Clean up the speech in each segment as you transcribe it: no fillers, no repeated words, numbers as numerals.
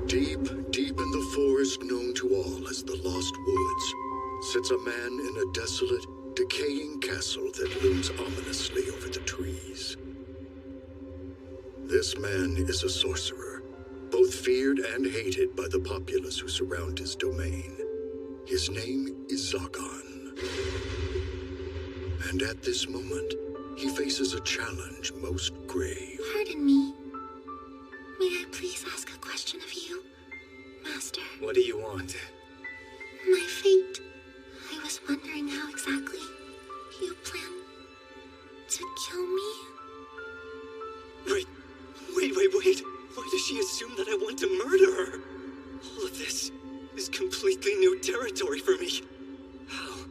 Deep, deep in the forest known to all as the Lost Woods, sits a man in a desolate, decaying castle that looms ominously over the trees. This man is a sorcerer, both feared and hated by the populace who surround his domain. His name is Zagan. And at this moment, he faces a challenge most grave. Pardon me. May I please ask a question of you, Master? What do you want? My fate. I was wondering how exactly you plan to kill me. Wait. Why does she assume that I want to murder her? All of this is completely new territory for me. How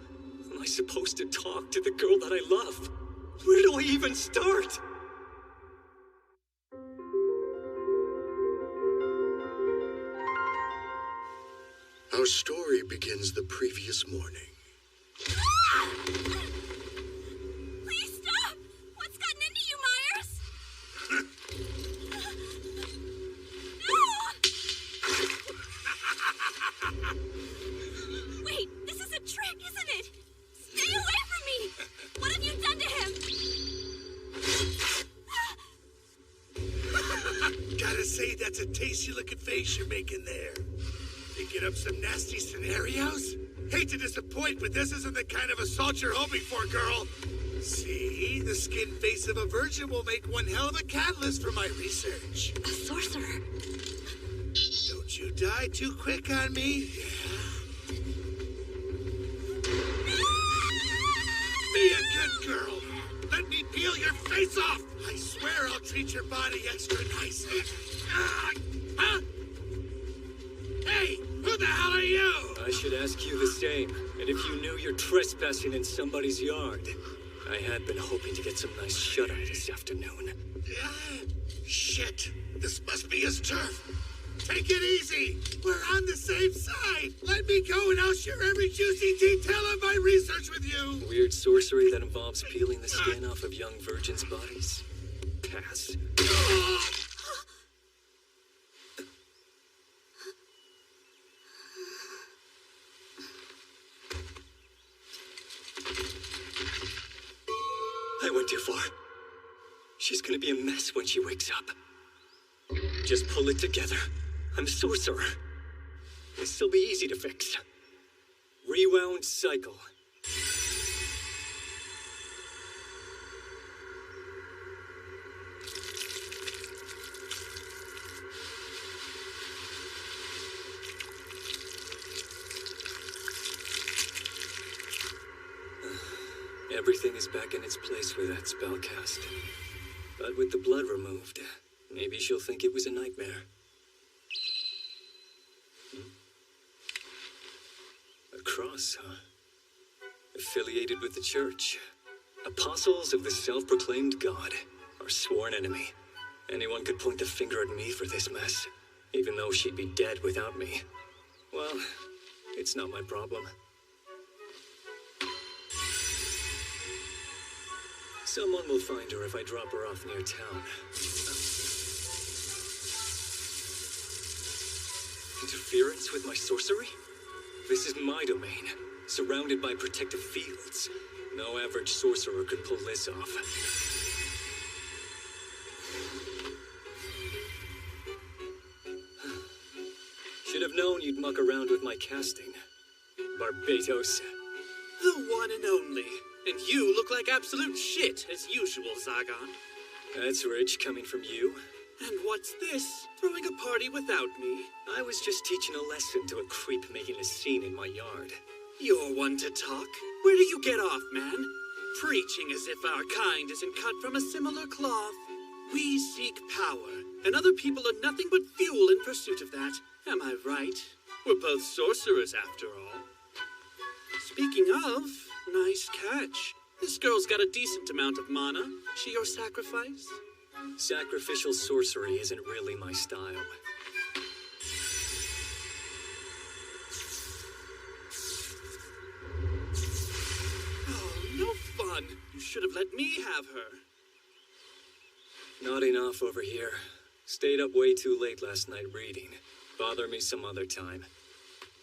am I supposed to talk to the girl that I love? Where do I even start? Our story begins the previous morning. Please stop! What's gotten into you, Myers? No! Wait, this is a trick, isn't it? Stay away from me! What have you done to him? Gotta say, that's a tasty looking face you're making there. Thinking up some nasty scenarios? Hate to disappoint, but this isn't the kind of assault you're hoping for, girl. See, the skin face of a virgin will make one hell of a catalyst for my research. A sorcerer. Don't you die too quick on me. Be a good girl. Let me peel your face off. I swear I'll treat your body extra nice. Huh? Hey, who the hell are you? I should ask you the same. And if you knew you're trespassing in somebody's yard. I had been hoping to get some nice shut-eye this afternoon. Shit. This must be his turf. Take it easy. We're on the same side. Let me go and I'll share every juicy detail of my research with you. Weird sorcery that involves peeling the skin off of young virgins' bodies. Pass. I went too far. She's gonna be a mess when she wakes up. Just pull it together. I'm a sorcerer. This'll be easy to fix. Rewound cycle. Everything is back in its place with that spell cast. But with the blood removed, maybe she'll think it was a nightmare. A cross, huh? Affiliated with the church. Apostles of the self-proclaimed God, our sworn enemy. Anyone could point the finger at me for this mess, even though she'd be dead without me. Well, it's not my problem. Someone will find her if I drop her off near town. Interference with my sorcery? This is my domain, surrounded by protective fields. No average sorcerer could pull this off. Should have known you'd muck around with my casting. Barbatos. The one and only. And you look like absolute shit, as usual, Zagan. That's rich coming from you. And what's this? Throwing a party without me? I was just teaching a lesson to a creep making a scene in my yard. You're one to talk. Where do you get off, man? Preaching as if our kind isn't cut from a similar cloth. We seek power, and other people are nothing but fuel in pursuit of that. Am I right? We're both sorcerers, after all. Speaking of, nice catch. This girl's got a decent amount of mana. She your sacrifice? Sacrificial sorcery isn't really my style. Oh, no fun. You should have let me have her. Nodding off over here. Stayed up way too late last night reading. Bother me some other time.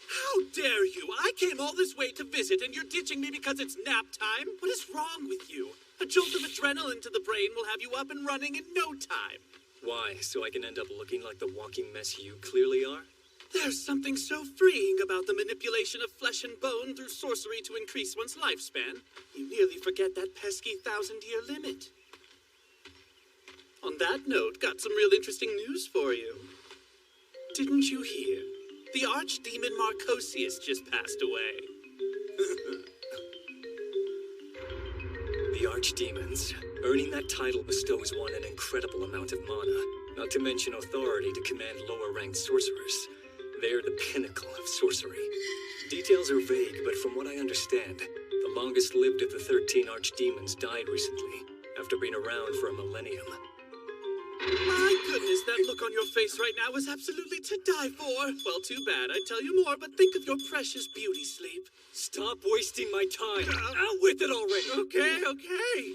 How dare you? I came all this way to visit, and you're ditching me because it's nap time? What is wrong with you? A jolt of adrenaline to the brain will have you up and running in no time. Why? So I can end up looking like the walking mess you clearly are? There's something so freeing about the manipulation of flesh and bone through sorcery to increase one's lifespan. You nearly forget that pesky 1,000-year limit. On that note, got some real interesting news for you. Didn't you hear? The Archdemon Marcosius just passed away. The Archdemons. Earning that title bestows one an incredible amount of mana, not to mention authority to command lower-ranked sorcerers. They're the pinnacle of sorcery. Details are vague, but from what I understand, the longest-lived of the 13 Archdemons died recently, after being around for a millennium. My goodness, that look on your face right now is absolutely to die for. Well, too bad. I'd tell you more, but think of your precious beauty sleep. Stop wasting my time! Out with it already! Okay.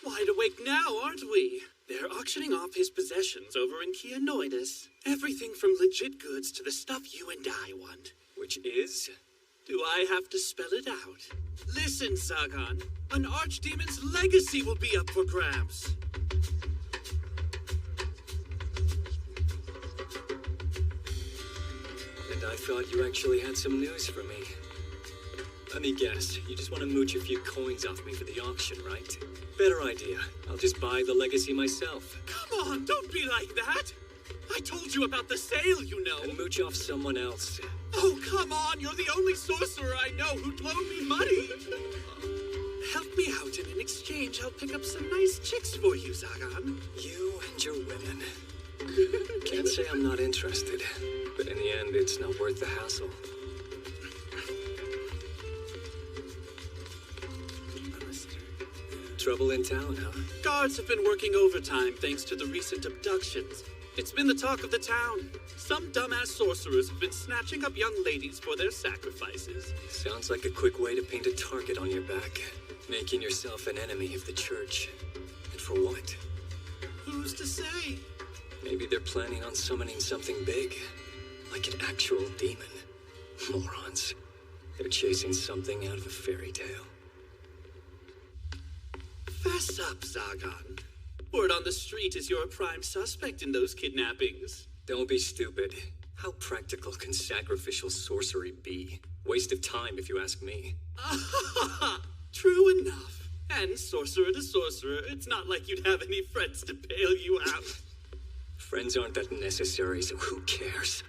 Wide awake now, aren't we? They're auctioning off his possessions over in Keanoidus. Everything from legit goods to the stuff you and I want. Which is? Do I have to spell it out? Listen, Zagan. An Archdemon's legacy will be up for grabs. And I thought you actually had some news for me. Let me guess, you just want to mooch a few coins off me for the auction, right? Better idea. I'll just buy the legacy myself. Come on, don't be like that. I told you about the sale, you know. And mooch off someone else. Oh, come on, you're the only sorcerer I know who'd loan me money. Help me out, and in exchange, I'll pick up some nice chicks for you, Zagan. You and your women. Can't say I'm not interested, but in the end, it's not worth the hassle. Trouble in town, huh? Guards have been working overtime thanks to the recent abductions. It's been the talk of the town. Some dumbass sorcerers have been snatching up young ladies for their sacrifices. Sounds like a quick way to paint a target on your back. Making yourself an enemy of the church. And for what? Who's to say? Maybe they're planning on summoning something big. Like an actual demon. Morons. They're chasing something out of a fairy tale. Fess up, Zagan. Word on the street is you're a prime suspect in those kidnappings. Don't be stupid. How practical can sacrificial sorcery be? Waste of time, if you ask me. True enough. And sorcerer to sorcerer, it's not like you'd have any friends to bail you out. Friends aren't that necessary, so who cares?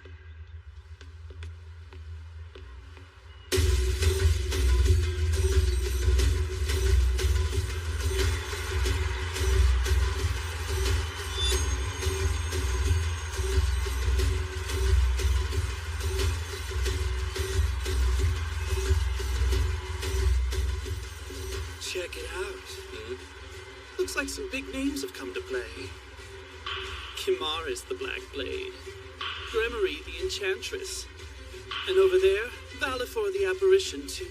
Check it out. Looks like some big names have come to play. Kimaris the Black Blade, Gremory the Enchantress, and over there, Valifor the Apparition too.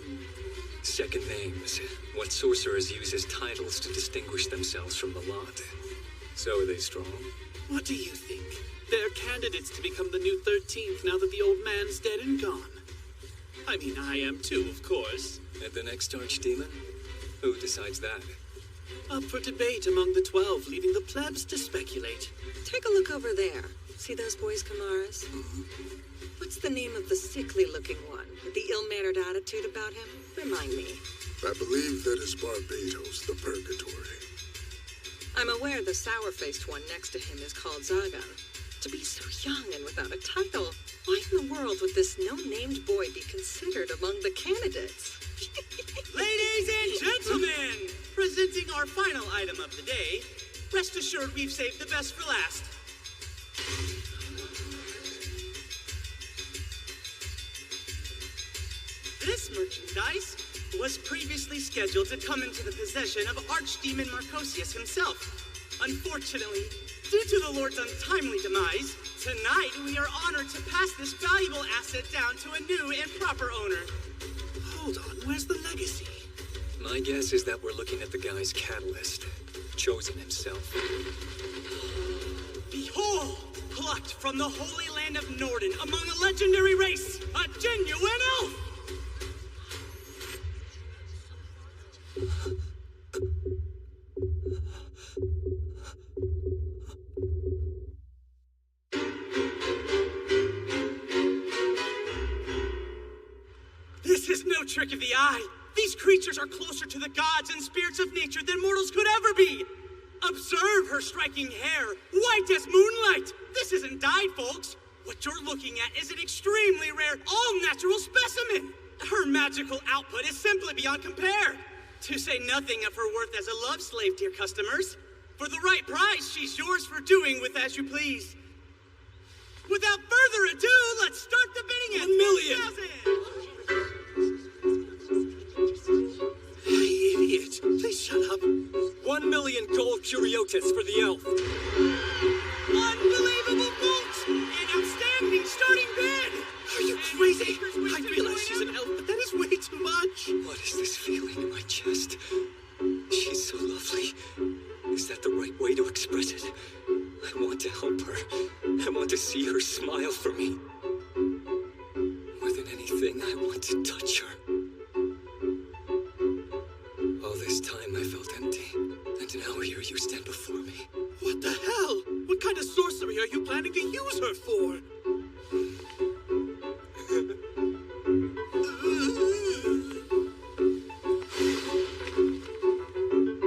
Second names. What sorcerers use as titles to distinguish themselves from the lot. So are they strong? What do you think? They're candidates to become the new 13th now that the old man's dead and gone. I mean, I am too, of course. And the next archdemon? Who decides that? Up for debate among the 12, leaving the plebs to speculate. Take a look over there. See those boys, Kamaris? What's the name of the sickly-looking one with the ill-mannered attitude about him? Remind me. I believe that is Barbatos, the Purgatory. I'm aware the sour-faced one next to him is called Zagan. To be so young and without a title, why in the world would this no-named boy be considered among the candidates? Ladies and gentlemen, presenting our final item of the day, rest assured we've saved the best for last. This merchandise was previously scheduled to come into the possession of Archdemon Marcosius himself. Unfortunately, due to the Lord's untimely demise, tonight we are honored to pass this valuable asset down to a new and proper owner. Hold on, where's the legacy? My guess is that we're looking at the guy's catalyst. Chosen himself. Behold, plucked from the Holy Land land of Norden among a legendary race, a genuine elf! This is no trick of the eye. These creatures are closer to the gods and spirits of nature than mortals could ever be. Observe her striking hair, white as moonlight. This isn't dyed, folks. What you're looking at is an extremely rare, all-natural specimen. Her magical output is simply beyond compare. To say nothing of her worth as a love slave, dear customers. For the right price, she's yours for doing with as you please. Without further ado, let's start the bidding at 1 million. 3,000. Hey, idiot. Please shut up. 1 million gold curiotus for the elf. Unbelievable, folks! An outstanding starting bid! Are you crazy? I realize she's an elf, but that is way too much. What is this feeling in my chest? She's so lovely. Is that the right way to express it? I want to help her. I want to see her smile for me. More than anything, I want to touch her. All this time I felt empty, and now here you stand before me. What the hell? What kind of sorcery are you planning to use her for?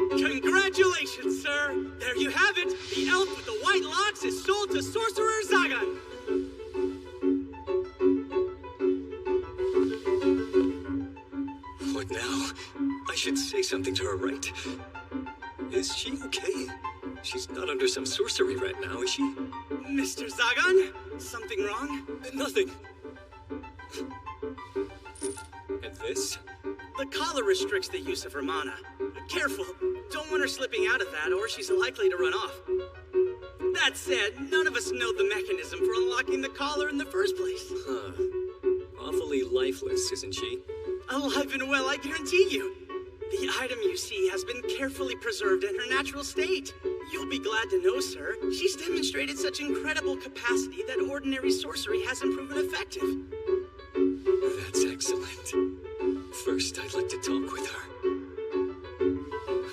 Congratulations, sir! There you have it! The elf with the white locks is sold to Sorcerer Zagan! What now? I should say something to her, right? Is she okay? She's not under some sorcery right now, is she? Mr. Zagan? Something wrong? Nothing. And this? The collar restricts the use of her mana. Careful, don't want her slipping out of that or she's likely to run off. That said, none of us know the mechanism for unlocking the collar in the first place. Huh. Awfully lifeless, isn't she? Alive and well, I guarantee you. The item you see has been carefully preserved in her natural state. You'll be glad to know, sir, she's demonstrated such incredible capacity that ordinary sorcery hasn't proven effective. That's excellent. First, I'd like to talk with her.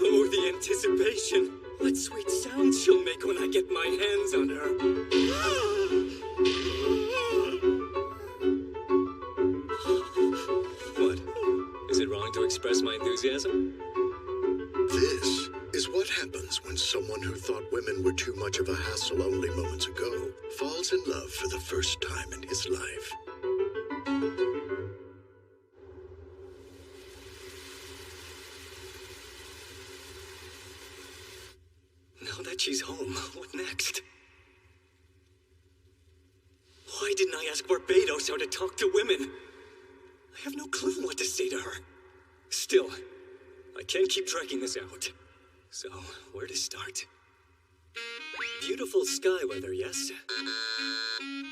Oh, the anticipation! What sweet sounds she'll make when I get my hands on her. What? Is it wrong to express my enthusiasm? This is what happens when someone who thought women were too much of a hassle only moments ago falls in love for the first time in his life. Now that she's home, what next? Why didn't I ask Barbados how to talk to women? I have no clue what to say to her. Still, I can't keep dragging this out. So, where to start? Beautiful sky weather, yes?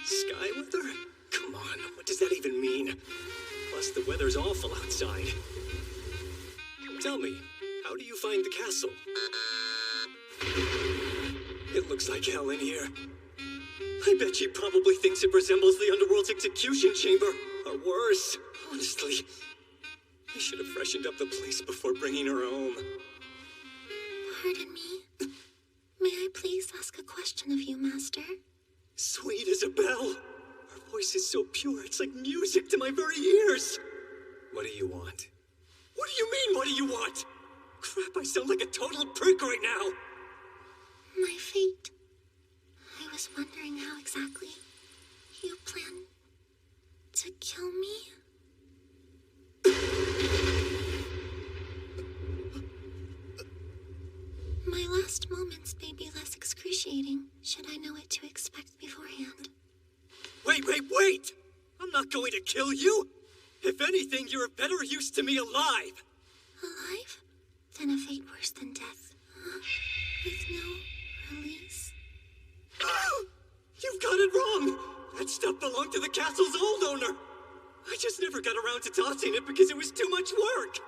Sky weather? Come on, what does that even mean? Plus, the weather's awful outside. Tell me, how do you find the castle? It looks like hell in here. I bet she probably thinks it resembles the Underworld's execution chamber, or worse. Honestly, I should have freshened up the place before bringing her home. Pardon me. May I please ask a question of you, Master? Sweet as a bell. Her voice is so pure, it's like music to my very ears. What do you want? What do you mean, what do you want? Crap, I sound like a total prick right now. My fate. I was wondering how exactly you plan to kill me. My last moments may be less excruciating, should I know what to expect beforehand. Wait! I'm not going to kill you. If anything, you're of better use to me alive. Alive? Then a fate worse than death. With no release. You've got it wrong. That stuff belonged to the castle's old owner. I just never got around to tossing it because it was too much work.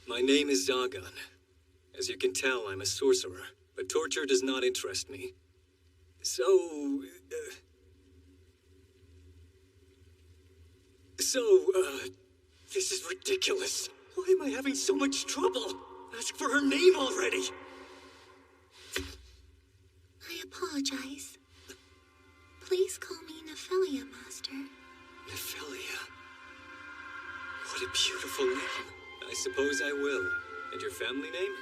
My name is Zagan. As you can tell, I'm a sorcerer. but torture does not interest me. So, this is ridiculous. Why am I having so much trouble? Ask for her name already. I apologize. Please call me Nephilia, Master. Nephilia. What a beautiful name. I suppose I will. And your family name?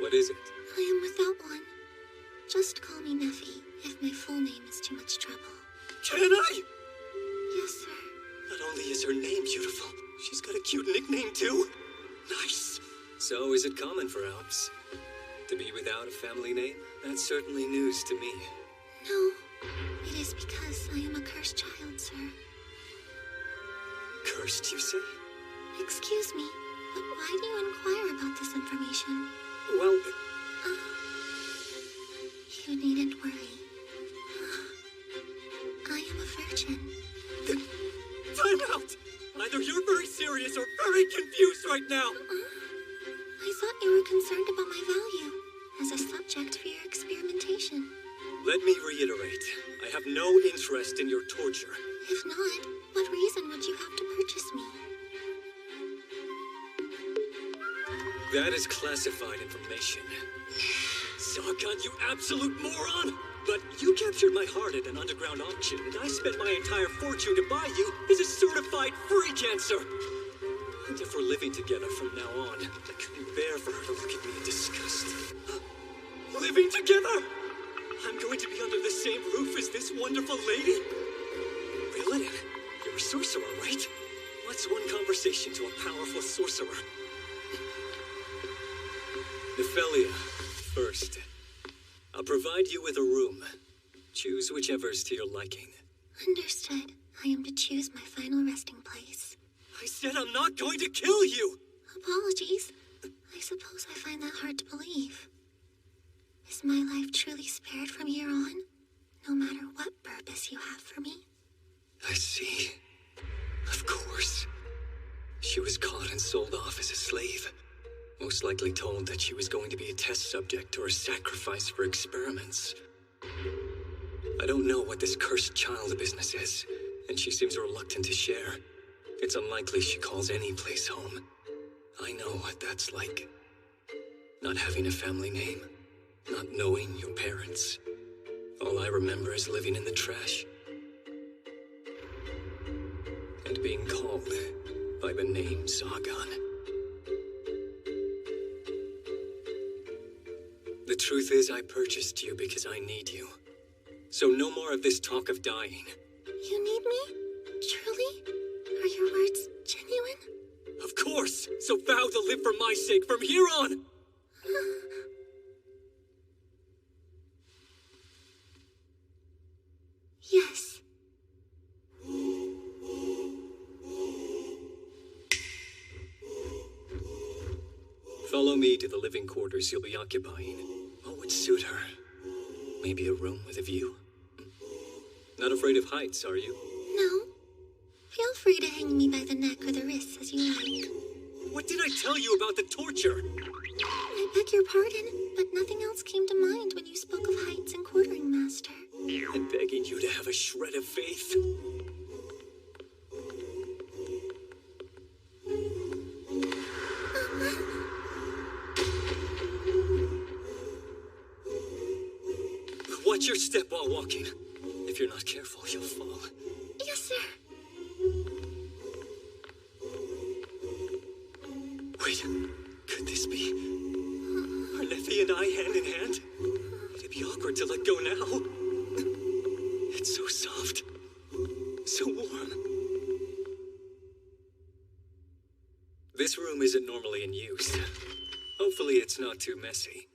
What is it? I am without one. Just call me Nephi if my full name is too much trouble. Can I? Yes, sir. Not only is her name beautiful, she's got a cute nickname too. Nice. So is it common for elves to be without a family name? That's certainly news to me. No, it is because I am a cursed child, sir. Cursed, you say? Excuse me, but why do you inquire about this information? Well, You needn't worry. I am a virgin. time out! Either you're very serious or very confused right now. I thought you were concerned about my value as a subject for your experimentation. Let me reiterate, I have no interest in your torture. If not, what reason would you have to purchase me? That is classified information. Zagan, you absolute moron! But you captured my heart at an underground auction, and I spent my entire fortune to buy you as a certified free cancer. And if we're living together from now on, I couldn't bear for her to look at me in disgust. Living together? I'm going to be under the same roof as this wonderful lady? Rilladen, you're a sorcerer, right? What's one conversation to a powerful sorcerer? Nephilia, first. I'll provide you with a room. Choose whichever's to your liking. Understood. I am to choose my final resting place. I said I'm not going to kill you! Apologies. I suppose I find that hard to believe. Is my life truly spared from here on, no matter what purpose you have for me? I see. Of course. She was caught and sold off as a slave. Most likely told that she was going to be a test subject or a sacrifice for experiments. I don't know what this cursed child business is, and she seems reluctant to share. It's unlikely she calls any place home. I know what that's like. Not having a family name, not knowing your parents. All I remember is living in the trash. And being called by the name Zagan. The truth is, I purchased you because I need you. So no more of this talk of dying. You need me? Truly? Are your words genuine? Of course! So vow to live for my sake from here on! Yes. Follow me to the living quarters you'll be occupying. What would suit her? Maybe a room with a view? Not afraid of heights, are you? No. Feel free to hang me by the neck or the wrists as you like. What did I tell you about the torture? I beg your pardon, but nothing else came to mind when you spoke of heights and quartering, Master. I'm begging you to have a shred of faith. Watch your step while walking. If you're not careful, you'll fall. Yes, sir. Wait, could this be? Are Nephi and I hand in hand? It'd be awkward to let go now. It's so soft, so warm. This room isn't normally in use. Hopefully it's not too messy.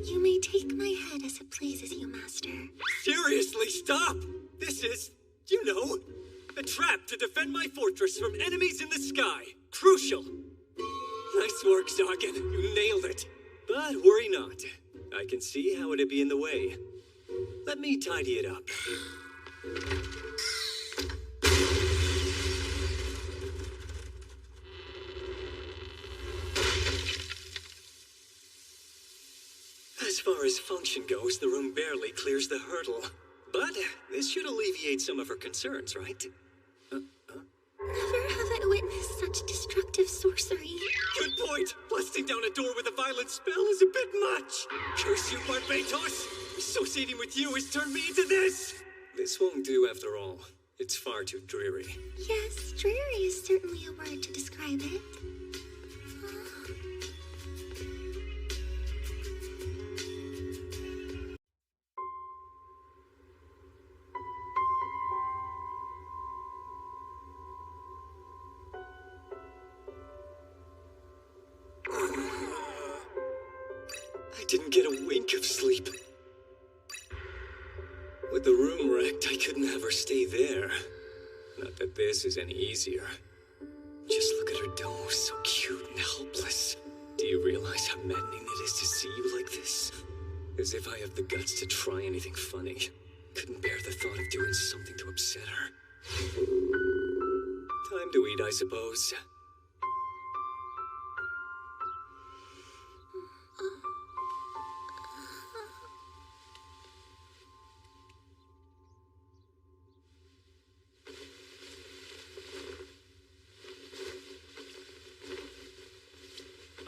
You may take my head as it pleases you, Master. Seriously, stop! This is, you know, a trap to defend my fortress from enemies in the sky. Crucial. Nice work, Zagan. You nailed it. But worry not. I can see how it'd be in the way. Let me tidy it up. far as function goes, the room barely clears the hurdle. But this should alleviate some of her concerns, right? Never have I witnessed such destructive sorcery. Good point! Busting down a door with a violent spell is a bit much! Curse you, Barbatos! Associating with you has turned me into this! This won't do after all. It's far too dreary. Yes, dreary is certainly a word to describe it. I didn't get a wink of sleep. With the room wrecked, I couldn't have her stay there. Not that this is any easier. Just look at her dough, so cute and helpless. Do you realize how maddening it is to see you like this? As if I have the guts to try anything funny. Couldn't bear the thought of doing something to upset her. Time to eat, I suppose.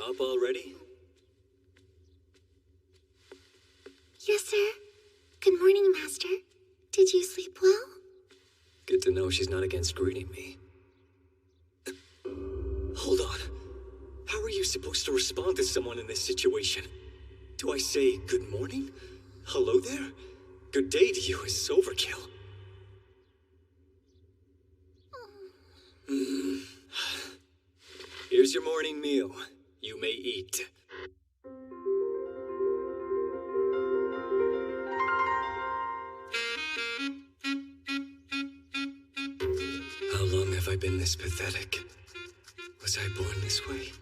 Up already? Yes, sir. Good morning, Master. Did you sleep well? Good to know she's not against greeting me. Hold on. How are you supposed to respond to someone in this situation? Do I say good morning? Hello there? Good day to you is overkill. Here's your morning meal. You may eat. How long have I been this pathetic? Was I born this way?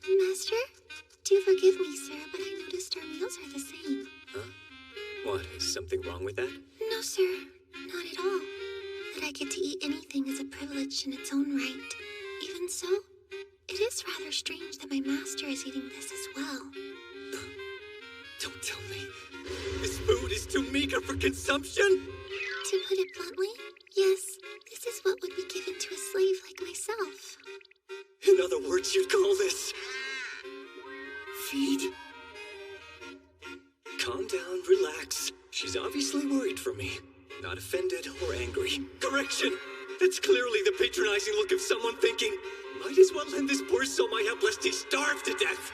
Master? Do forgive me, sir, but I noticed our meals are the same. Huh? What, is something wrong with that? No, sir. Not at all. That I get to eat anything is a privilege in its own right. Even so, it is rather strange that my master is eating this as well. Don't tell me. This food is too meager for consumption? To put it bluntly, yes, this is what would be given to a slave like myself. In other words, you'd call this... feed? Calm down, relax. She's obviously worried for me. Not offended or angry. Correction! That's clearly the patronizing look of someone thinking, might as well lend this poor soul my help lest he starve to death.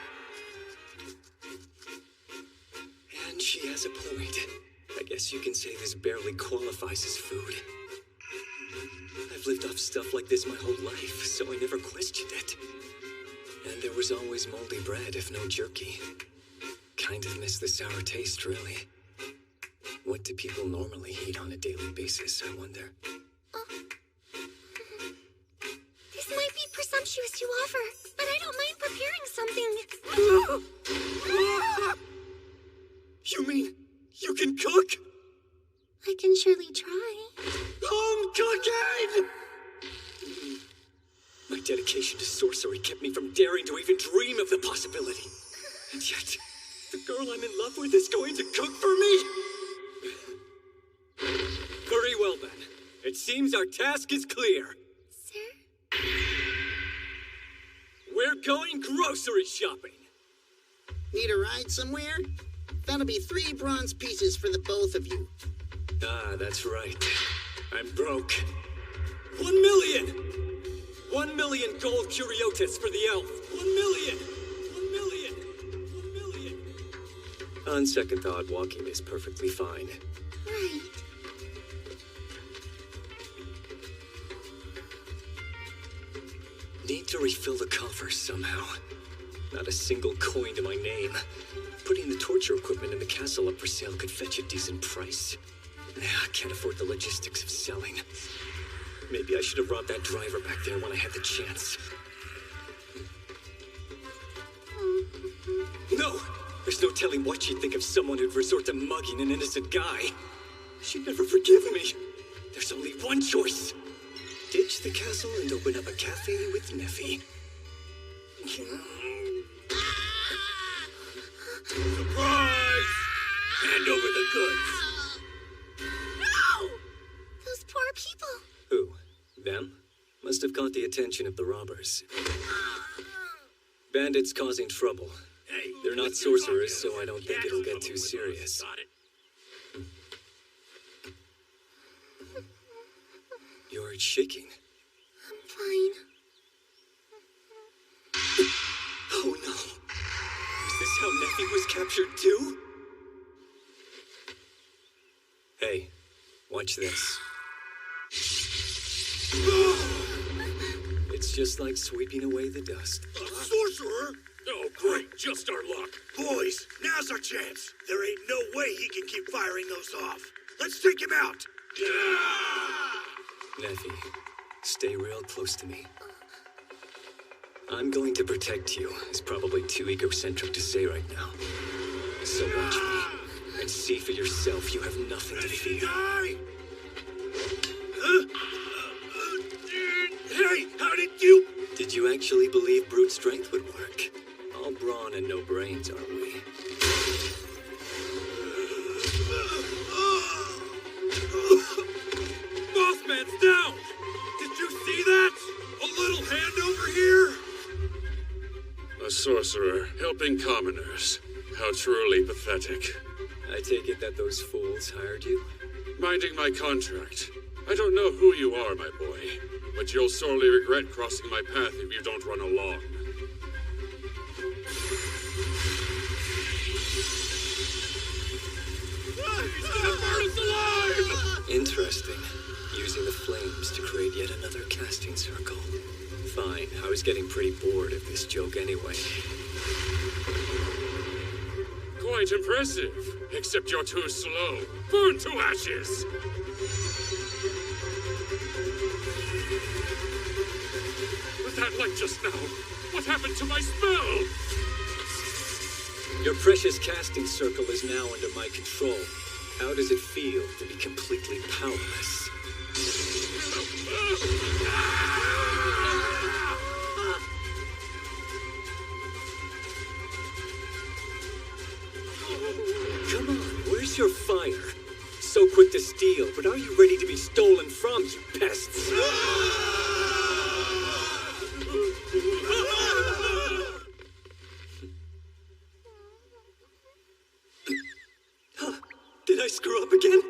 And she has a point. I guess you can say this barely qualifies as food. I've lived off stuff like this my whole life, so I never questioned it. And there was always moldy bread, if no jerky. Kind of miss the sour taste, really. What do people normally eat on a daily basis, I wonder? This might be presumptuous to offer, but I don't mind preparing something. You mean you can cook? I can surely try. Home cooking! My dedication to sorcery kept me from daring to even dream of the possibility. And yet, the girl I'm in love with is going to cook for me? Very well then. It seems our task is clear. Sir? We're going grocery shopping. Need a ride somewhere? That'll be 3 bronze pieces for the both of you. Ah, that's right. I'm broke. 1 million! 1 million gold curiotes for the elf. 1 million! 1 million! 1 million! On second thought, walking is perfectly fine. Right. Need to refill the coffers somehow. Not a single coin to my name. Putting the torture equipment in the castle up for sale could fetch a decent price. I can't afford the logistics of selling. Maybe I should have robbed that driver back there when I had the chance. No! There's no telling what she'd think of someone who'd resort to mugging an innocent guy. She'd never forgive me. There's only one choice. Ditch the castle and open up a cafe with Neffy. Surprise! goods. No! Those poor people. Who? Them? Must have caught the attention of the robbers. Bandits causing trouble. Hey, They're not sorcerers, so I don't think it'll get too serious. Got it. You're shaking. I'm fine. Oh no! Is this how Neffy was captured too? Hey, watch this. It's just like sweeping away the dust. A sorcerer? Oh, great. Just our luck. Boys, now's our chance. There ain't no way he can keep firing those off. Let's take him out. Neffy, stay real close to me. I'm going to protect you. It's probably too egocentric to say right now. So watch me, and see for yourself you have nothing to fear. Die! Hey, how did you... Did you actually believe brute strength would work? All brawn and no brains, aren't we? Bossman's down! Did you see that? A little hand over here? A sorcerer helping commoners. How truly pathetic. I take it that those fools hired you? Minding my contract. I don't know who you are, my boy, but you'll sorely regret crossing my path if you don't run along. He's gonna burn us alive! Interesting. Using the flames to create yet another casting circle. Fine, I was getting pretty bored of this joke anyway. Quite impressive, except you're too slow. Burn to ashes! With that light just now, what happened to my spell? Your precious casting circle is now under my control. How does it feel to be completely powerless? Come on, where's your fire? So quick to steal, but are you ready to be stolen from, you pests? Did I screw up again?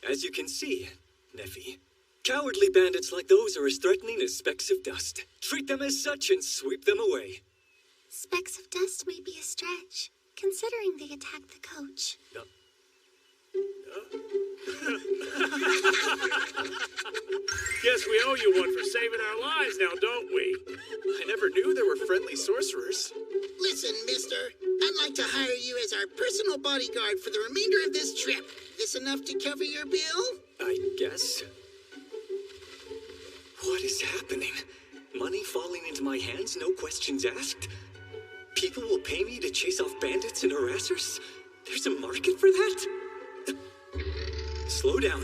As you can see, Neffy, cowardly bandits like those are as threatening as specks of dust. Treat them as such and sweep them away. Specks of dust may be a stretch, considering they attacked the coach. Guess we owe you one for saving our lives now, don't we? I never knew there were friendly sorcerers. Listen, mister, I'd like to hire you as our personal bodyguard for the remainder of this trip. This enough to cover your bill? I guess. What is happening? Money falling into my hands, no questions asked? People will pay me to chase off bandits and harassers? There's a market for that? Slow down.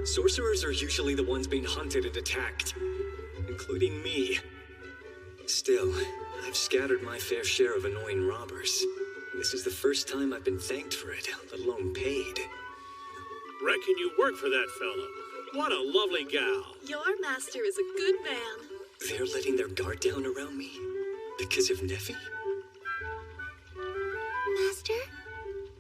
Sorcerers are usually the ones being hunted and attacked, including me. Still, I've scattered my fair share of annoying robbers. This is the first time I've been thanked for it, let alone paid. Reckon you work for that fella. What a lovely gal. Your master is a good man. They're letting their guard down around me? Because of Neffy? Master,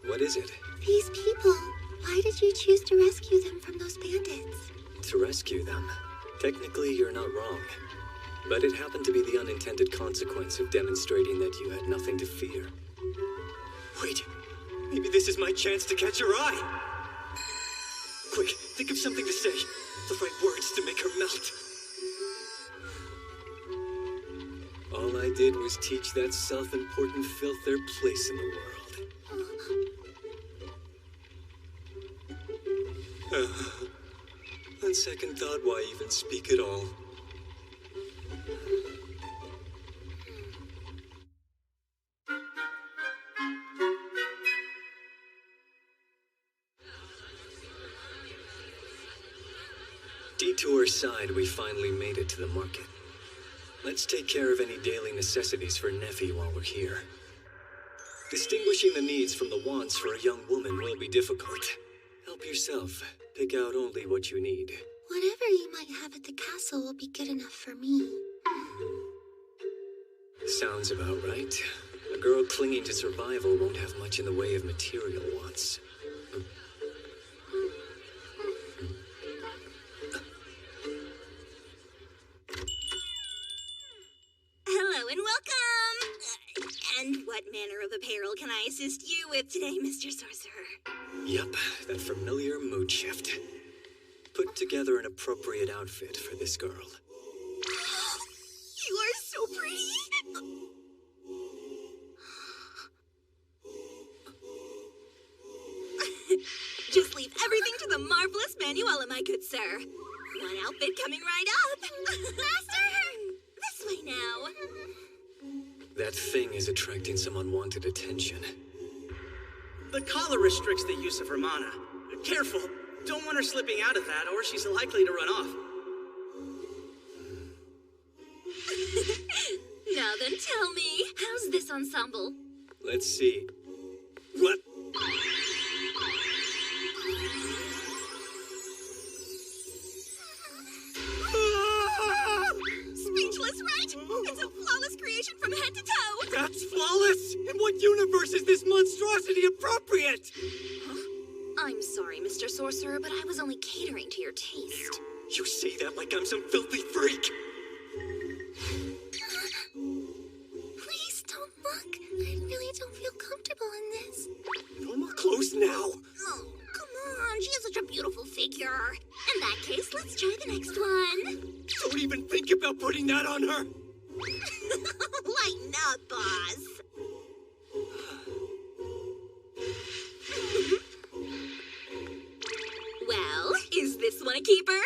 What is it? these people, why did you choose to rescue them from those bandits? To rescue them. Technically, you're not wrong. But it happened to be the unintended consequence of demonstrating that you had nothing to fear. Wait, maybe this is my chance to catch your eye. Quick, think of something to say. The right words to make her melt. All I did was teach that self-important filth their place in the world. On second thought, why even speak at all? Detour aside, we finally made it to the market. Let's take care of any daily necessities for Neffy while we're here. Distinguishing the needs from the wants for a young woman will be difficult. Help yourself. Pick out only what you need. Whatever you might have at the castle will be good enough for me. Sounds about right. A girl clinging to survival won't have much in the way of material wants. Hello and welcome! And what manner of apparel can I assist you with today, Mr. Sorcerer? Yep, that familiar mood shift. Put together an appropriate outfit for this girl. You are so pretty! Just leave everything to the marvelous Manuela, my good sir. One outfit coming right up. Master! This way now. That thing is attracting some unwanted attention. The collar restricts the use of her mana. Careful. Don't want her slipping out of that, or she's likely to run off. Now then, tell me, how's this ensemble? Let's see. What? Speechless, right? It's a flawless creation from head to toe. That's flawless! In what universe is this monstrosity appropriate? I'm sorry, Mr. Sorcerer, but I was only catering to your taste. You say that like I'm some filthy freak! Please don't look. I really don't feel comfortable in this. No more clothes now! Oh, come on. She has such a beautiful figure. In that case, let's try the next one. Don't even think about putting that on her! Lighten up, boss. Well, is this one a keeper?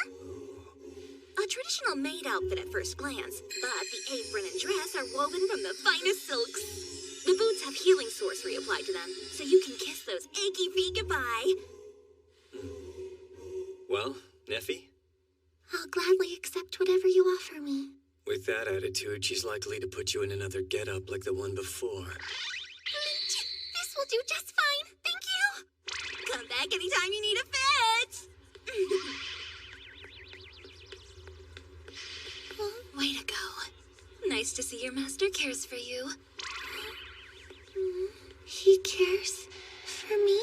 A traditional maid outfit at first glance, but the apron and dress are woven from the finest silks. The boots have healing sorcery applied to them, so you can kiss those achy feet goodbye. Well, Neffy? I'll gladly accept whatever you offer me. With that attitude, she's likely to put you in another get-up like the one before. This will do just fine. Thank you. Come back anytime you need a fit. Way to go. Nice to see your master cares for you. He cares for me?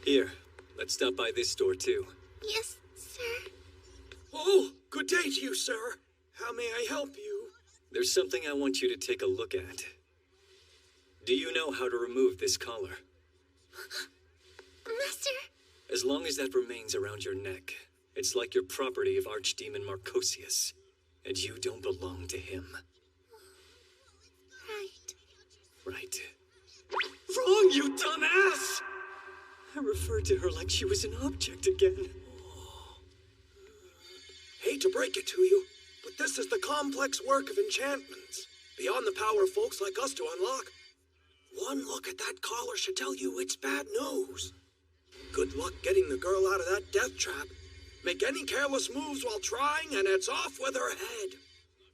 Here, let's stop by this store too. Yes, sir. Oh, good day to you, sir. How may I help you? There's something I want you to take a look at. Do you know how to remove this collar? Master? As long as that remains around your neck, it's like your property of Archdemon Marcosius, and you don't belong to him. Right. Right. Wrong, you dumbass! I referred to her like she was an object again. Hate to break it to you, but this is the complex work of enchantments, beyond the power of folks like us to unlock. One look at that collar should tell you it's bad news. Good luck getting the girl out of that death trap. Make any careless moves while trying, and it's off with her head.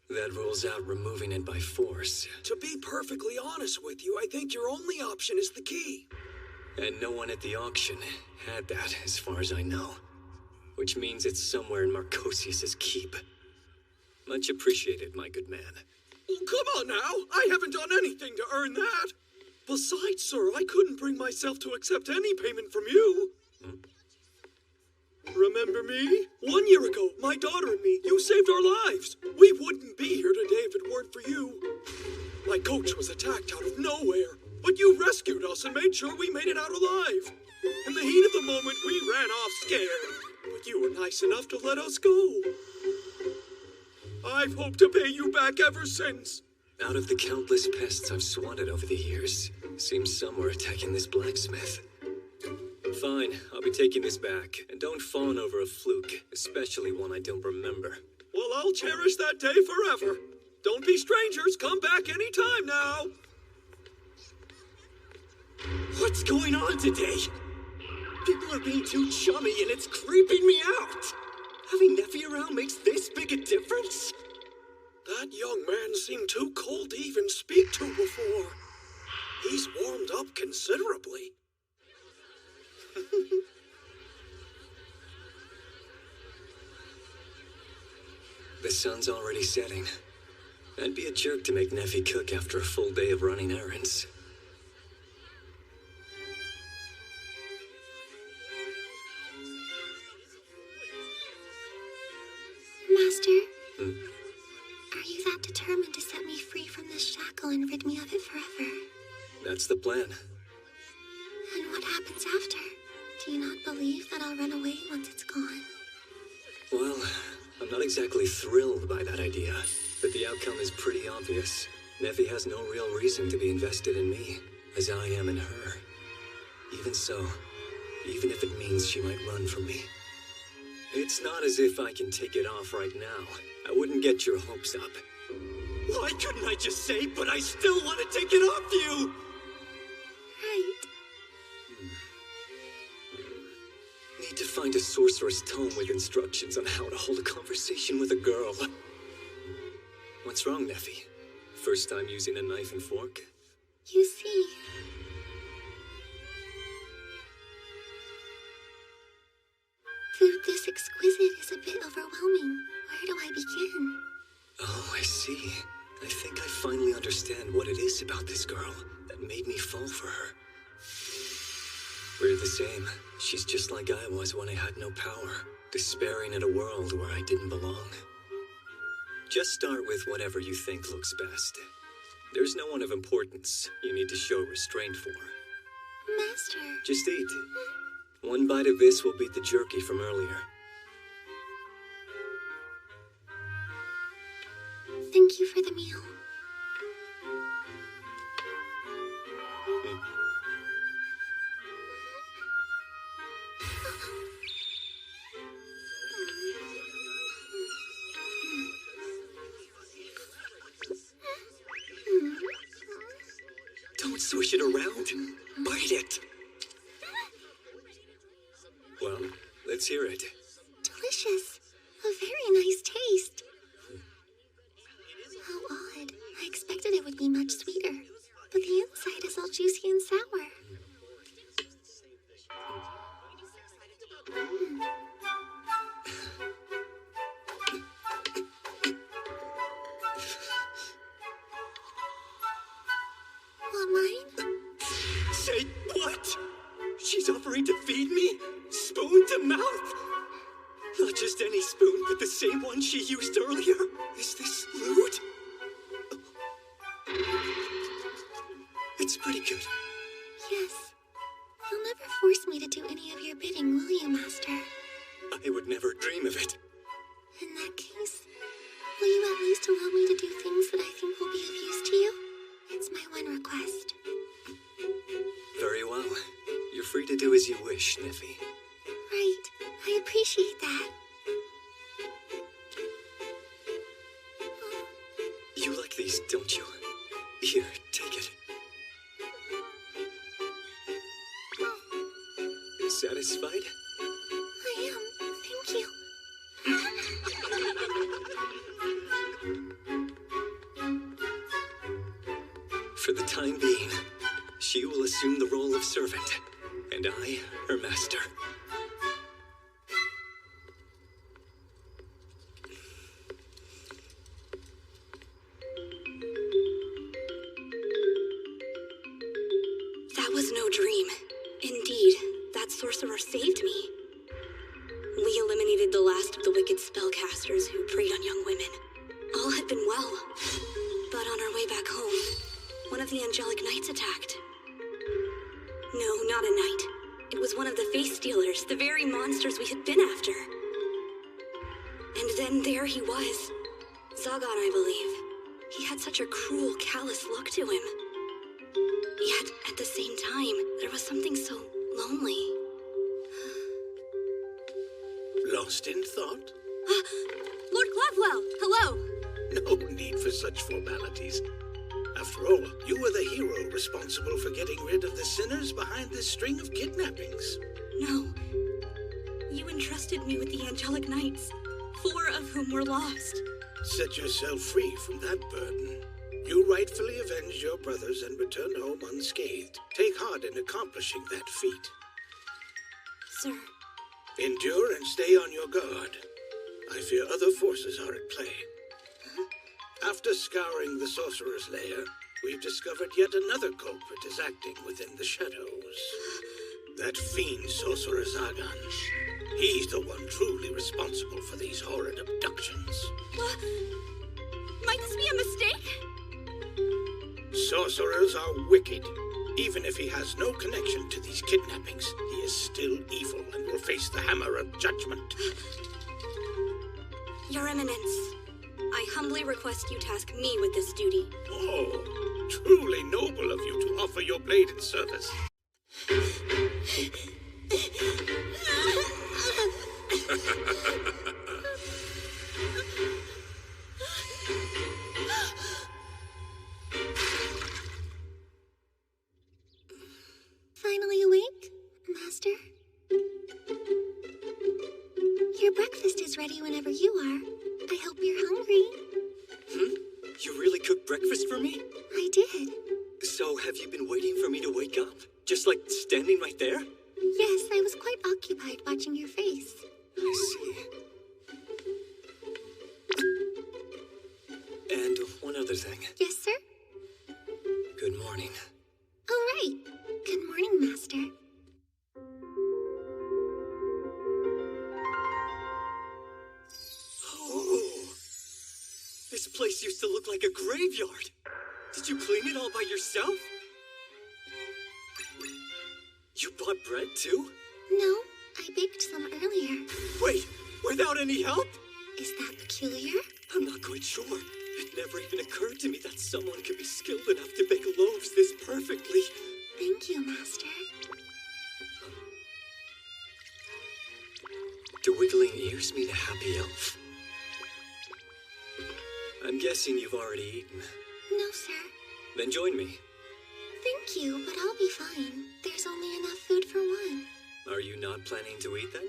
That rules out removing it by force. To be perfectly honest with you, I think your only option is the key. And no one at the auction had that, as far as I know. Which means it's somewhere in Marcosius's keep. Much appreciated, my good man. Oh, come on now! I haven't done anything to earn that! Besides, sir, I couldn't bring myself to accept any payment from you. Remember me? 1 year ago, my daughter and me, you saved our lives. We wouldn't be here today if it weren't for you. My coach was attacked out of nowhere, but you rescued us and made sure we made it out alive. In the heat of the moment, we ran off scared, but you were nice enough to let us go. I've hoped to pay you back ever since. Out of the countless pests I've swatted over the years, seems some were attacking this blacksmith. Fine, I'll be taking this back, and don't fawn over a fluke, especially one I don't remember. Well, I'll cherish that day forever. Don't be strangers, come back any time now. What's going on today? People are being too chummy and it's creeping me out. Having Neffy around makes this big a difference? That young man seemed too cold to even speak to before. He's warmed up considerably. The sun's already setting. I'd be a jerk to make Neffy cook after a full day of running errands. Master? Are you that determined to set me free from this shackle and rid me of it forever? That's the plan. And what happens after? Do you not believe that I'll run away once it's gone? Well, I'm not exactly thrilled by that idea, but the outcome is pretty obvious. Neffy has no real reason to be invested in me, as I am in her. Even so, even if it means she might run from me. It's not as if I can take it off right now. I wouldn't get your hopes up. Why couldn't I just say, but I still want to take it off you? Right. Need to find a sorcerer's tome with instructions on how to hold a conversation with a girl. What's wrong, Neffy? First time using a knife and fork? You see... Food this exquisite is a bit overwhelming. Where do I begin? Oh, I see. I think I finally understand what it is about this girl that made me fall for her. We're the same. She's just like I was when I had no power, despairing at a world where I didn't belong. Just start with whatever you think looks best. There's no one of importance you need to show restraint for. Master... Just eat. One bite of this will beat the jerky from earlier. Thank you for the meal. Don't swish it around. Bite it. Well, let's hear it. Delicious. A very nice taste. How odd. I expected it would be much sweeter, but the inside is all juicy and sour. Want mine? Say what? She's offering to feed me? Spoon to mouth? Not just any spoon, but the same one she used earlier? Is this lewd? It's pretty good. Yes. You'll never force me to do any of your bidding, will you, Master? I would never dream of it. In that case, will you at least allow me to do things that I think will be of use to you? It's my one request. Very well. You're free to do as you wish, Neffy. Right. I appreciate that. You like these, don't you? Here, take it. Satisfied? I am. Thank you. For the time being, she will assume the role of servant, and I, her master. That was no dream. Indeed, that sorcerer saved me. We eliminated the last of the wicked spellcasters who preyed on young women. All had been well. But on our way back home, one of the angelic knights attacked. No, not a knight. It was one of the face stealers, the very monsters we had been after. And then there he was. Zagan, I believe. He had such a cruel, callous look to him. Yet, at the same time, there was something so lonely. Lost in thought? Lord Glavwell, hello! No need for such formalities. After all, you were the hero responsible for getting rid of the sinners behind this string of kidnappings. No. You entrusted me with the angelic knights, 4 of whom were lost. Set yourself free from that burden. You rightfully avenged your brothers and returned home unscathed. Take heart in accomplishing that feat. Sir. Endure and stay on your guard. I fear other forces are at play. After scouring the Sorcerer's lair, we've discovered yet another culprit is acting within the shadows. That fiend Sorcerer Zagan. He's the one truly responsible for these horrid abductions. Might this be a mistake? Sorcerers are wicked. Even if he has no connection to these kidnappings, he is still evil and will face the hammer of judgment. Your Eminence, I humbly request you task me with this duty. Oh, truly noble of you to offer your blade in service. Finally awake, Master? Your breakfast is ready whenever you are. I hope you're hungry. You really cooked breakfast for me? I did. So have you been waiting for me to wake up? Just like standing right there? Yes, I was quite occupied watching your face. I see. And one other thing. Yes, sir? Good morning. Oh, right. Good morning, Master. Oh, this place used to look like a graveyard. Did you clean it all by yourself? You bought bread too? No, I baked some earlier. Wait, without any help? Is that peculiar? I'm not quite sure. It never even occurred to me that someone could be skilled enough to bake loaves this perfectly. Thank you, Master. Do wiggling ears mean a happy elf? I'm guessing you've already eaten. No, sir. Then join me. Thank you, but I'll be fine. There's only enough food for one. Are you not planning to eat then?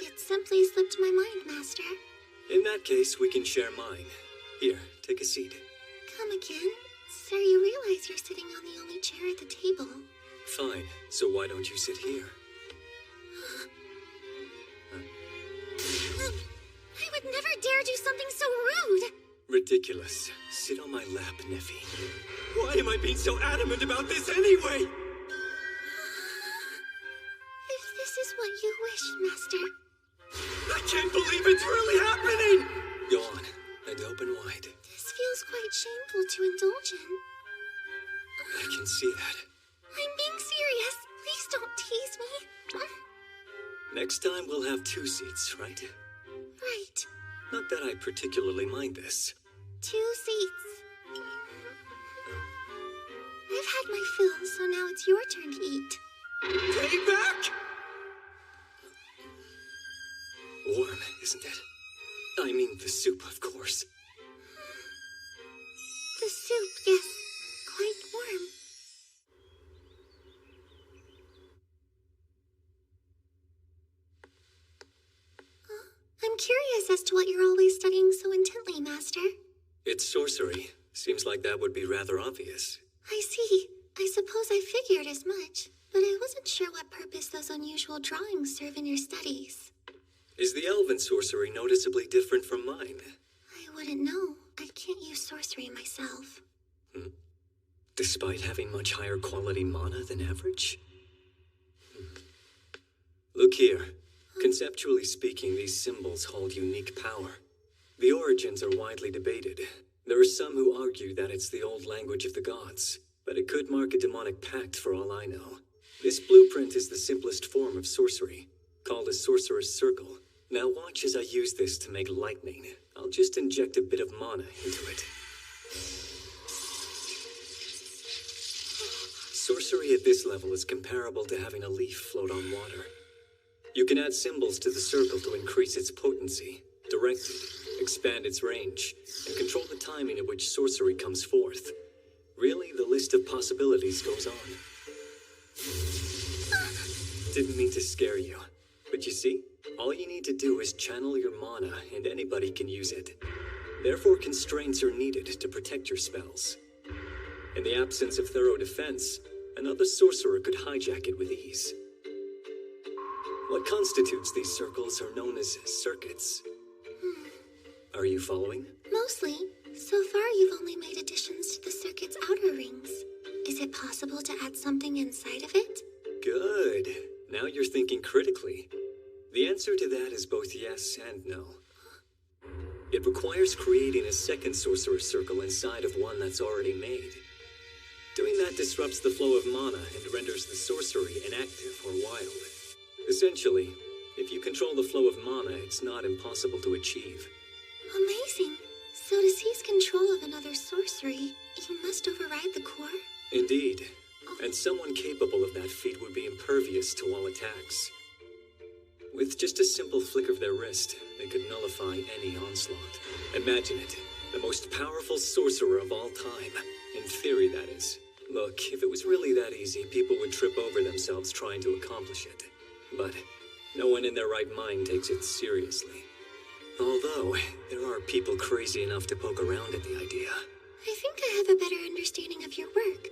It simply slipped my mind, Master. In that case, we can share mine. Here, take a seat. Come again? Sir, you realize you're sitting on the only chair at the table. Fine, so why don't you sit here? I would never dare do something so rude! Ridiculous. Sit on my lap, Neffy. Why am I being so adamant about this anyway? If this is what you wish, Master. I can't believe it's really happening! Go on, and open wide. This feels quite shameful to indulge in. I can see that. I'm being serious. Please don't tease me. Next time we'll have 2 seats, right? Right. Not that I particularly mind this. 2 seats. I've had my fill, so now it's your turn to eat. Take back! Warm, isn't it? I mean the soup, of course. The soup, yes. Quite warm. I'm curious as to what you're always studying so intently, Master. It's sorcery. Seems like that would be rather obvious. I see. I suppose I figured as much, but I wasn't sure what purpose those unusual drawings serve in your studies. Is the elven sorcery noticeably different from mine? I wouldn't know. I can't use sorcery myself. Despite having much higher quality mana than average? Look here. Conceptually speaking, these symbols hold unique power. The origins are widely debated. There are some who argue that it's the old language of the gods, but it could mark a demonic pact for all I know. This blueprint is the simplest form of sorcery, called a sorcerer's circle. Now watch as I use this to make lightning. I'll just inject a bit of mana into it. Sorcery at this level is comparable to having a leaf float on water. You can add symbols to the circle to increase its potency, direct it, expand its range, and control the timing at which sorcery comes forth. Really, the list of possibilities goes on. Didn't mean to scare you, but you see, all you need to do is channel your mana and anybody can use it. Therefore, constraints are needed to protect your spells. In the absence of thorough defense, another sorcerer could hijack it with ease. What constitutes these circles are known as circuits. Are you following? Mostly. So far, you've only made additions to the circuit's outer rings. Is it possible to add something inside of it? Good. Now you're thinking critically. The answer to that is both yes and no. It requires creating a second sorcerer's circle inside of one that's already made. Doing that disrupts the flow of mana and renders the sorcery inactive or wild. Essentially, if you control the flow of mana, it's not impossible to achieve. Amazing. So to seize control of another sorcery, you must override the core? Indeed. And someone capable of that feat would be impervious to all attacks. With just a simple flick of their wrist, they could nullify any onslaught. Imagine it. The most powerful sorcerer of all time. In theory, that is. Look, if it was really that easy, people would trip over themselves trying to accomplish it. But no one in their right mind takes it seriously. Although, there are people crazy enough to poke around at the idea. I think I have a better understanding of your work.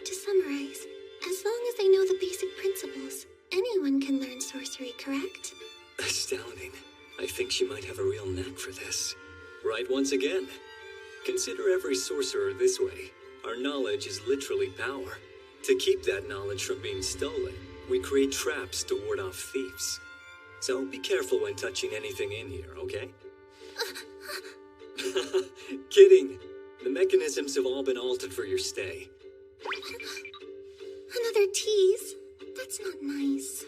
To summarize, as long as they know the basic principles, anyone can learn sorcery, correct? Astounding. I think she might have a real knack for this. Right once again. Consider every sorcerer this way. Our knowledge is literally power. To keep that knowledge from being stolen, we create traps to ward off thieves. So be careful when touching anything in here, okay? Kidding. The mechanisms have all been altered for your stay. Another tease? That's not nice.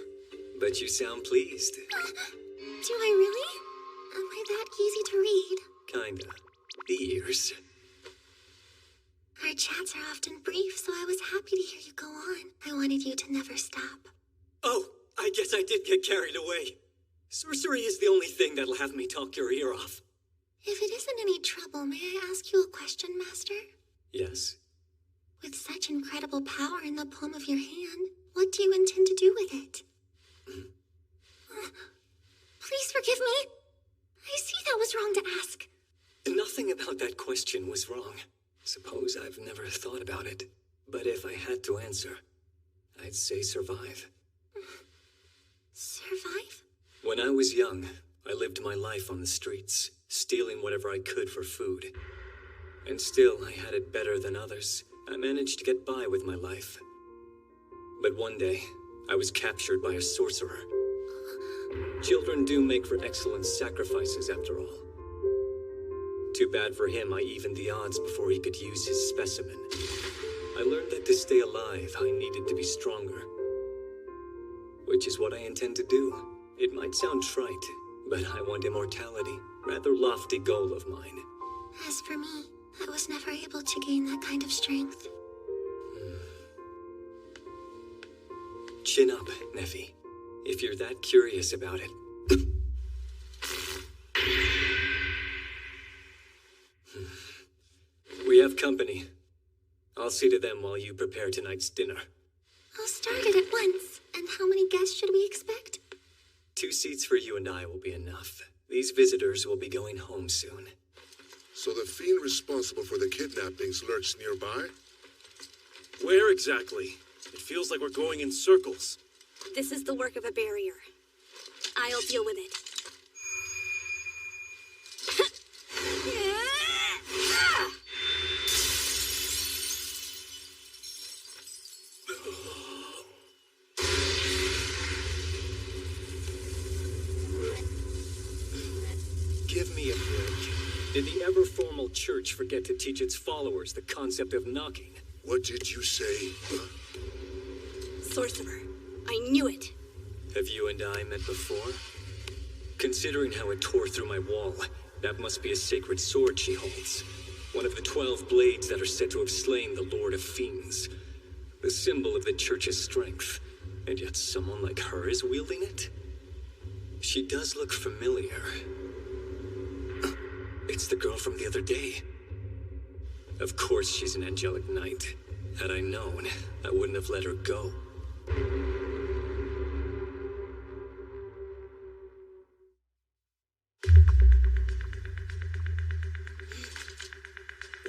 But you sound pleased. Do I really? Am I that easy to read? Kinda. The ears. Our chats are often brief, so I was happy to hear you go on. I wanted you to never stop. Oh, I guess I did get carried away. Sorcery is the only thing that'll have me talk your ear off. If it isn't any trouble, may I ask you a question, Master? Yes. With such incredible power in the palm of your hand, what do you intend to do with it? Please forgive me. I see that was wrong to ask. Nothing about that question was wrong. Suppose I've never thought about it. But if I had to answer, I'd say survive. Survive? When I was young, I lived my life on the streets, stealing whatever I could for food. And still, I had it better than others. I managed to get by with my life. But one day, I was captured by a sorcerer. Children do make for excellent sacrifices, after all. Too bad for him, I evened the odds before he could use his specimen. I learned that to stay alive, I needed to be stronger. Which is what I intend to do. It might sound trite, but I want immortality. Rather lofty goal of mine. As for me, I was never able to gain that kind of strength. Chin up, Neffy. If you're that curious about it. We have company. I'll see to them while you prepare tonight's dinner. I'll start it at once. And how many guests should we expect? 2 seats for you and I will be enough. These visitors will be going home soon. So the fiend responsible for the kidnappings lurks nearby? Where exactly? It feels like we're going in circles. This is the work of a barrier. I'll deal with it. Give me a break. Did the ever-formal church forget to teach its followers the concept of knocking? What did you say? Sorcerer. I knew it. Have you and I met before? Considering how it tore through my wall, that must be a sacred sword she holds. One of the 12 blades that are said to have slain the Lord of Fiends. The symbol of the church's strength. And yet someone like her is wielding it? She does look familiar. It's the girl from the other day. Of course she's an angelic knight. Had I known, I wouldn't have let her go.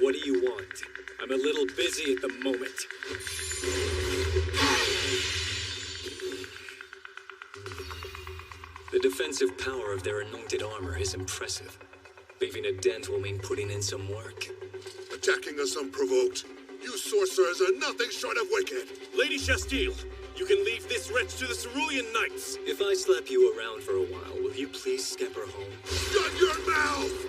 What do you want? I'm a little busy at the moment. The defensive power of their anointed armor is impressive. Leaving a dent will mean putting in some work. Attacking us unprovoked. You sorcerers are nothing short of wicked. Lady Shastile, you can leave this wretch to the Cerulean Knights. If I slap you around for a while, will you please scamper home? Shut your mouth!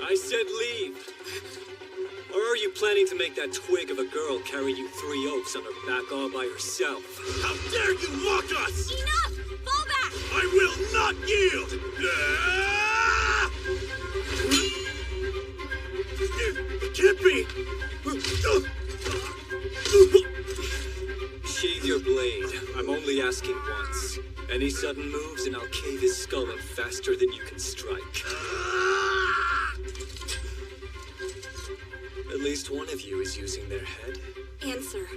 I said leave. Or are you planning to make that twig of a girl carry you 3 oaks on her back all by herself? How dare you mock us! Enough! Fall back! I will not yield! It can't be! Sheathe your blade. I'm only asking once. Any sudden moves and I'll cave his skull in faster than you can strike. At least one of you is using their head. Answer.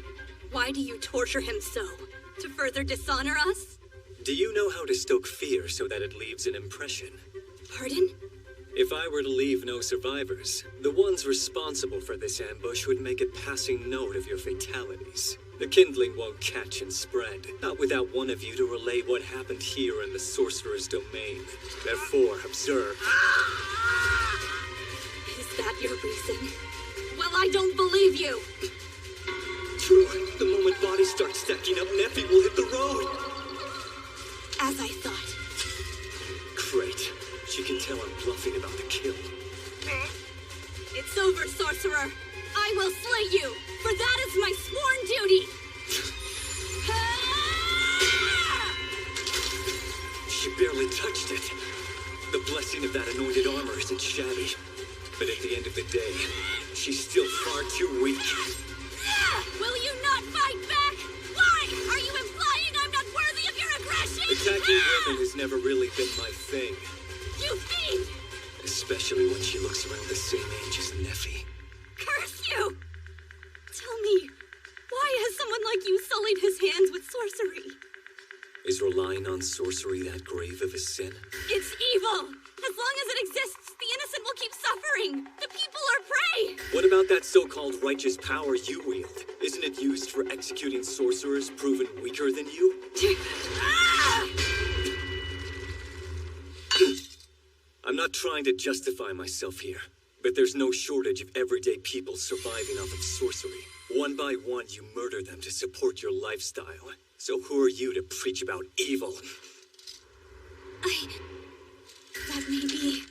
Why do you torture him so? To further dishonor us? Do you know how to stoke fear so that it leaves an impression? Pardon? If I were to leave no survivors, the ones responsible for this ambush would make a passing note of your fatalities. The kindling won't catch and spread, not without one of you to relay what happened here in the Sorcerer's domain. Therefore, observe. Is that your reason? Well, I don't believe you! True. The moment bodies start stacking up, Neffy will hit the road. As I thought. Great. She can tell I'm bluffing about the kill. It's over, sorcerer. I will slay you, for that is my sworn duty. She barely touched it. The blessing of that anointed armor isn't shabby. But at the end of the day, she's still far too weak. Will you not fight back? Why? Are you implying I'm not worthy of your aggression? Attacking women has never really been my thing. You fiend! Especially when she looks around the same age as Neffy. Curse you! Tell me, why has someone like you sullied his hands with sorcery? Is relying on sorcery that grave of a sin? It's evil! As long as it exists, the innocent will keep suffering! The people are prey! What about that so-called righteous power you wield? Isn't it used for executing sorcerers proven weaker than you? I'm not trying to justify myself here, but there's no shortage of everyday people surviving off of sorcery. One by one, you murder them to support your lifestyle. So who are you to preach about evil? That may be.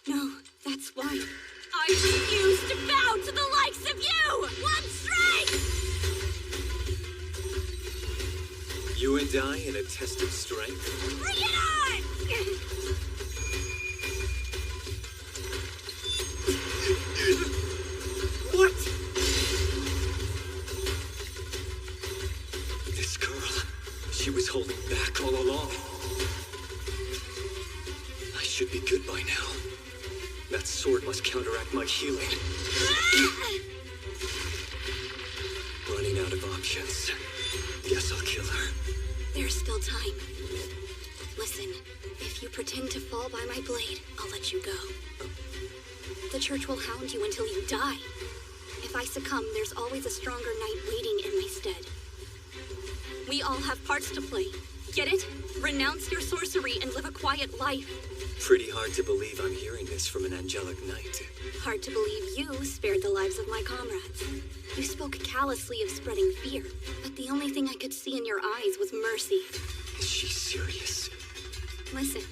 No, that's why. I refuse to bow to the likes of you! One strike! You and I in a test of strength? Bring it on! What? This girl, she was holding back all along. I should be good by now. That sword must counteract my healing. Running out of options. Guess I'll kill her. There's still time. Listen, if you pretend to fall by my blade, I'll let you go. The church will hound you until you die. If I succumb, there's always a stronger knight waiting in my stead. We all have parts to play. Get it? Renounce your sorcery and live a quiet life. Pretty hard to believe I'm hearing this from an angelic knight. Hard to believe you spared the lives of my comrades. You spoke callously of spreading fear, but the only thing I could see in your eyes was mercy. Is she serious? Listen,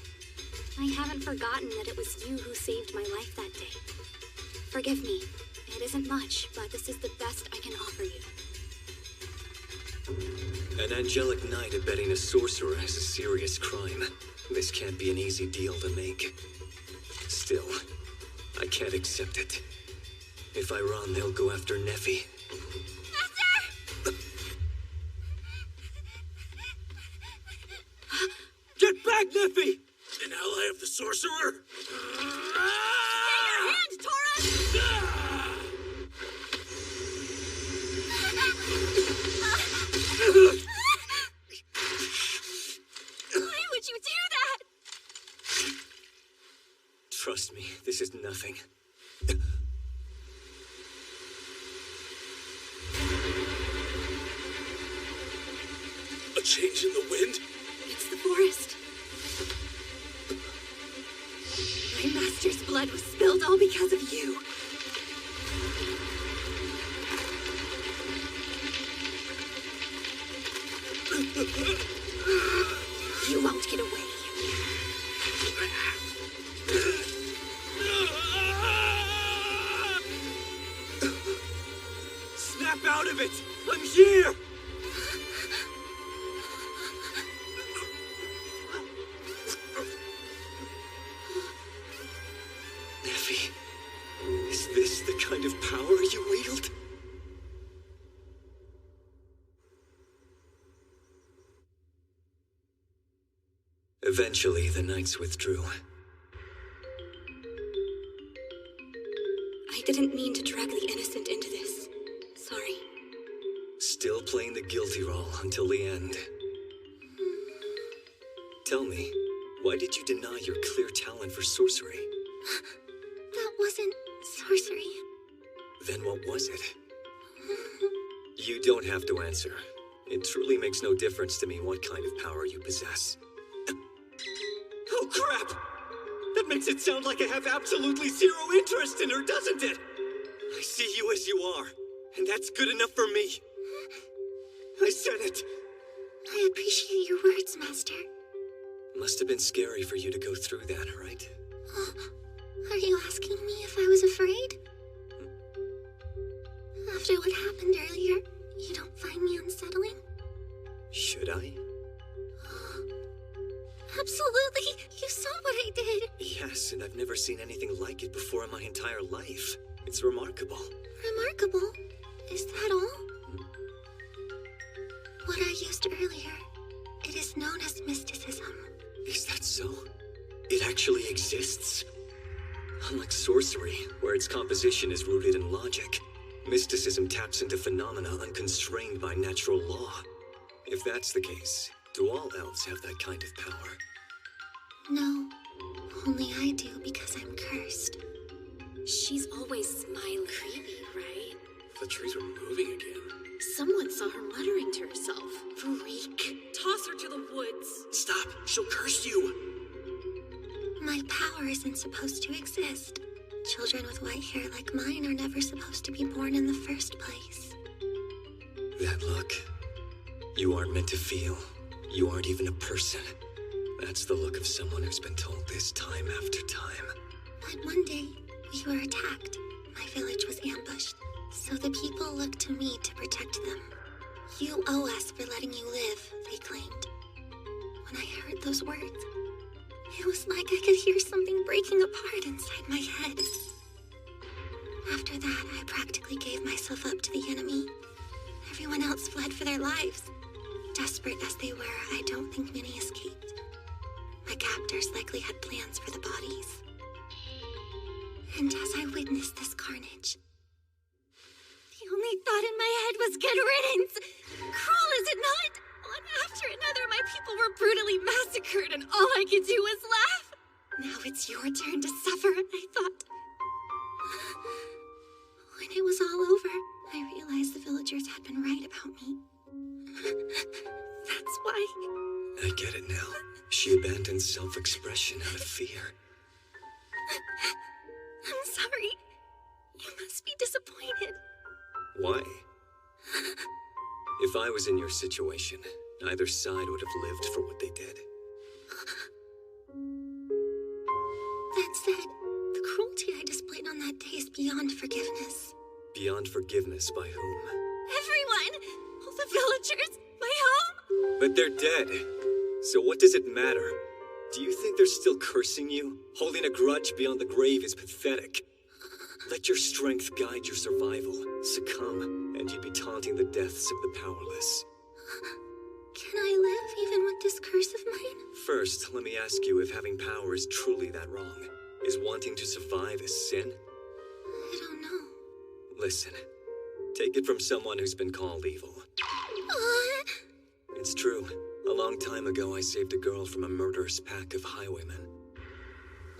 I haven't forgotten that it was you who saved my life that day. Forgive me. It isn't much, but this is the best I can offer you. An angelic knight abetting a sorcerer is a serious crime. This can't be an easy deal to make. Still, I can't accept it. If I run, they'll go after Neffy. Get back, Neffy! An ally of the sorcerer? Stay your hand, Taurus! Why would you do that? nothing. A change in the wind? It's the forest. My master's blood was spilled all because of you. You won't get away. Snap out of it! I'm here! Neffy, is this the kind of power you wield? Eventually, the knights withdrew. I didn't mean to drag the innocent into this. Sorry. Still playing the guilty role until the end. Tell me, why did you deny your clear talent for sorcery? That wasn't sorcery. Then what was it? You don't have to answer. It truly makes no difference to me what kind of power you possess. Oh, crap! That makes it sound like I have absolutely zero interest in her, doesn't it? I see you as you are, and that's good enough for me. I said it. I appreciate your words, Master. Must have been scary for you to go through that, right? Are you asking me if I was afraid? After what happened earlier, you don't find me unsettling? Should I? Absolutely! You saw what I did! Yes, and I've never seen anything like it before in my entire life. It's remarkable. Remarkable? Is that all? What I used earlier, it is known as mysticism. Is that so? It actually exists? Unlike sorcery, where its composition is rooted in logic, mysticism taps into phenomena unconstrained by natural law. If that's the case, do all elves have that kind of power? No, only I do because I'm cursed. She's always smiling. Creepy, right? The trees are moving again. Someone saw her muttering to herself. Freak. Toss her to the woods. Stop! She'll curse you! My power isn't supposed to exist. Children with white hair like mine are never supposed to be born in the first place. That look. You aren't meant to feel. You aren't even a person. That's the look of someone who's been told this time after time. But one day, we were attacked. My village was ambushed. So the people looked to me to protect them. You owe us for letting you live, they claimed. When I heard those words, it was like I could hear something breaking apart inside my head. After that, I practically gave myself up to the enemy. Everyone else fled for their lives. Desperate as they were, I don't think many escaped. My captors likely had plans for the bodies. And as I witnessed this carnage, the only thought in my head was good riddance. Cruel, is it not? One after another, my people were brutally massacred, and all I could do was laugh. Now it's your turn to suffer, I thought. When it was all over, I realized the villagers had been right about me. That's why. I get it now. She abandoned self-expression out of fear. I'm sorry. You must be disappointed. Why? If I was in your situation, neither side would have lived for what they did. That said, the cruelty I displayed on that day is beyond forgiveness. Beyond forgiveness by whom? Everyone! All the villagers! My home! But they're dead. So what does it matter? Do you think they're still cursing you? Holding a grudge beyond the grave is pathetic. Let your strength guide your survival. Succumb, and you'd be taunting the deaths of the powerless. Can I live even with this curse of mine? First, let me ask you if having power is truly that wrong. Is wanting to survive a sin? I don't know. Listen, take it from someone who's been called evil. It's true. A long time ago, I saved a girl from a murderous pack of highwaymen.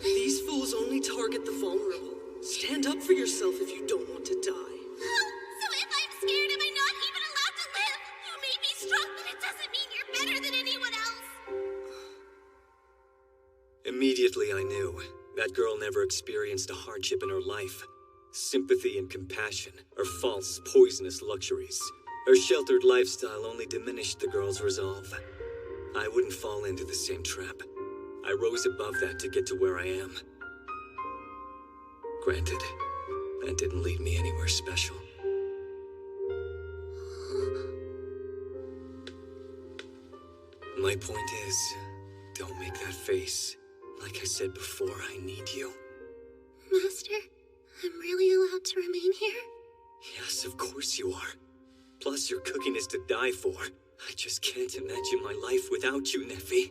These fools only target the vulnerable. Stand up for yourself if you don't want to die. So if I'm scared, am I not even allowed to live? You may be strong, but it doesn't mean you're better than anyone else. Immediately I knew. That girl never experienced a hardship in her life. Sympathy and compassion are false, poisonous luxuries. Her sheltered lifestyle only diminished the girl's resolve. I wouldn't fall into the same trap. I rose above that to get to where I am. Granted, that didn't lead me anywhere special. My point is, don't make that face. Like I said before, I need you. Master, I'm really allowed to remain here? Yes, of course you are. Plus, your cooking is to die for. I just can't imagine my life without you, Neffy.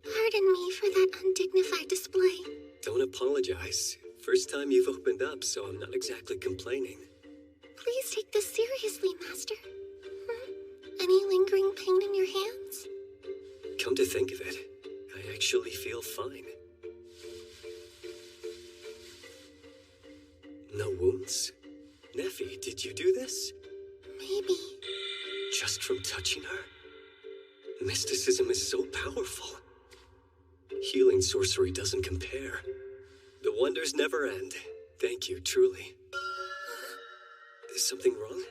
Pardon me for that undignified display. Don't apologize. First time you've opened up, so I'm not exactly complaining. Please take this seriously, Master. Any lingering pain in your hands? Come to think of it, I actually feel fine. No wounds? Neffy, did you do this? Maybe. Just from touching her? Mysticism is so powerful. Healing sorcery doesn't compare. The wonders never end. Thank you, truly. Is something wrong?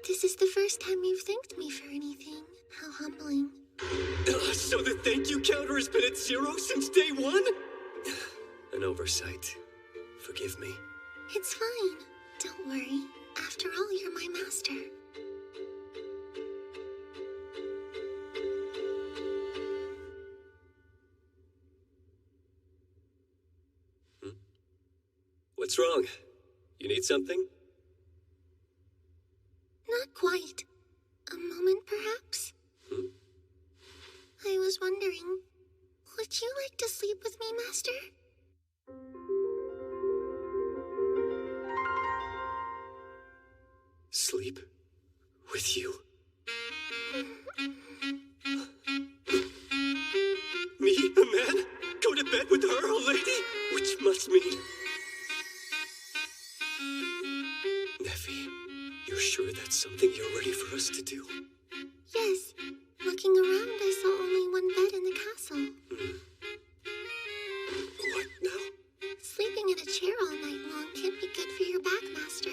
This is the first time you've thanked me for anything. How humbling. So the thank you counter has been at 0 since day 1? An oversight. Forgive me. It's fine. Don't worry. After all, you're my master. What's wrong? You need something? Not quite. A moment, perhaps? I was wondering, would you like to sleep with me, Master? Sleep? With you? Me, a man? Go to bed with her, a lady? Which must mean... Neffy, you're sure that's something you're ready for us to do? Yes. Looking around, I saw only one bed in the castle. What now? Sleeping in a chair all night long can't be good for your back, Master.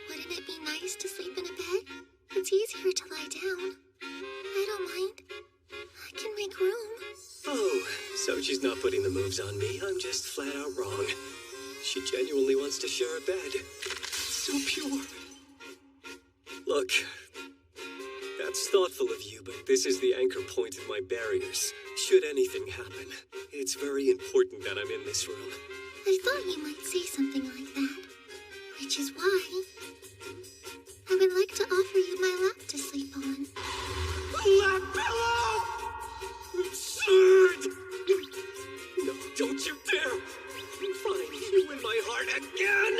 Wouldn't it be nice to sleep in a bed? It's easier to lie down. I don't mind. I can make room. Oh, so she's not putting the moves on me. I'm just flat out wrong. She genuinely wants to share a bed. So pure. Look, that's thoughtful of you, but this is the anchor point of my barriers. Should anything happen, it's very important that I'm in this room. I thought you might say something like that. Which is why I would like to offer you my lap to sleep on. Lap pillow! Absurd! No, don't you dare! Find you in my heart again!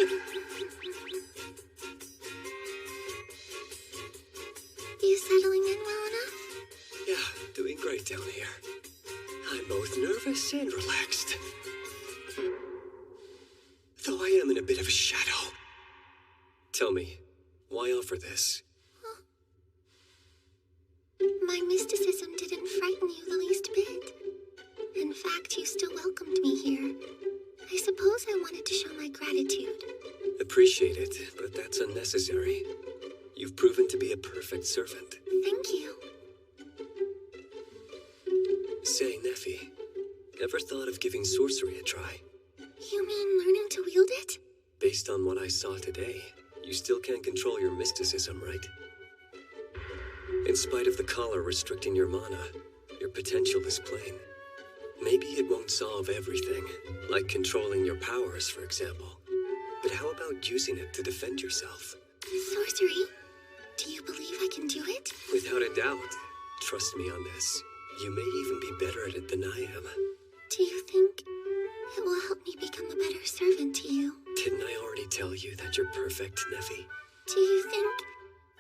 You settling in well enough? Yeah, doing great down here. I'm both nervous and relaxed. Though I am in a bit of a shadow. Tell me, why offer this? My mysticism didn't frighten you the least bit. In fact, you still welcomed me here. I suppose I wanted to show my gratitude. Appreciate it, but that's unnecessary. You've proven to be a perfect servant. Thank you. Say, Neffy, ever thought of giving sorcery a try? You mean learning to wield it? Based on what I saw today, you still can't control your mysticism, right? In spite of the collar restricting your mana, your your potential is plain. Maybe it won't solve everything, like controlling your powers, for example. But how about using it to defend yourself? Sorcery? Do you believe I can do it? Without a doubt. Trust me on this. You may even be better at it than I am. Do you think it will help me become a better servant to you? Didn't I already tell you that you're perfect, Neffy? Do you think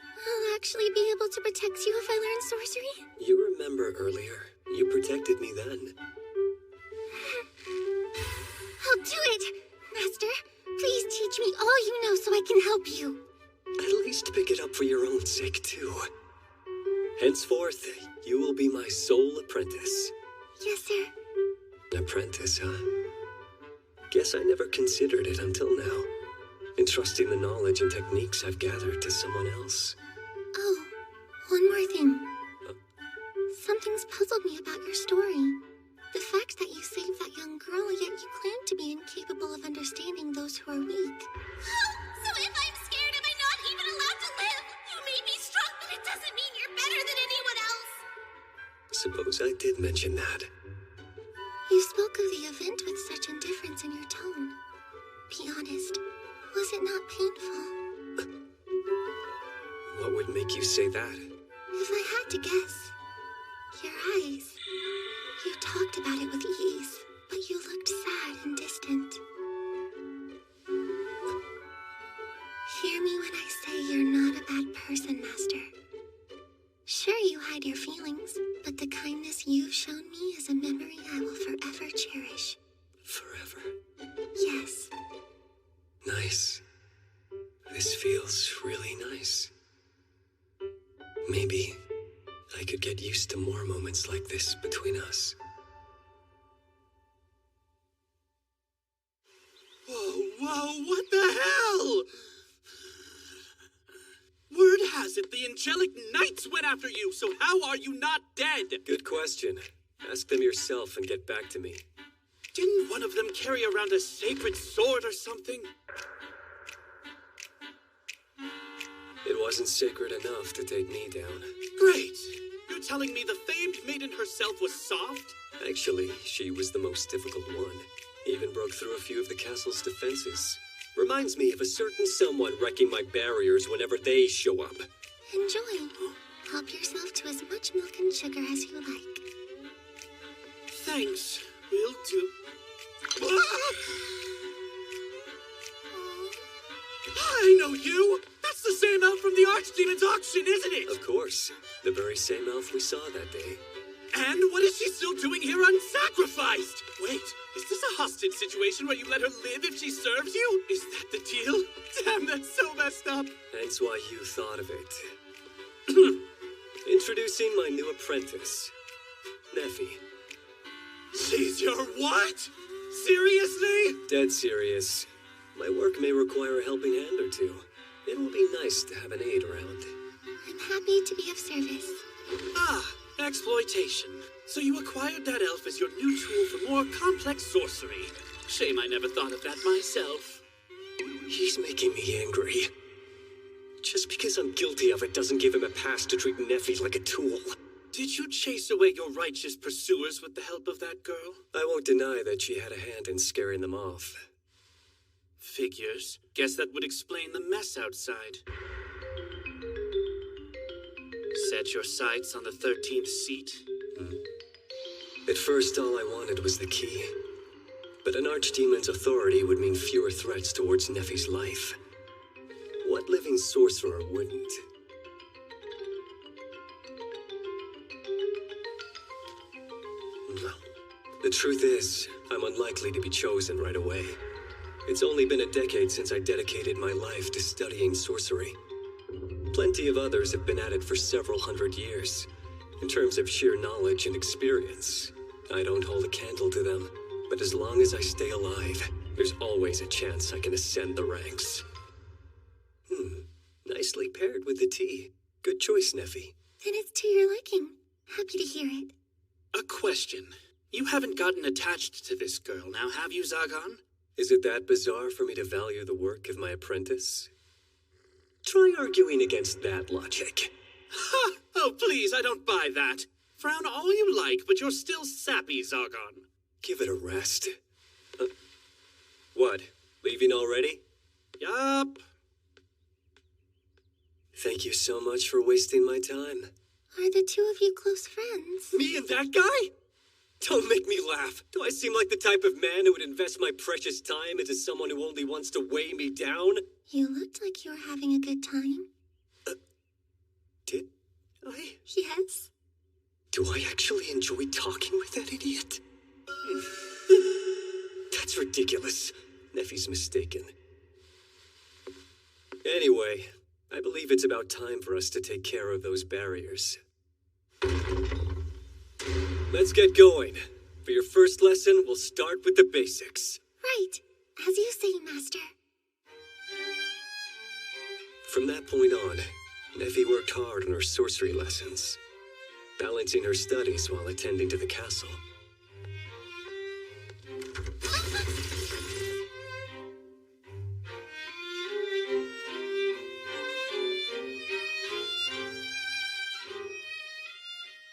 I'll actually be able to protect you if I learn sorcery? You remember earlier, you protected me then. I'll do it! Master, please teach me all you know so I can help you. At least pick it up for your own sake, too. Henceforth, you will be my sole apprentice. Yes, sir. Apprentice, huh? Guess I never considered it until now. Entrusting the knowledge and techniques I've gathered to someone else. Oh, one more thing. Something's puzzled me about your story. The fact that you saved that young girl, yet you claim to be incapable of understanding those who are weak. So if I'm scared, am I not even allowed to live? You may be strong, but it doesn't mean you're better than anyone else. Suppose I did mention that. You spoke of the event with such indifference in your tone. Be honest, was it not painful? What would make you say that? If I had to guess, your eyes. You talked about it with ease, but you looked sad and distant. Hear me when I say you're not a bad person, Master. Sure, you hide your feelings, but the kindness you've shown me is a memory I will forever cherish. Forever? Yes. Nice. This feels really nice. Maybe I could get used to more moments like this between us. Whoa, what the hell? Word has it the angelic knights went after you, so how are you not dead? Good question. Ask them yourself and get back to me. Didn't one of them carry around a sacred sword or something? It wasn't sacred enough to take me down. Great! You're telling me the famed maiden herself was soft? Actually, she was the most difficult one. Even broke through a few of the castle's defenses. Reminds me of a certain someone wrecking my barriers whenever they show up. Enjoy. Help yourself to as much milk and sugar as you like. Thanks. Will do. I know you! That's the same elf from the Archdemon's auction, isn't it? Of course. The very same elf we saw that day. And what is she still doing here unsacrificed? Wait, is this a hostage situation where you let her live if she serves you? Is that the deal? Damn, that's so messed up. That's why you thought of it. Introducing my new apprentice, Neffy. She's your what? Seriously? Dead serious. My work may require a helping hand or two. It will be nice to have an aide around. I'm happy to be of service. Ah, exploitation. So you acquired that elf as your new tool for more complex sorcery. Shame I never thought of that myself. He's making me angry. Just because I'm guilty of it doesn't give him a pass to treat Neffy like a tool. Did you chase away your righteous pursuers with the help of that girl? I won't deny that she had a hand in scaring them off. Figures. Guess that would explain the mess outside. Set your sights on the 13th seat. At first, all I wanted was the key. But an archdemon's authority would mean fewer threats towards Neffy's life. What living sorcerer wouldn't? No. The truth is, I'm unlikely to be chosen right away. It's only been a decade since I dedicated my life to studying sorcery. Plenty of others have been at it for several hundred years. In terms of sheer knowledge and experience, I don't hold a candle to them. But as long as I stay alive, there's always a chance I can ascend the ranks. Nicely paired with the tea. Good choice, Neffy. Then it's to your liking. Happy to hear it. A question. You haven't gotten attached to this girl now, have you, Zagan? Is it that bizarre for me to value the work of my apprentice? Try arguing against that logic. Ha! Oh, please, I don't buy that. Frown all you like, but you're still sappy, Zargon. Give it a rest. What? Leaving already? Yup. Thank you so much for wasting my time. Are the two of you close friends? Me and that guy? Don't make me laugh. Do I seem like the type of man who would invest my precious time into someone who only wants to weigh me down? You looked like you were having a good time. Did I? Yes. Do I actually enjoy talking with that idiot? That's ridiculous. Neffy's mistaken. Anyway, I believe it's about time for us to take care of those barriers. Let's get going. For your first lesson, we'll start with the basics. Right. As you say, Master. From that point on, Neffy worked hard on her sorcery lessons, balancing her studies while attending to the castle.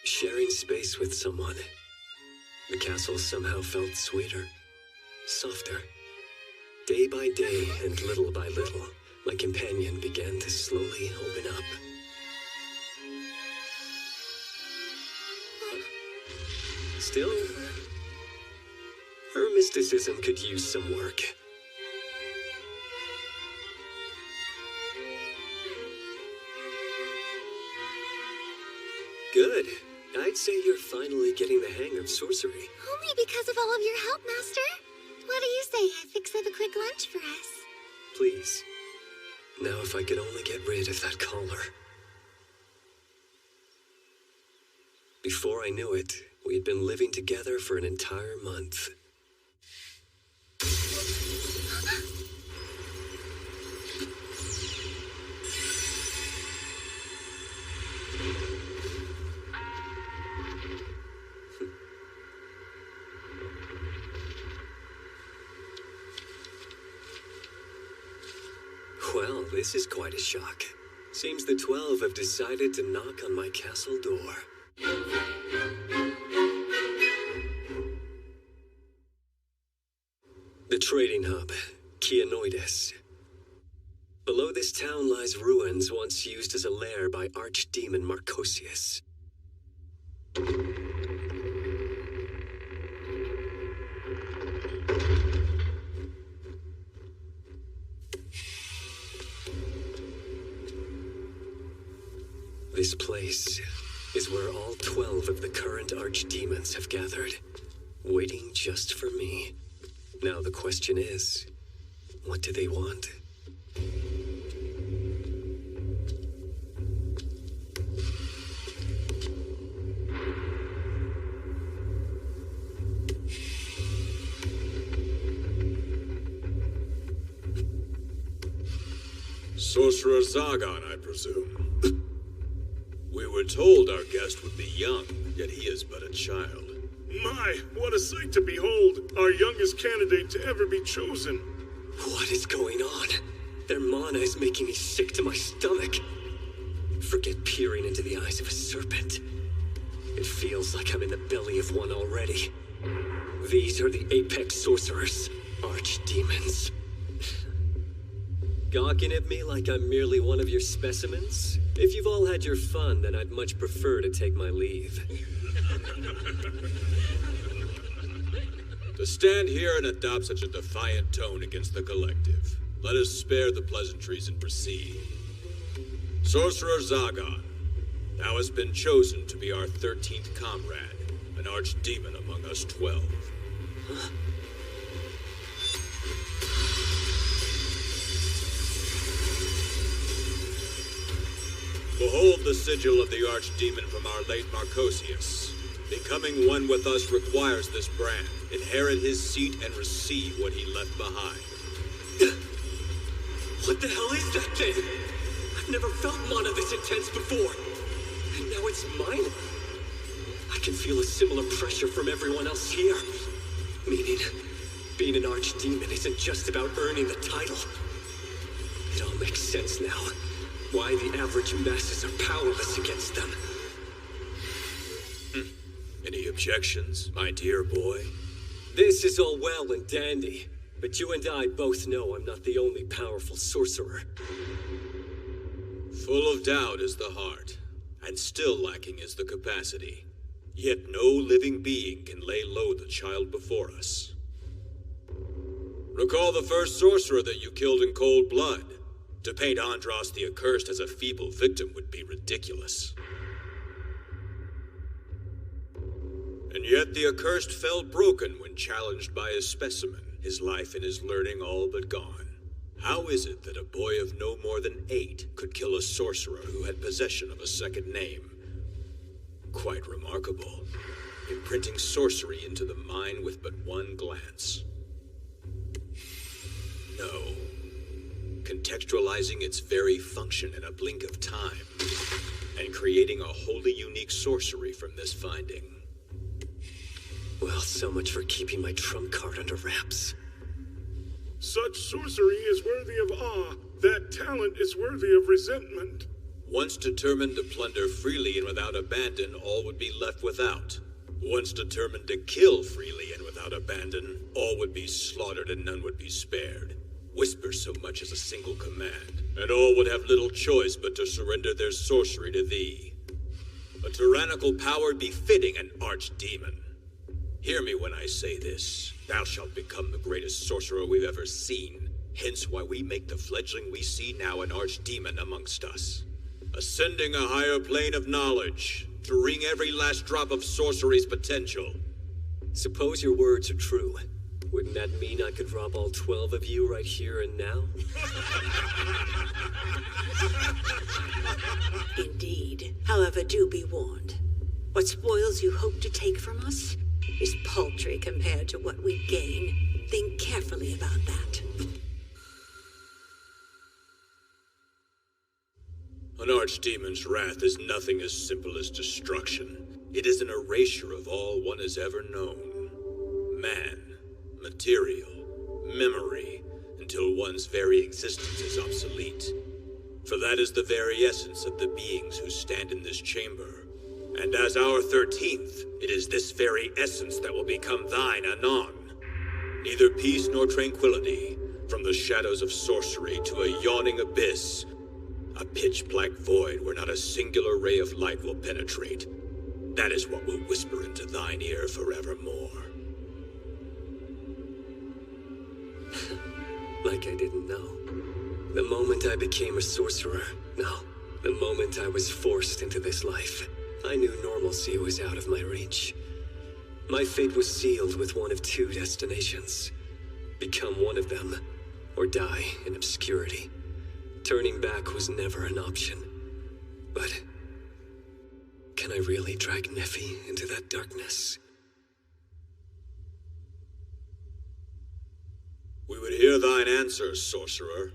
Sharing space with someone, the castle somehow felt sweeter, softer. Day by day and little by little, my companion began to slowly open up. Still, her mysticism could use some work. Good. I'd say you're finally getting the hang of sorcery. Only because of all of your help, Master. What do you say I fix up a quick lunch for us? Please. Now if I could only get rid of that collar. Before I knew it, we had been living together for an entire month. Well, this is quite a shock. Seems the 12 have decided to knock on my castle door. The trading hub, Keanoidus. Below this town lies ruins once used as a lair by Archdemon Marcosius. This place is where all 12 of the current archdemons have gathered, waiting just for me. Now the question is, what do they want? Sorcerer Zargon, I presume. We were told our guest would be young, yet he is but a child. My, what a sight to behold! Our youngest candidate to ever be chosen. What is going on? Their mana is making me sick to my stomach. Forget peering into the eyes of a serpent. It feels like I'm in the belly of one already. These are the apex sorcerers, archdemons. Gawking at me like I'm merely one of your specimens? If you've all had your fun, then I'd much prefer to take my leave. To stand here and adopt such a defiant tone against the collective, let us spare the pleasantries and proceed. Sorcerer Zargon, thou hast been chosen to be our 13th comrade, an archdemon among us 12. Huh? Behold the sigil of the archdemon from our late Marcosius. Becoming one with us requires this brand. Inherit his seat and receive what he left behind. What the hell is that thing? I've never felt mana this intense before. And now it's mine? I can feel a similar pressure from everyone else here. Meaning, being an archdemon isn't just about earning the title. It all makes sense now. Why the average masses are powerless against them. Any objections, my dear boy? This is all well and dandy, but you and I both know I'm not the only powerful sorcerer. Full of doubt is the heart, and still lacking is the capacity. Yet no living being can lay low the child before us. Recall the first sorcerer that you killed in cold blood. To paint Andros the Accursed as a feeble victim would be ridiculous. And yet the Accursed fell broken when challenged by a specimen, his life and his learning all but gone. How is it that a boy of no more than 8 could kill a sorcerer who had possession of a second name? Quite remarkable, imprinting sorcery into the mind with but one glance. No, contextualizing its very function in a blink of time, and creating a wholly unique sorcery from this finding. Well, so much for keeping my trump card under wraps. Such sorcery is worthy of awe. That talent is worthy of resentment. Once determined to plunder freely and without abandon, all would be left without. Once determined to kill freely and without abandon, all would be slaughtered and none would be spared. Whisper so much as a single command, and all would have little choice but to surrender their sorcery to thee. A tyrannical power befitting an archdemon. Hear me when I say this. Thou shalt become the greatest sorcerer we've ever seen. Hence why we make the fledgling we see now an archdemon amongst us. Ascending a higher plane of knowledge, to wring every last drop of sorcery's potential. Suppose your words are true. Wouldn't that mean I could rob all 12 of you right here and now? Indeed. However, do be warned. What spoils you hope to take from us is paltry compared to what we gain. Think carefully about that. An archdemon's wrath is nothing as simple as destruction. It is an erasure of all one has ever known. Man, material, memory, until one's very existence is obsolete. For that is the very essence of the beings who stand in this chamber. And as our 13th, it is this very essence that will become thine anon. Neither peace nor tranquility, from the shadows of sorcery to a yawning abyss, a pitch-black void where not a singular ray of light will penetrate. That is what will whisper into thine ear forevermore. Like I didn't know. The moment I became a sorcerer, no, the moment I was forced into this life, I knew normalcy was out of my reach. My fate was sealed with one of 2 destinations. Become one of them, or die in obscurity. Turning back was never an option. But can I really drag Nephi into that darkness? We would hear thine answer, sorcerer.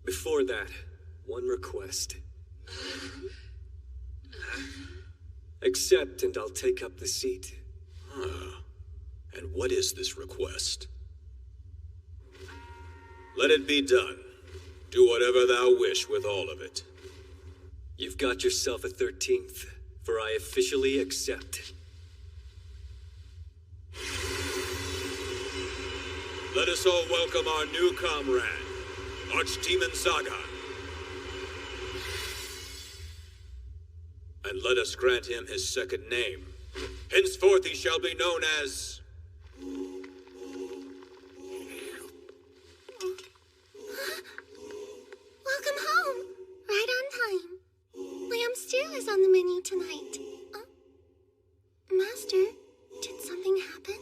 Before that, one request. Accept and I'll take up the seat. And what is this request? Let it be done. Do whatever thou wish with all of it. You've got yourself a 13th, for I officially accept. Let us all welcome our new comrade, Archdemon Zagan. And let us grant him his second name. Henceforth he shall be known as... Welcome home. Right on time. Lamb stew is on the menu tonight. Master, did something happen?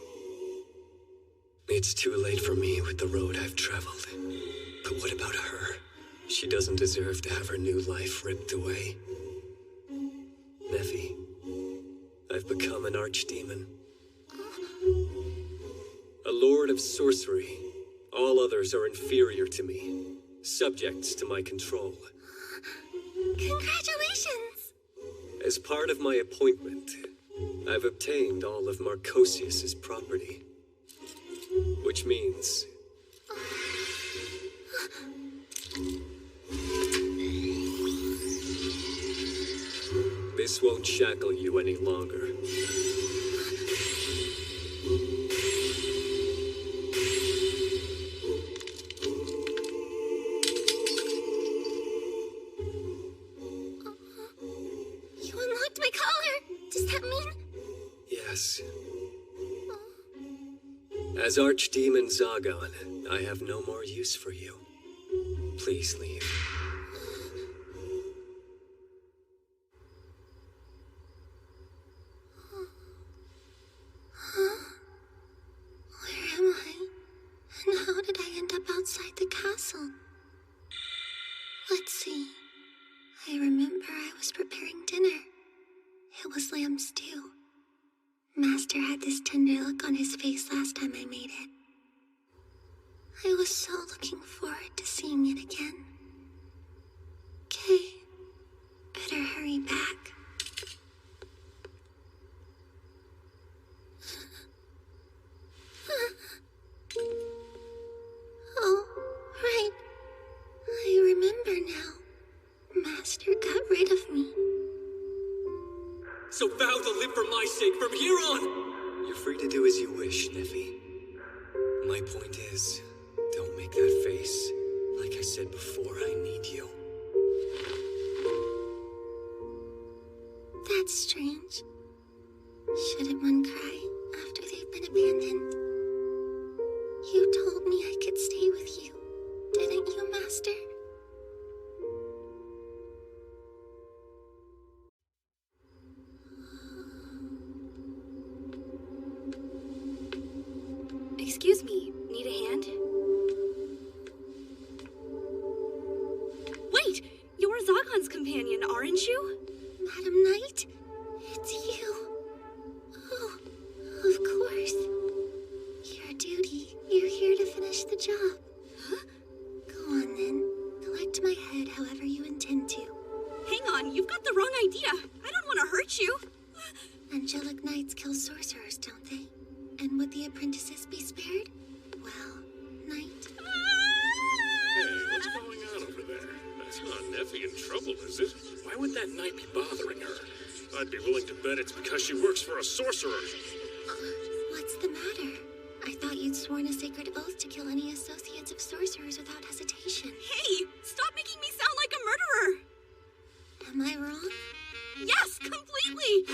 It's too late for me with the road I've traveled. But what about her? She doesn't deserve to have her new life ripped away. Nephi, I've become an archdemon. A lord of sorcery. All others are inferior to me, subjects to my control. Congratulations! As part of my appointment, I've obtained all of Marcosius's property. Which means... this won't shackle you any longer. Yes. As Archdemon Zagon, I have no more use for you. Please leave. Where am I? And how did I end up outside the castle? Let's see. I remember I was preparing dinner. It was lamb stew. Master had this tender look on his face last time I made it. I was so looking forward to seeing it again. Okay, better hurry back. Oh, right. I remember now. Master got rid of me. So vow to live for my sake from here on! You're free to do as you wish, Neffy. My point is, don't make that face. Like I said before, I need you. That's strange. Shouldn't one cry after they've been abandoned? You told me I could stay with you, didn't you, Master? Excuse me, need a hand? Wait, you're Zagon's companion, aren't you? Madam Knight, it's you. Oh, of course. Your duty. You're here to finish the job. Huh? Go on then. Collect my head however you intend to. Hang on, you've got the wrong idea. I don't want to hurt you. Angelic knights kill sorcerers, don't they? And would the apprentices be spared? Well, Knight. Hey, what's going on over there? That's not Neffy in trouble, is it? Why would that knight be bothering her? I'd be willing to bet it's because she works for a sorcerer. What's the matter? I thought you'd sworn a sacred oath to kill any associates of sorcerers without hesitation. Hey, stop making me sound like a murderer! Am I wrong? Yes, completely!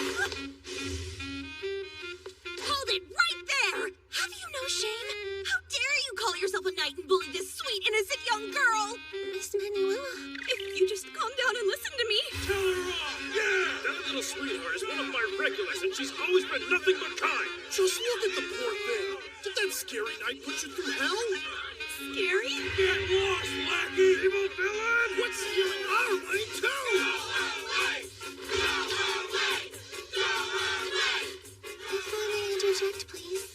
Hold it right there! Have you no shame? How dare you call yourself a knight and bully this sweet, innocent young girl? Miss Manuela. If you just calm down and listen to me. Tell her off! Yeah! That little sweetheart is one of my regulars, and she's always been nothing but kind. Just look at the poor thing. Did that scary knight put you through hell? Scary? Get lost, lackey! Evil villain! What's stealing our money, too? If I may interject, please.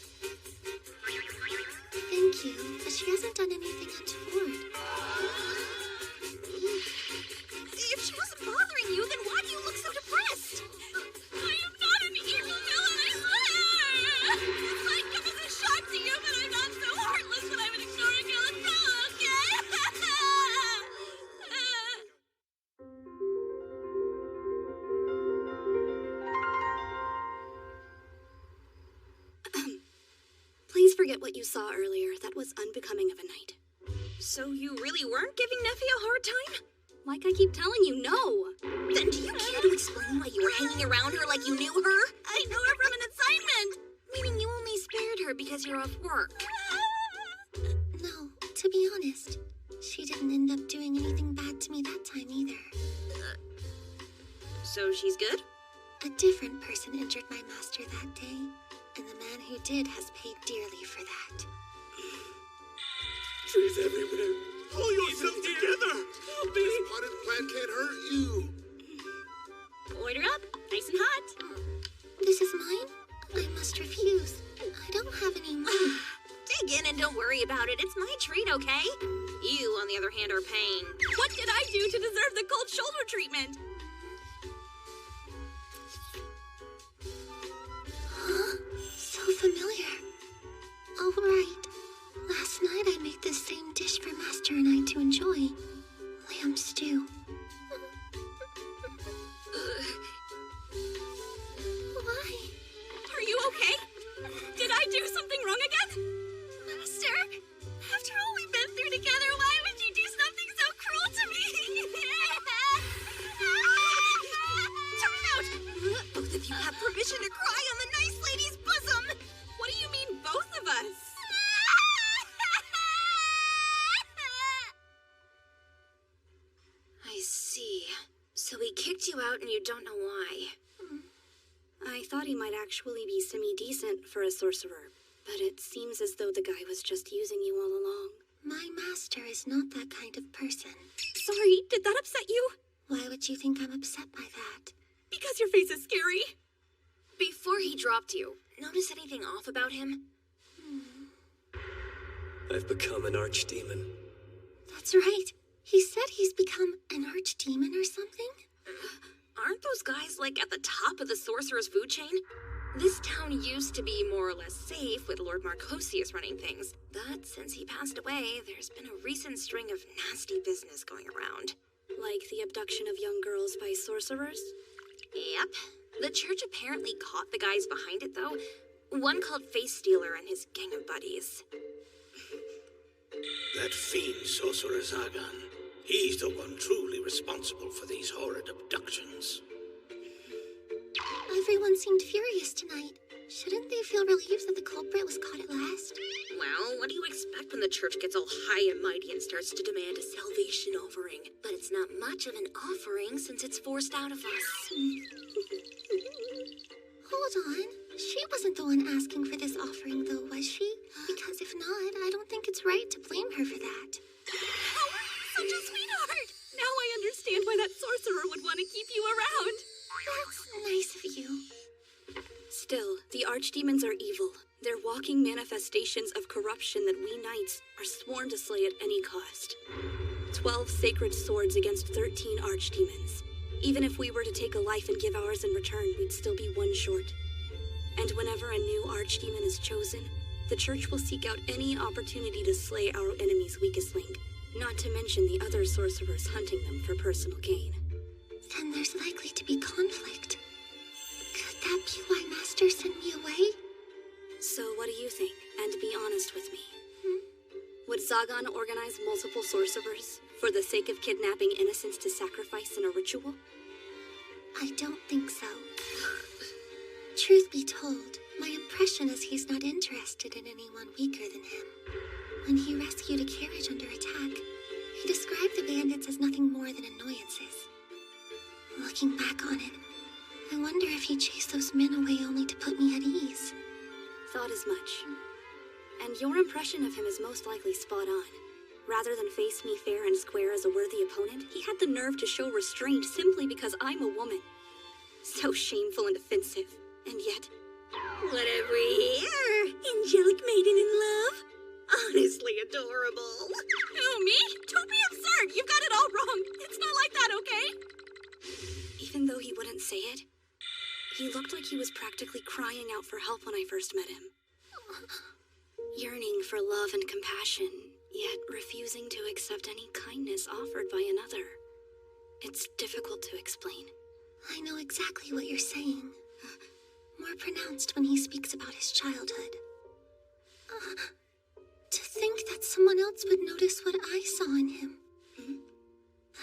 Thank you, but she hasn't done anything untoward. If she wasn't bothering you, then why do you look so depressed? I am not an evil villain, I swear! This might come as a shock to you, but I'm not so heartless that I would ignore a killing fellow, okay? Please forget what you saw earlier. That was unbecoming of a knight. So you really weren't giving Neffy a hard time? Like I keep telling you, no. Then do you care to explain why you were hanging around her like you knew her? I know her from an assignment. Meaning you only spared her because you're off work. No, to be honest, she didn't end up doing anything bad to me that time either. So she's good? A different person injured my master that day, and the man who did has paid dearly for that. Trees everywhere. Pull yourself together! This potted plant can't hurt you. Order up, nice and hot. This is mine? I must refuse. I don't have any money. Dig in and don't worry about it. It's my treat, okay? You, on the other hand, are paying. What did I do to deserve the cold shoulder treatment? Huh? So familiar. Oh, right. Last night I made this same dish for Master and I to enjoy. Lamb stew. Why? Are you okay? Did I do something wrong again? Master, after all we've been through together, why would you do something so cruel to me? Time out! Both of you have permission to cry on the nice lady So he kicked you out and you don't know why. I thought he might actually be semi-decent for a sorcerer, but it seems as though the guy was just using you all along. My master is not that kind of person. Sorry, did that upset you? Why would you think I'm upset by that? Because your face is scary. Before he dropped you, notice anything off about him? I've become an archdemon. That's right. He said he's become an archdemon or something. Aren't those guys, like, at the top of the sorcerer's food chain? This town used to be more or less safe with Lord Marcosius running things, but since he passed away, there's been a recent string of nasty business going around. Like the abduction of young girls by sorcerers? Yep. The church apparently caught the guys behind it, though. One called Face Stealer and his gang of buddies. That fiend Sorcerer Zagan. He's the one truly responsible for these horrid abductions. Everyone seemed furious tonight. Shouldn't they feel relieved that the culprit was caught at last? Well, what do you expect when the church gets all high and mighty and starts to demand a salvation offering? But it's not much of an offering since it's forced out of us. Hold on. She wasn't the one asking for this offering, though, was she? Because if not, I don't think it's right to blame her for that. Oh, such a sweetheart! Now I understand why that sorcerer would want to keep you around. That's nice of you. Still, the archdemons are evil. They're walking manifestations of corruption that we knights are sworn to slay at any cost. 12 sacred swords against 13 archdemons. Even if we were to take a life and give ours in return, we'd still be one short. And whenever a new archdemon is chosen, the church will seek out any opportunity to slay our enemy's weakest link, not to mention the other sorcerers hunting them for personal gain. Then there's likely to be conflict. Could that be why Master sent me away? So what do you think? And be honest with me. Would Zagan organize multiple sorcerers for the sake of kidnapping innocents to sacrifice in a ritual? I don't think so. Truth be told, my impression is he's not interested in anyone weaker than him. When he rescued a carriage under attack, he described the bandits as nothing more than annoyances. Looking back on it, I wonder if he chased those men away only to put me at ease. Thought as much. And your impression of him is most likely spot on. Rather than face me fair and square as a worthy opponent, he had the nerve to show restraint simply because I'm a woman. So shameful and offensive. And yet... What have we here? Angelic maiden in love? Honestly adorable. Who, me? Don't be absurd! You've got it all wrong! It's not like that, okay? Even though he wouldn't say it, he looked like he was practically crying out for help when I first met him. Yearning for love and compassion, yet refusing to accept any kindness offered by another. It's difficult to explain. I know exactly what you're saying. More pronounced when he speaks about his childhood. To think that someone else would notice what I saw in him.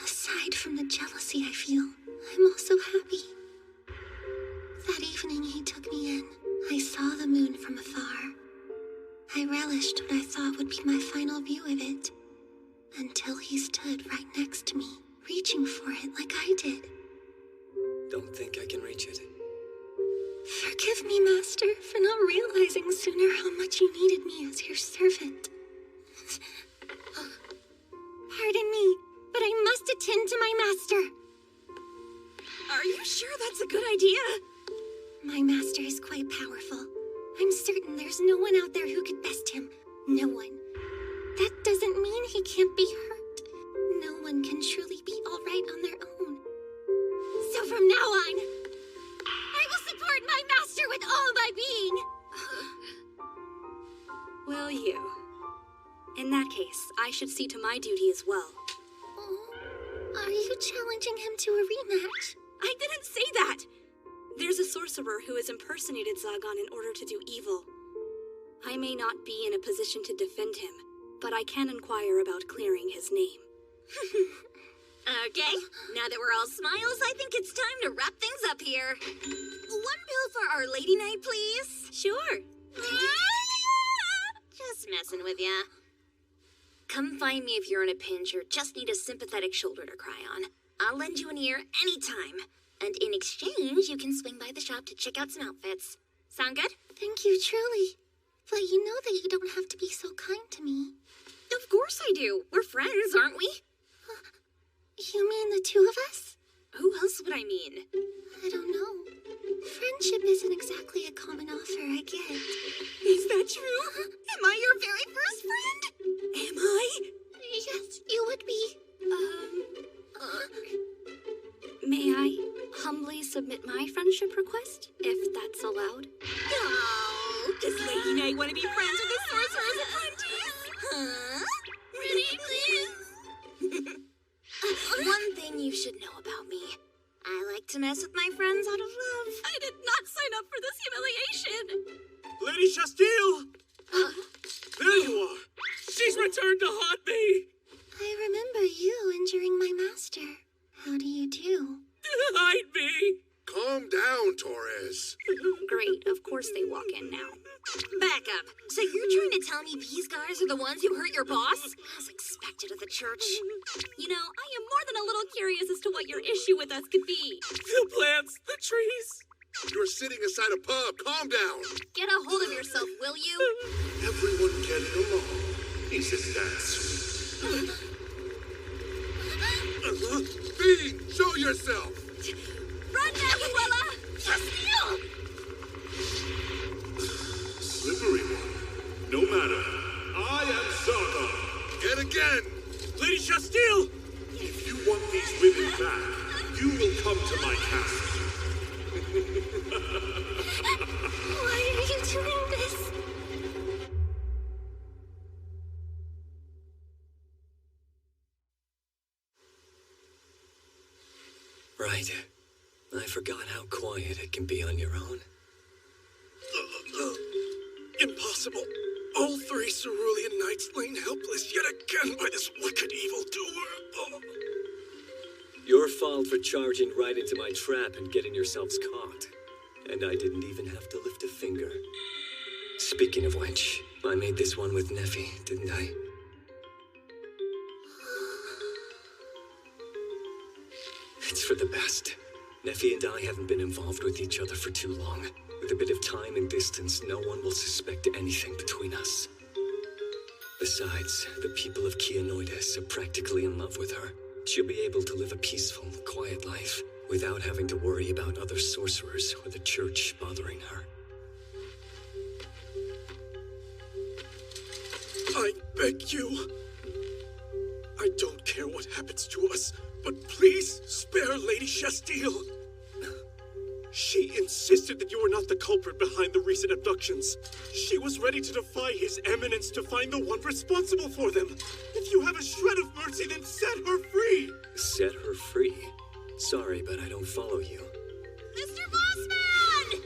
Aside from the jealousy I feel, I'm also happy. That evening he took me in, I saw the moon from afar. I relished what I thought would be my final view of it, until he stood right next to me, reaching for it like I did. Don't think I can reach it. Forgive me, Master, for not realizing sooner how much you needed me as your servant. Pardon me, but I must attend to my master. Are you sure that's a good idea? My master is quite powerful. I'm certain there's no one out there who could best him. No one. That doesn't mean he can't be hurt. No one can truly be all right on their own. So from now on, I will support my master with all my being. Will you? In that case, I should see to my duty as well. Oh, are you challenging him to a rematch? I didn't say that! There's a sorcerer who has impersonated Zagan in order to do evil. I may not be in a position to defend him, but I can inquire about clearing his name. Okay, now that we're all smiles, I think it's time to wrap things up here. One bill for Our Lady Night, please. Sure. Just messing with ya. Come find me if you're in a pinch or just need a sympathetic shoulder to cry on. I'll lend you an ear anytime. And in exchange, you can swing by the shop to check out some outfits. Sound good? Thank you, truly. But you know that you don't have to be so kind to me. Of course I do. We're friends, aren't we? You mean the two of us? Who else would I mean? I don't know. Friendship isn't exactly a common offer I get. Is that true? Am I your very first friend? Am I? Yes, you would be. May I humbly submit my friendship request, if that's allowed? Oh, does Lady Knight want to be friends with the Sorcerer's Apprentice? Huh? Pretty please? One thing you should know about me. I like to mess with my friends out of love. I did not sign up for this humiliation. Lady Chastille! There you are! She's returned to haunt me! I remember you injuring my master. How do you do? Hide me! Calm down, Torres. Great, of course they walk in now. Back up. So you're trying to tell me these guys are the ones who hurt your boss? As expected of the church. You know, I am more than a little curious as to what your issue with us could be. The plants, the trees. You're sitting inside a pub. Calm down. Get a hold of yourself, will you? Everyone getting along. Isn't that sweet? Fiend, show yourself. Run, Manuela! Chastille! Slippery one. No matter. I am Zargon. Yet again. Lady Chastille! If you want these women back, you will come to my castle. Why are you doing this? Right. I forgot how quiet it can be on your own. Impossible. All three Cerulean Knights lain helpless yet again by this wicked evildoer. Your fault for charging right into my trap and getting yourselves caught. And I didn't even have to lift a finger. Speaking of which, I made this one with Neffy, didn't I? It's for the best. Neffy and I haven't been involved with each other for too long. With a bit of time and distance, no one will suspect anything between us. Besides, the people of Keanoidus are practically in love with her. She'll be able to live a peaceful, quiet life without having to worry about other sorcerers or the church bothering her. I beg you. I don't care what happens to us, but please spare Lady Chastille. She insisted that you were not the culprit behind the recent abductions. She was ready to defy His Eminence to find the one responsible for them. If you have a shred of mercy, then set her free. Set her free? Sorry, but I don't follow you. Mr. Bossman!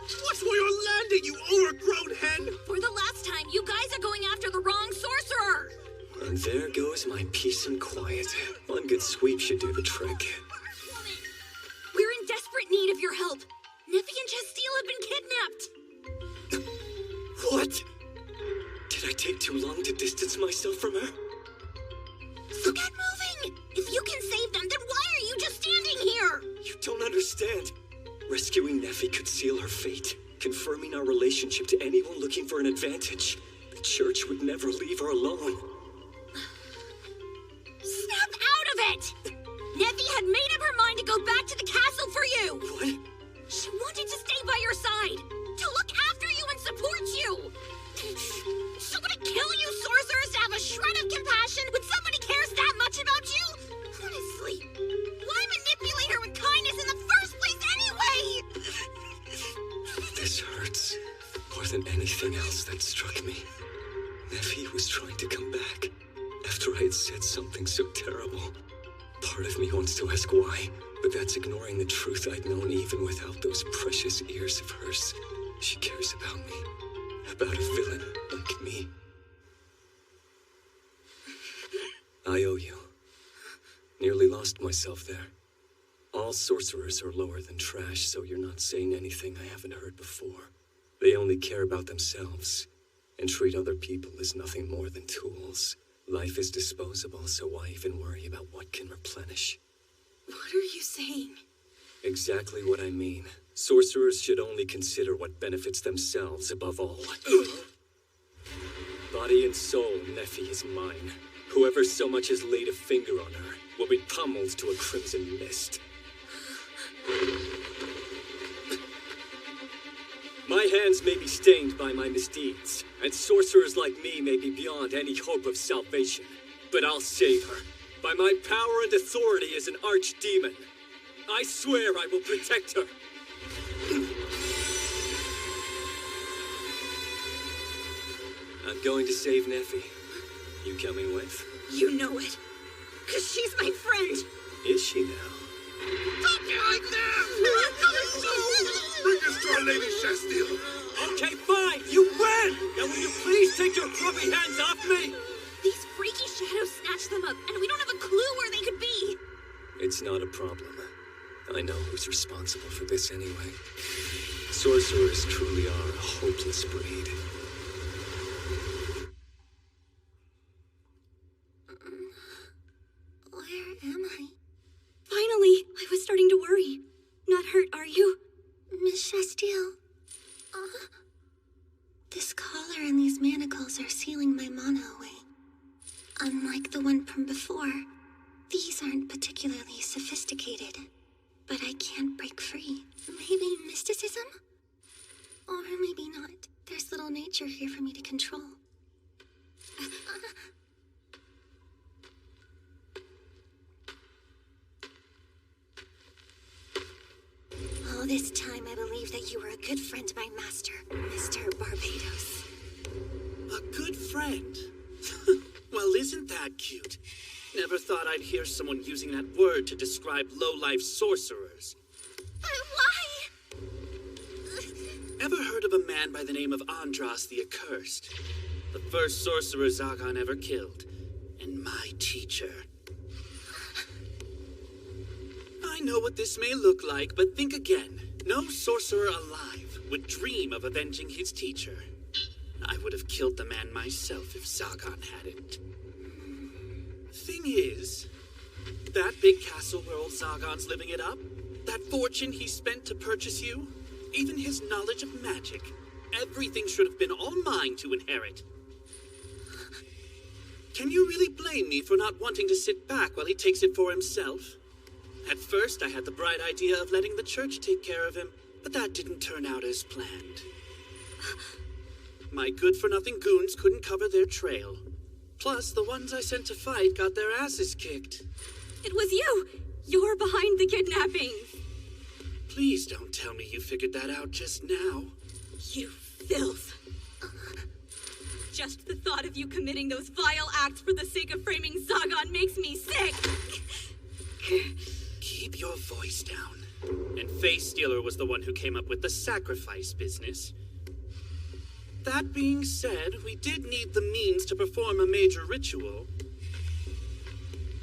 Watch where you're landing, you overgrown hen! For the last time, you guys are going after the wrong sorcerer! And there goes my peace and quiet. One good sweep should do the trick. We're in desperate need of your help. Neffy and Chastille have been kidnapped. What? Did I take too long to distance myself from her? So get moving! If you can save them, then why are you just standing here? You don't understand. Rescuing Neffy could seal her fate, confirming our relationship to anyone looking for an advantage. The church would never leave her alone. Snap out of it! Neffy had made up her mind to go back to the castle for you! What? She wanted to stay by your side, to look after you and support you! So would it kill you sorcerers to have a shred of compassion when somebody cares that much about you? Honestly, why manipulate her with kindness in the first place anyway? This hurts more than anything else that struck me. Neffy was trying to come back after I had said something so terrible. Part of me wants to ask why, but that's ignoring the truth I'd known even without those precious ears of hers. She cares about me, about a villain like me. I owe you. Nearly lost myself there. All sorcerers are lower than trash, so you're not saying anything I haven't heard before. They only care about themselves, and treat other people as nothing more than tools. Life is disposable, so why even worry about what can replenish? What are you saying? Exactly what I mean. Sorcerers should only consider what benefits themselves above all. Body and soul, Nephi is mine. Whoever so much as laid a finger on her will be pummeled to a crimson mist. My hands may be stained by my misdeeds, and sorcerers like me may be beyond any hope of salvation. But I'll save her. By my power and authority as an archdemon. I swear I will protect her. I'm going to save Nephi. You coming with? You know it. 'Cause she's my friend. Is she now? Don't be like them! Bring us to Our Lady Shastile! Okay, fine! You win! Now will you please take your grubby hands off me? These freaky shadows snatched them up, and we don't have a clue where they could be. It's not a problem. I know who's responsible for this anyway. Sorcerers truly are a hopeless breed. Where am I? Finally! I was starting to worry. Not hurt, are you? Miss Shastile. This collar and these manacles are sealing my mana away. Unlike the one from before, these aren't particularly sophisticated. But I can't break free. Maybe mysticism? Or maybe not. There's little nature here for me to control. All this time I believed that you were a good friend to my master, Mr. Barbatos. A good friend? Well, isn't that cute? Never thought I'd hear someone using that word to describe low-life sorcerers. Why? Ever heard of a man by the name of Andras the Accursed? The first sorcerer Zagan ever killed, and my teacher. I know what this may look like, but think again. No sorcerer alive would dream of avenging his teacher. I would have killed the man myself if Zagan hadn't. Thing is, that big castle where old Zagan's living it up, that fortune he spent to purchase you, even his knowledge of magic, everything should have been all mine to inherit. Can you really blame me for not wanting to sit back while he takes it for himself? At first, I had the bright idea of letting the church take care of him, but that didn't turn out as planned. My good-for-nothing goons couldn't cover their trail. Plus, the ones I sent to fight got their asses kicked. It was you! You're behind the kidnappings! Please don't tell me you figured that out just now. You filth! Just the thought of you committing those vile acts for the sake of framing Zagan makes me sick! Keep your voice down. And Face Stealer was the one who came up with the sacrifice business. That being said, we did need the means to perform a major ritual.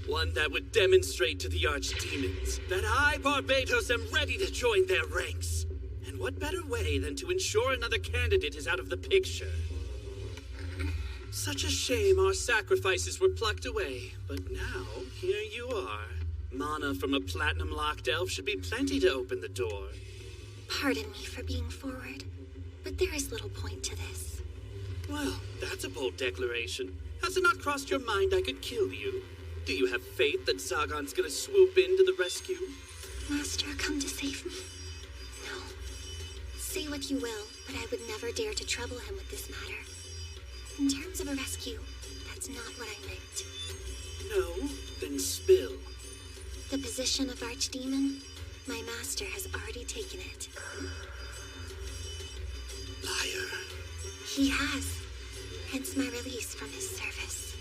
One that would demonstrate to the archdemons that I, Barbatos, am ready to join their ranks. And what better way than to ensure another candidate is out of the picture? Such a shame our sacrifices were plucked away, but now, here you are. Mana from a platinum-locked elf should be plenty to open the door. Pardon me for being forward, but there is little point to this. Well, that's a bold declaration. Has it not crossed your mind I could kill you? Do you have faith that Zagan's gonna swoop in to the rescue? Master, come to save me? No. Say what you will, but I would never dare to trouble him with this matter. In terms of a rescue, that's not what I meant. No? Then spill. The position of Archdemon, my master has already taken it. Liar. He has. Hence my release from his service.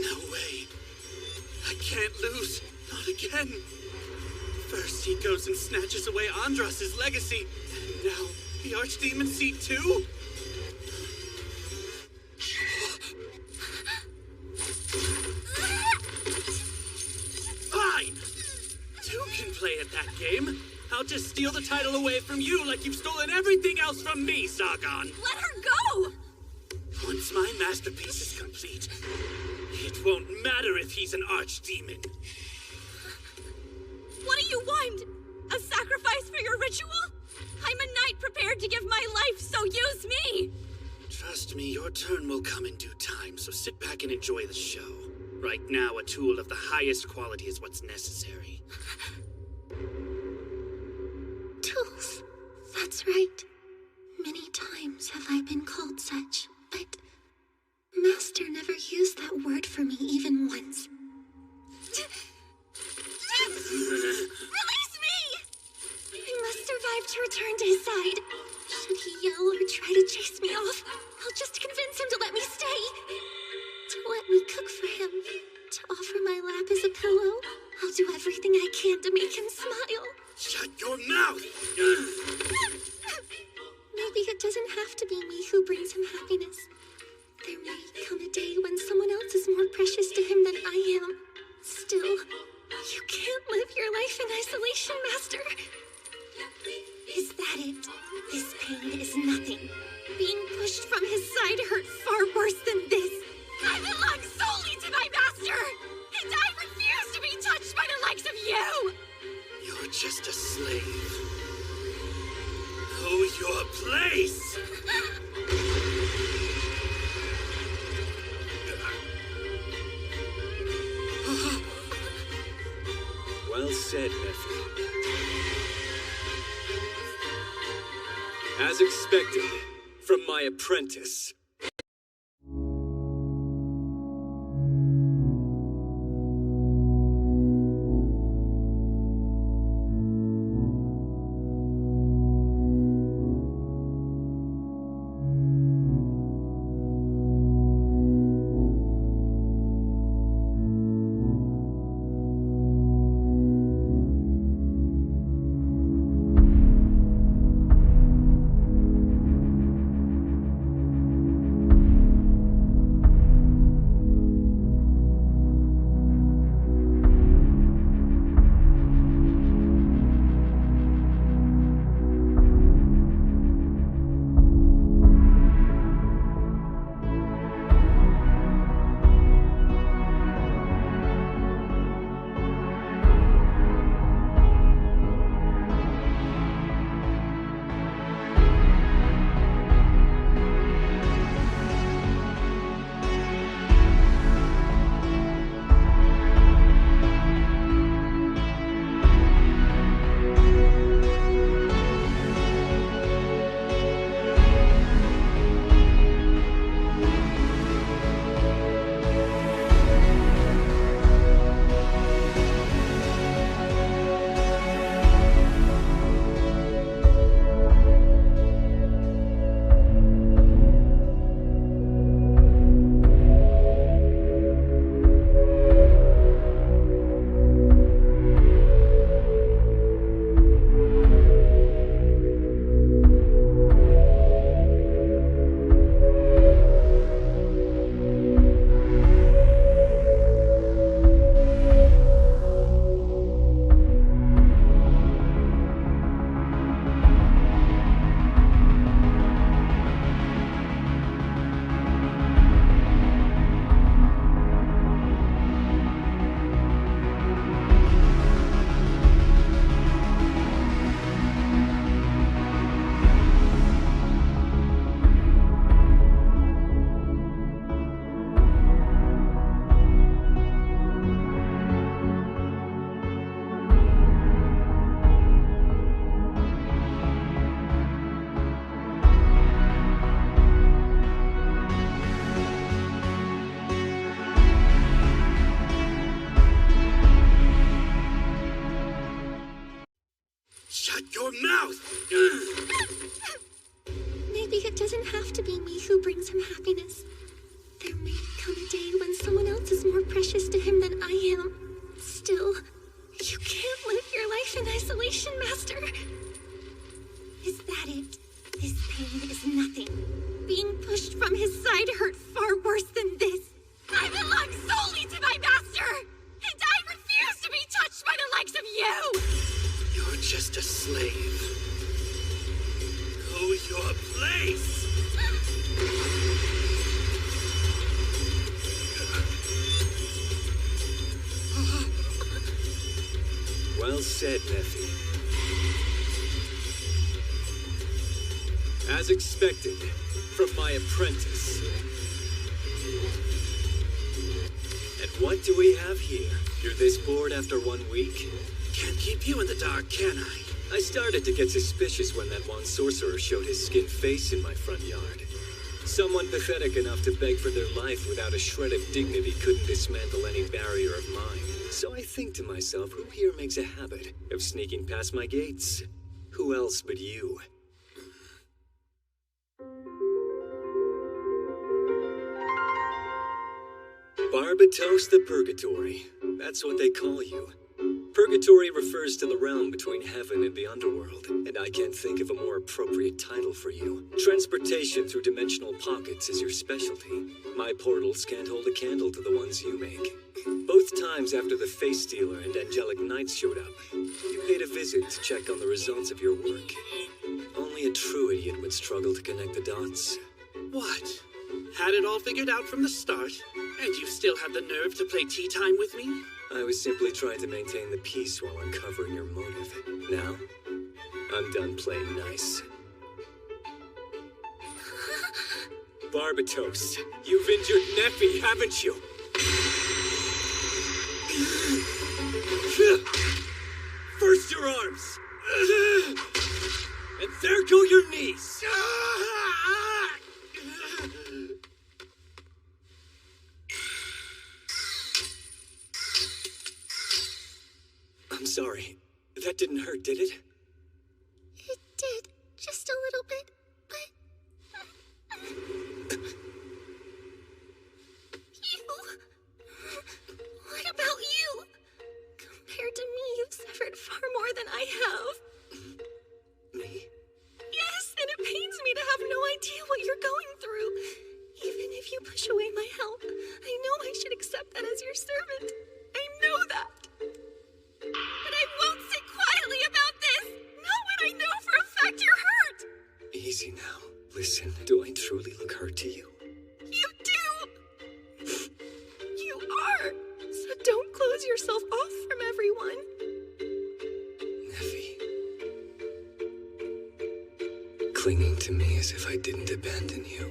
No way. I can't lose. Not again. First he goes and snatches away Andras' legacy. And now the Archdemon seat too? Fine. Two can play at that game. How out to steal the title away from you like you've stolen everything else from me, Zagon. Let her go! Once my masterpiece is complete, it won't matter if he's an archdemon. What do you want? A sacrifice for your ritual? I'm a knight prepared to give my life, so use me! Trust me, your turn will come in due time, so sit back and enjoy the show. Right now, a tool of the highest quality is what's necessary. Tools. That's right. Many times have I been called such, but Master never used that word for me even once. Release me! I must survive to return to his side. Should he yell or try to chase me off, I'll just convince him to let me stay. To let me cook for him. To offer my lap as a pillow. I'll do everything I can to make him smile. Shut your mouth! Maybe it doesn't have to be me who brings him happiness. There may come a day when someone else is more precious to him than I am. Still, you can't live your life in isolation, Master. Is that it? This pain is nothing. Being pushed from his side hurt far worse than this. I belong solely to my master, and I refuse to be touched by the likes of you! You're just a slave. Know your place! Well said, nephew. As expected, from my apprentice. Maybe it doesn't have to be me who brings him happiness. There may come a day when someone else is more precious to him than I am. Still, you can't live your life in isolation, Master. Is that it? This pain is nothing. Being pushed from his side hurt far worse than this. I belong solely to my master, and I refuse to be touched by the likes of you! You're just a slave. said, Nephi. As expected, from my apprentice. And what do we have here? You're this bored after 1 week? Can't keep you in the dark, can I? I started to get suspicious when that one sorcerer showed his skinned face in my front yard. Someone pathetic enough to beg for their life without a shred of dignity couldn't dismantle any barrier of mine. So I think to myself, who here makes a habit of sneaking past my gates? Who else but you? Barbatos the Purgatory. That's what they call you. Purgatory refers to the realm between heaven and the underworld, and I can't think of a more appropriate title for you. Transportation through dimensional pockets is your specialty. My portals can't hold a candle to the ones you make. Both times after the Face Stealer and Angelic Knights showed up, you paid a visit to check on the results of your work. Only a true idiot would struggle to connect the dots. What? Had it all figured out from the start? And you still have the nerve to play tea time with me? I was simply trying to maintain the peace while uncovering your motive. Now, I'm done playing nice. Barbatos, you've injured Nephi, haven't you? First your arms. And there go your knees. I'm sorry. That didn't hurt, did it? It did. Just a little bit, but... You... What about you? Compared to me, you've suffered far more than I have. Me? Yes, and it pains me to have no idea what you're going through. Even if you push away my help, I know I should accept that as your servant. I know that. But I won't sit quietly about this! Not when I know for a fact you're hurt! Easy now. Listen, do I truly look hurt to you? You do! You are! So don't close yourself off from everyone. Nephi. Clinging to me as if I didn't abandon you.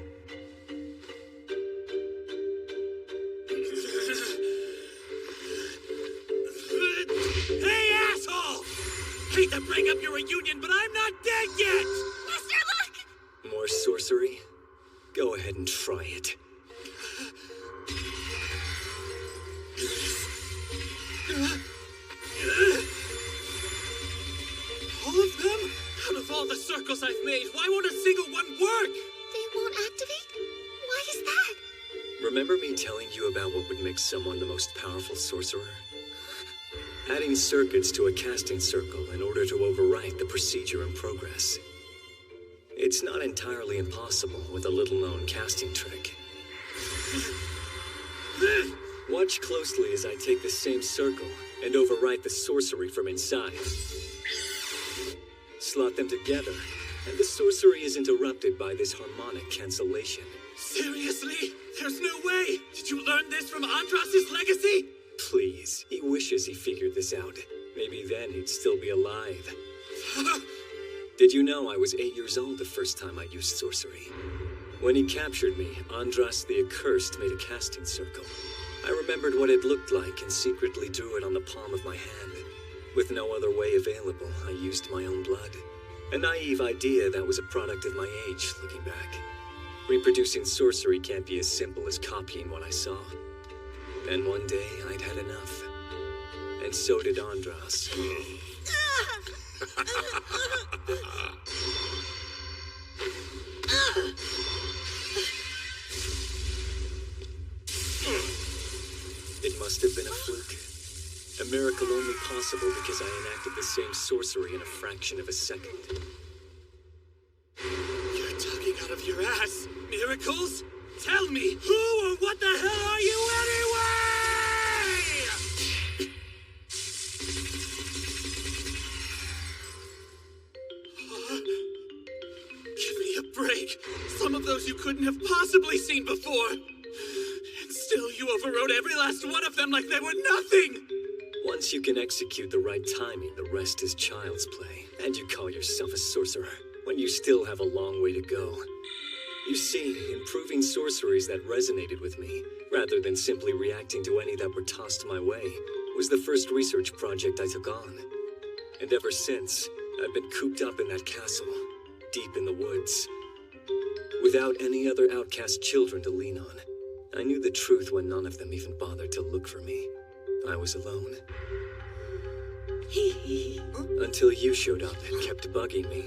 Hey, asshole! Hate to bring up your reunion, but I'm not dead yet! Mr. Luck! More sorcery? Go ahead and try it. All of them? Out of all the circles I've made, why won't a single one work? They won't activate? Why is that? Remember me telling you about what would make someone the most powerful sorcerer? Adding circuits to a casting circle in order to overwrite the procedure in progress. It's not entirely impossible with a little-known casting trick. Watch closely as I take the same circle and overwrite the sorcery from inside. Slot them together, and the sorcery is interrupted by this harmonic cancellation. Seriously? There's no way! Did you learn this from Andras's legacy? Please, he wishes he figured this out. Maybe then he'd still be alive. Did you know I was 8 years old the first time I used sorcery? When he captured me, Andras the Accursed made a casting circle. I remembered what it looked like and secretly drew it on the palm of my hand. With no other way available, I used my own blood. A naive idea that was a product of my age, looking back. Reproducing sorcery can't be as simple as copying what I saw. Then one day, I'd had enough. And so did Andras. It must have been a fluke. A miracle only possible because I enacted the same sorcery in a fraction of a second. You're talking out of your ass. Miracles? Tell me, who or what the hell are you anyway? Give me a break. Some of those you couldn't have possibly seen before. And still you overrode every last one of them like they were nothing. Once you can execute the right timing, the rest is child's play. And you call yourself a sorcerer, when you still have a long way to go. You see, improving sorceries that resonated with me, rather than simply reacting to any that were tossed my way, was the first research project I took on. And ever since, I've been cooped up in that castle, deep in the woods. Without any other outcast children to lean on, I knew the truth when none of them even bothered to look for me. I was alone. Until you showed up and kept bugging me.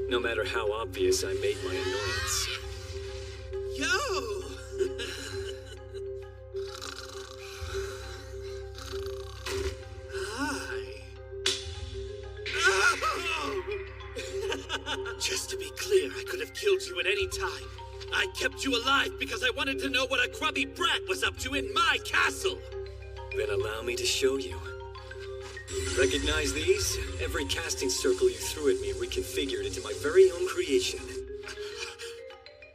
No matter how obvious I made my annoyance. Yo! Hi. Oh! Just to be clear, I could have killed you at any time. I kept you alive because I wanted to know what a grubby brat was up to in my castle. Then allow me to show you. Recognize these? Every casting circle you threw at me reconfigured into my very own creation.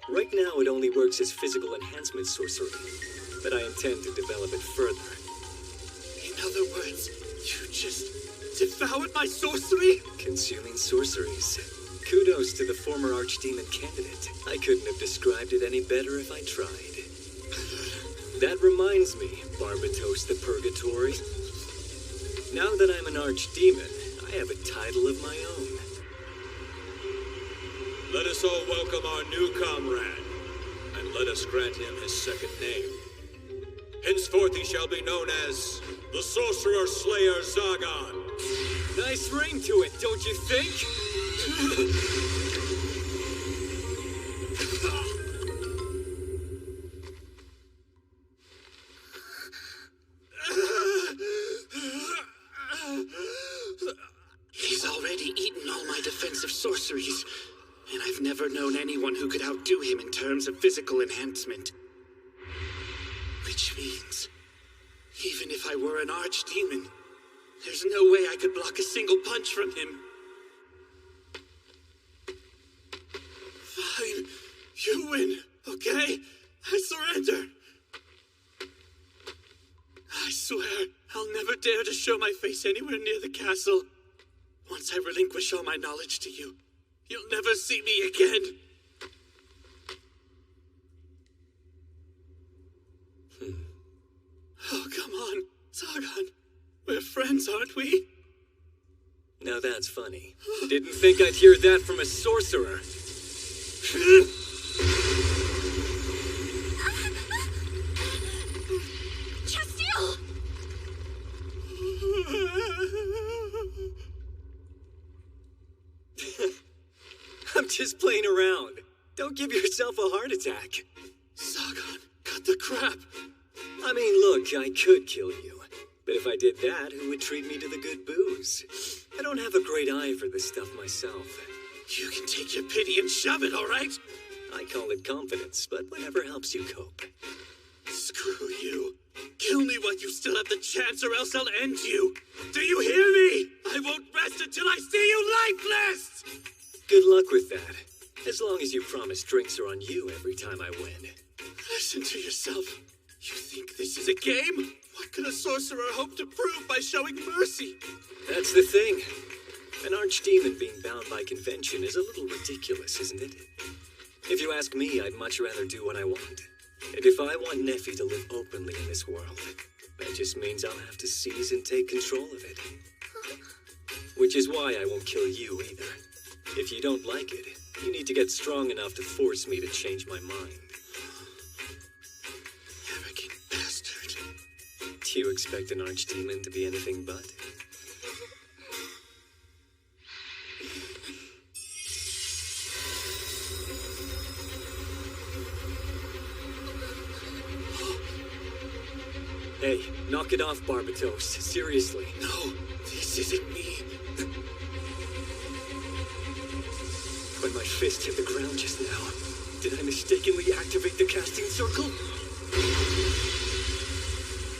Right now it only works as physical enhancement sorcery, but I intend to develop it further. In other words, you just devoured my sorcery? Consuming sorceries. Kudos to the former Archdemon candidate. I couldn't have described it any better if I tried. That reminds me, Barbatos the Purgatory. Now that I'm an Archdemon, I have a title of my own. Let us all welcome our new comrade, and let us grant him his second name. Henceforth he shall be known as the Sorcerer Slayer Zagan. Nice ring to it, don't you think? He's already eaten all my defensive sorceries, and I've never known anyone who could outdo him in terms of physical enhancement. Which means, even if I were an archdemon, there's no way I could block a single punch from him. Fine, you win, okay? I surrender. I swear, I'll never dare to show my face anywhere near the castle. Once I relinquish all my knowledge to you, you'll never see me again. Oh, come on, Zagan. We're friends, aren't we? Now that's funny. Didn't think I'd hear that from a sorcerer. Chastille! I'm just playing around. Don't give yourself a heart attack. Zagan, cut the crap. I mean, look, I could kill you. But if I did that, who would treat me to the good booze? I don't have a great eye for this stuff myself. You can take your pity and shove it, all right? I call it confidence, but whatever helps you cope. Screw you. Kill me while you still have the chance, or else I'll end you. Do you hear me? I won't rest until I see you lifeless! Good luck with that. As long as you promise drinks are on you every time I win. Listen to yourself. You think this is a game? What could a sorcerer hope to prove by showing mercy? That's the thing. An archdemon being bound by convention is a little ridiculous, isn't it? If you ask me, I'd much rather do what I want. And if I want Nephi to live openly in this world, that just means I'll have to seize and take control of it. Which is why I won't kill you either. If you don't like it, you need to get strong enough to force me to change my mind. Arrogant bastard. Do you expect an archdemon to be anything but? Hey, knock it off, Barbatos. Seriously. No, this isn't me. When my fist hit the ground just now, did I mistakenly activate the casting circle?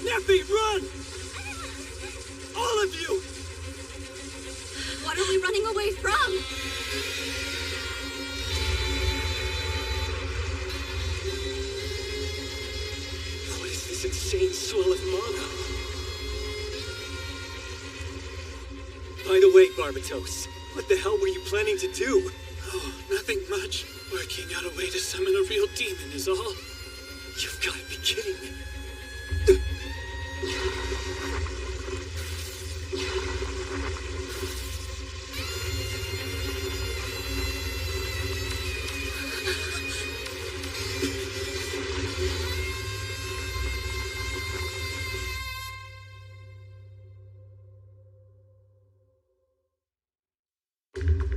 Nephi, run! All of you! What are we running away from? What is this insane swell of mana. By the way, Barbatos, what the hell were you planning to do? Oh, nothing much. Working out a way to summon a real demon is all. You've got to be kidding me.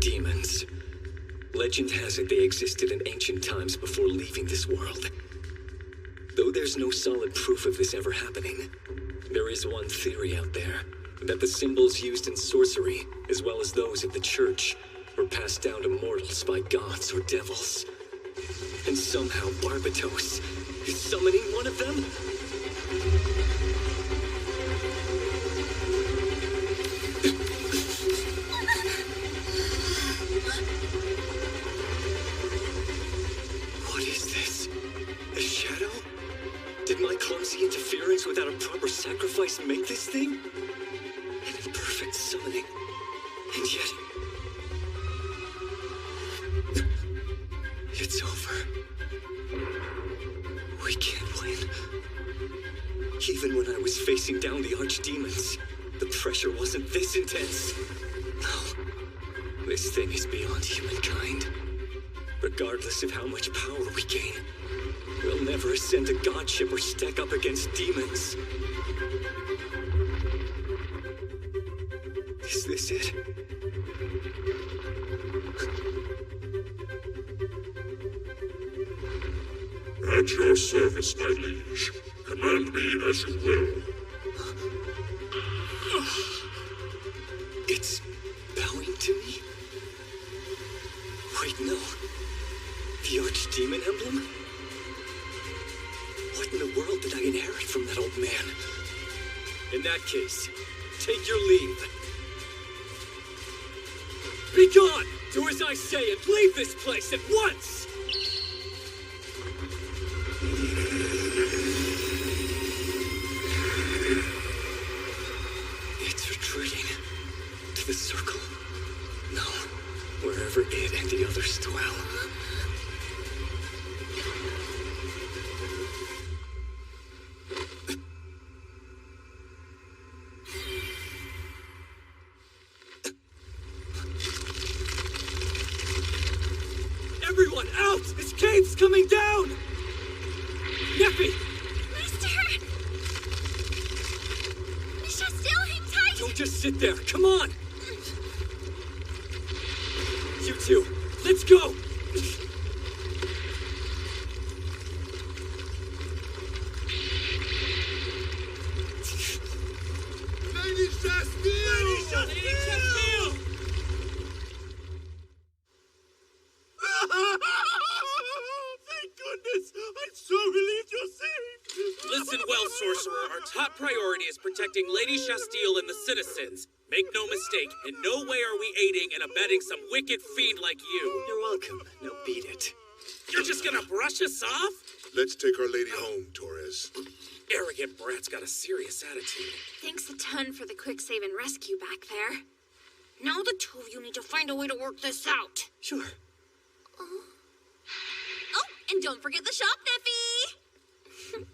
Demons. Legend has it they existed in ancient times before leaving this world. Though there's no solid proof of this ever happening, there is one theory out there, that the symbols used in sorcery, as well as those of the church, were passed down to mortals by gods or devils. And somehow Barbatos is summoning one of them? What is this? A shadow? Did my clumsy interference without a proper sacrifice make this thing? An imperfect summoning. And yet... it's over. We can't win. Even when I was facing down the archdemons, the pressure wasn't this intense. No. This thing is beyond humankind. Regardless of how much power we gain, we'll never ascend to godship or stack up against demons. Is this it? At your service, my liege. Command me as you will. It's bowing to me? Wait, no. The archdemon emblem? What in the world did I inherit from that old man? In that case, take your leave. Be gone! Do as I say and leave this place at once! It's retreating. To the circle. No. Wherever it and the others dwell. Everyone out! This cave's coming down! Neffy! Master! Misha, still hang tight! Don't just sit there. Come on! You two, let's go! Lady Shastile! Lady Shastile! Thank goodness! I'm so relieved you're safe! Listen well, Sorcerer. Our top priority is protecting Lady Shastile and the citizens. Make no mistake, in no way are we aiding and abetting some wicked fiend like you. You're welcome. Now beat it. You're just gonna brush us off? Let's take Our Lady home, Torres. Arrogant brat's got a serious attitude. Thanks a ton for the quick save and rescue back there. Now the two of you need to find a way to work this out. Sure. Oh, and don't forget the shop, Neffy!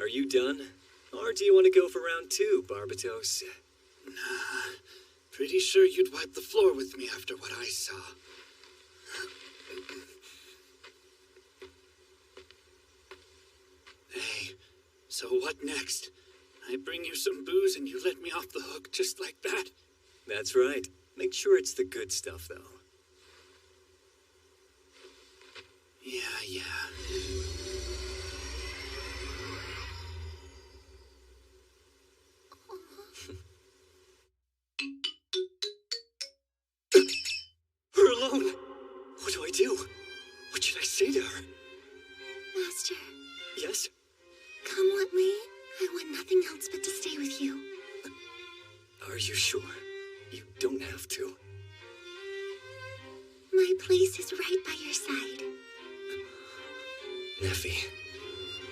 Are you done? Or do you want to go for round 2, Barbatos? Nah, pretty sure you'd wipe the floor with me after what I saw. Hey, so what next? I bring you some booze and you let me off the hook just like that? That's right. Make sure it's the good stuff, though. Yeah. We're alone! What do I do? What should I say to her? Master, Yes? come what may, I want nothing else but to stay with you. Are you sure? You don't have to. My place is right by your side. Neffy,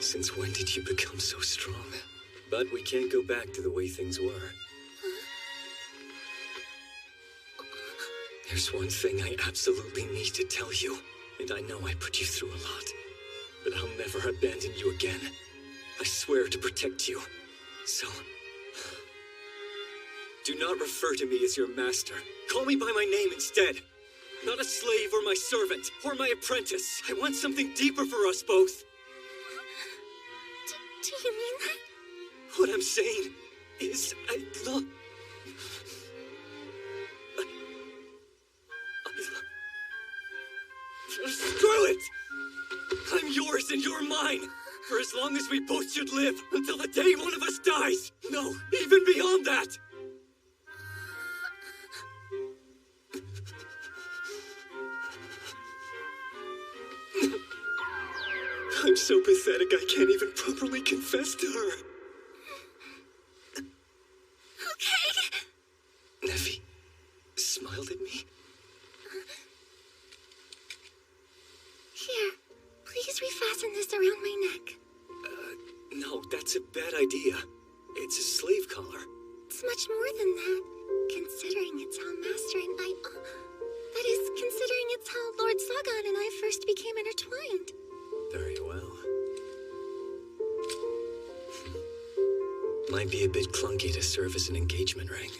Since when did you become so strong? But we can't go back to the way things were. There's one thing I absolutely need to tell you, and I know I put you through a lot. But I'll never abandon you again. I swear to protect you. So, do not refer to me as your master. Call me by my name instead. Not a slave or my servant, or my apprentice. I want something deeper for us both. Do you mean that? What I'm saying is, Screw it! I'm yours and you're mine! For as long as we both should live, until the day one of us dies! No, even beyond that! I'm so pathetic I can't even properly confess to her. Okay. Neffy smiled at me. Here, please refasten this around my neck. No, that's a bad idea. It's a slave collar. It's much more than that, considering it's how Master and I... that is, considering it's how Lord Zagan and I first became intertwined. Very well. Might be a bit clunky to serve as an engagement ring.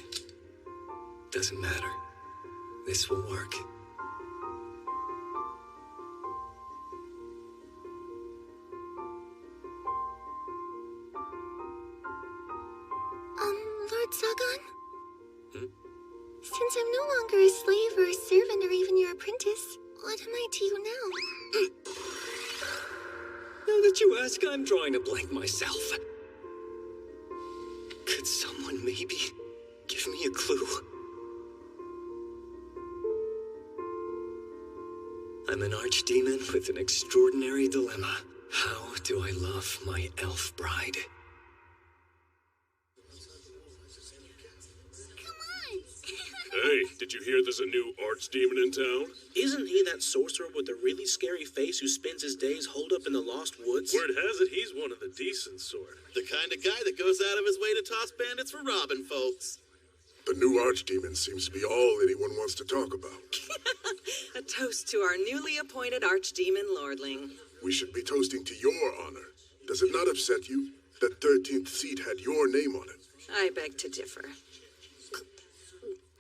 Doesn't matter. This will work. Lord Zagan? Since I'm no longer a slave or a servant or even your apprentice, what am I to you now? Now that you ask, I'm drawing a blank myself. Could someone maybe give me a clue? I'm an archdemon with an extraordinary dilemma. How do I love my elf bride? Hey, did you hear there's a new archdemon in town? Isn't he that sorcerer with the really scary face who spends his days holed up in the Lost Woods? Word has it he's one of the decent sort. The kind of guy that goes out of his way to toss bandits for robbing folks. The new archdemon seems to be all anyone wants to talk about. A toast to our newly appointed archdemon lordling. We should be toasting to your honor. Does it not upset you? That 13th seat had your name on it. I beg to differ.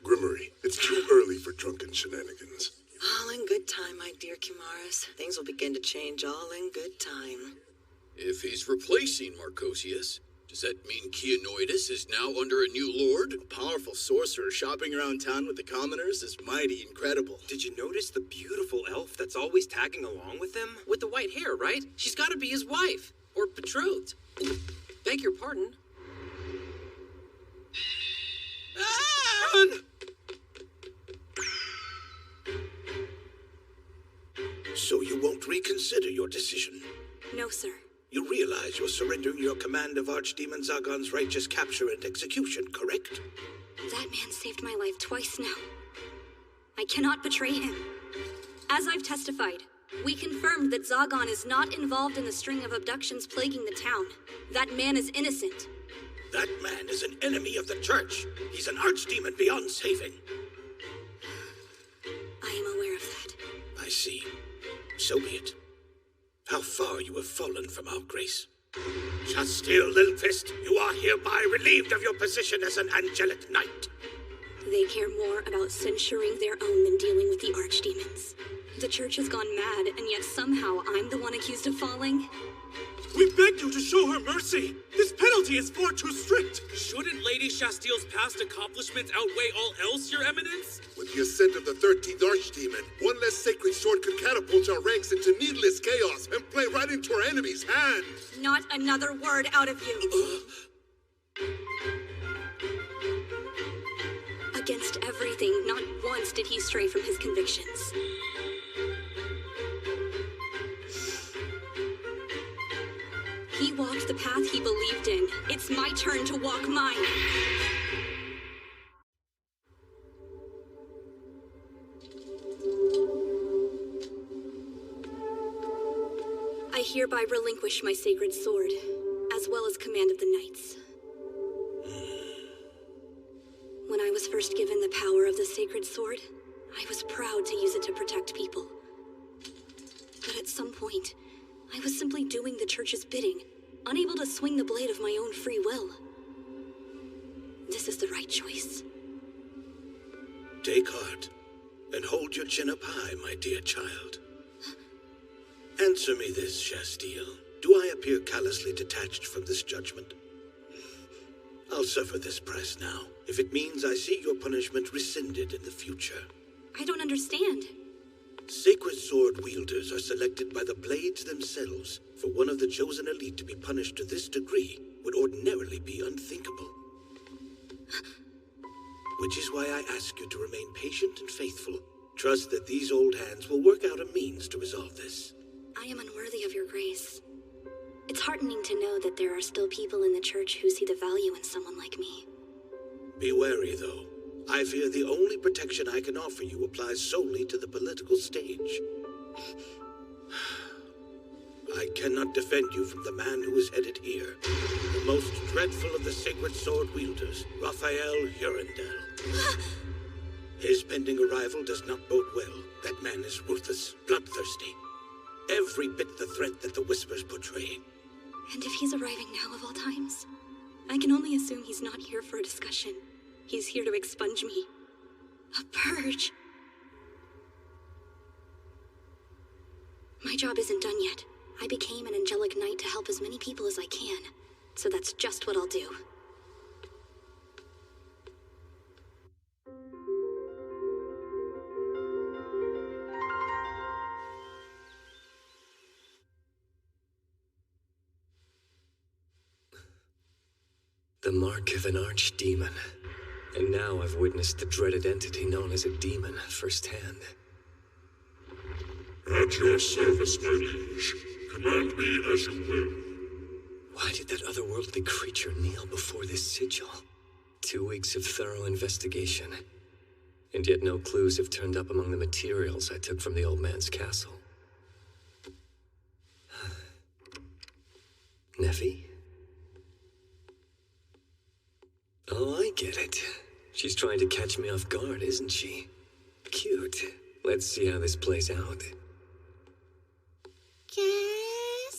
Grimmery, it's too early for drunken shenanigans. All in good time, my dear Kimaris. Things will begin to change all in good time. If he's replacing Marcosius, does that mean Keanoidus is now under a new lord? A powerful sorcerer shopping around town with the commoners is mighty incredible. Did you notice the beautiful elf that's always tagging along with him? With the white hair, right? She's gotta be his wife. Or betrothed. Beg your pardon. Run! So you won't reconsider your decision? No, sir. You realize you're surrendering your command of Archdemon Zagan's righteous capture and execution, correct? That man saved my life twice now. I cannot betray him. As I've testified, we confirmed that Zagan is not involved in the string of abductions plaguing the town. That man is innocent. That man is an enemy of the church. He's an archdemon beyond saving. I am aware of that. I see. So be it. How far you have fallen from our grace. Shut still, little fist. You are hereby relieved of your position as an angelic knight. They care more about censuring their own than dealing with the archdemons. The church has gone mad, and yet somehow I'm the one accused of falling. We beg you to show her mercy! This penalty is far too strict! Shouldn't Lady Shastiel's past accomplishments outweigh all else, Your Eminence? With the ascent of the 13th Archdemon, one less sacred sword could catapult our ranks into needless chaos and play right into our enemy's hand! Not another word out of you! Against everything, not once did he stray from his convictions. He walked the path he believed in. It's my turn to walk mine. I hereby relinquish my sacred sword, as well as command of the knights. When I was first given the power of the sacred sword, I was proud to use it to protect people. But at some point, I was simply doing the church's bidding, unable to swing the blade of my own free will. This is the right choice. Take heart, and hold your chin up high, my dear child. Answer me this, Shasteel. Do I appear callously detached from this judgment? I'll suffer this price now, if it means I see your punishment rescinded in the future. I don't understand. Sacred sword wielders are selected by the blades themselves, for one of the chosen elite to be punished to this degree would ordinarily be unthinkable. Which is why I ask you to remain patient and faithful. Trust that these old hands will work out a means to resolve this. I am unworthy of your grace. It's heartening to know that there are still people in the church who see the value in someone like me. Be wary, though. I fear the only protection I can offer you applies solely to the political stage. I cannot defend you from the man who is headed here. The most dreadful of the sacred sword wielders, Raphael Hurandel. His pending arrival does not bode well. That man is ruthless, bloodthirsty. Every bit the threat that the Whispers portray. And if he's arriving now of all times, I can only assume he's not here for a discussion. He's here to expunge me. A purge. My job isn't done yet. I became an angelic knight to help as many people as I can. So that's just what I'll do. The mark of an archdemon. And now I've witnessed the dreaded entity known as a demon firsthand. At your service, my liege. Command me as you will. Why did that otherworldly creature kneel before this sigil? 2 weeks of thorough investigation. And yet no clues have turned up among the materials I took from the old man's castle. Neffy? Oh, I get it. She's trying to catch me off guard, isn't she? Cute. Let's see how this plays out. Guess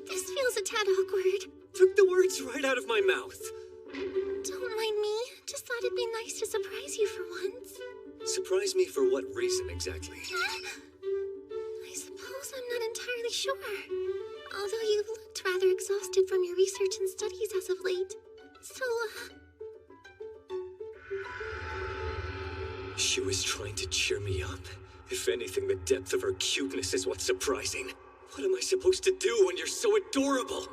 this feels a tad awkward. Took the words right out of my mouth. Don't mind me. Just thought it'd be nice to surprise you for once. Surprise me for what reason exactly? I suppose I'm not entirely sure. Although you've looked rather exhausted from your research and studies as of late. So, She was trying to cheer me up. If anything, the depth of her cuteness is what's surprising. What am I supposed to do when you're so adorable?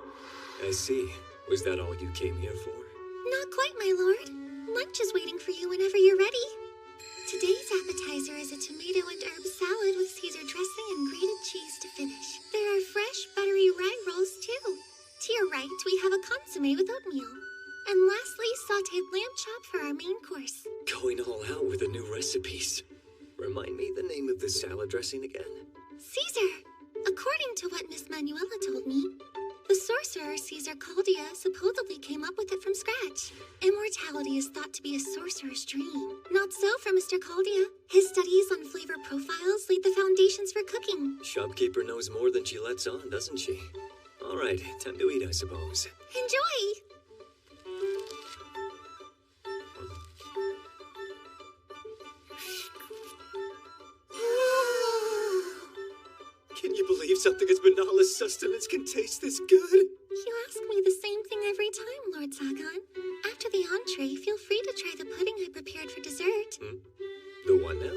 I see. Was that all you came here for? Not quite, my lord. Lunch is waiting for you whenever you're ready. Today's appetizer is a tomato and herb salad with Caesar dressing and grated cheese to finish. There are fresh, buttery rye rolls, too. To your right, we have a consommé with oatmeal. And lastly, sautéed lamb chop for our main course. Going all out with the new recipes. Remind me the name of the salad dressing again? Caesar! According to what Miss Manuela told me, the sorcerer Caesar Caldia supposedly came up with it from scratch. Immortality is thought to be a sorcerer's dream. Not so for Mr. Caldia. His studies on flavor profiles laid the foundations for cooking. Shopkeeper knows more than she lets on, doesn't she? All right, time to eat, I suppose. Enjoy! Can you believe something as banal as sustenance can taste this good? You ask me the same thing every time, Lord Zagon. After the entree, feel free to try the pudding I prepared for dessert. The one now?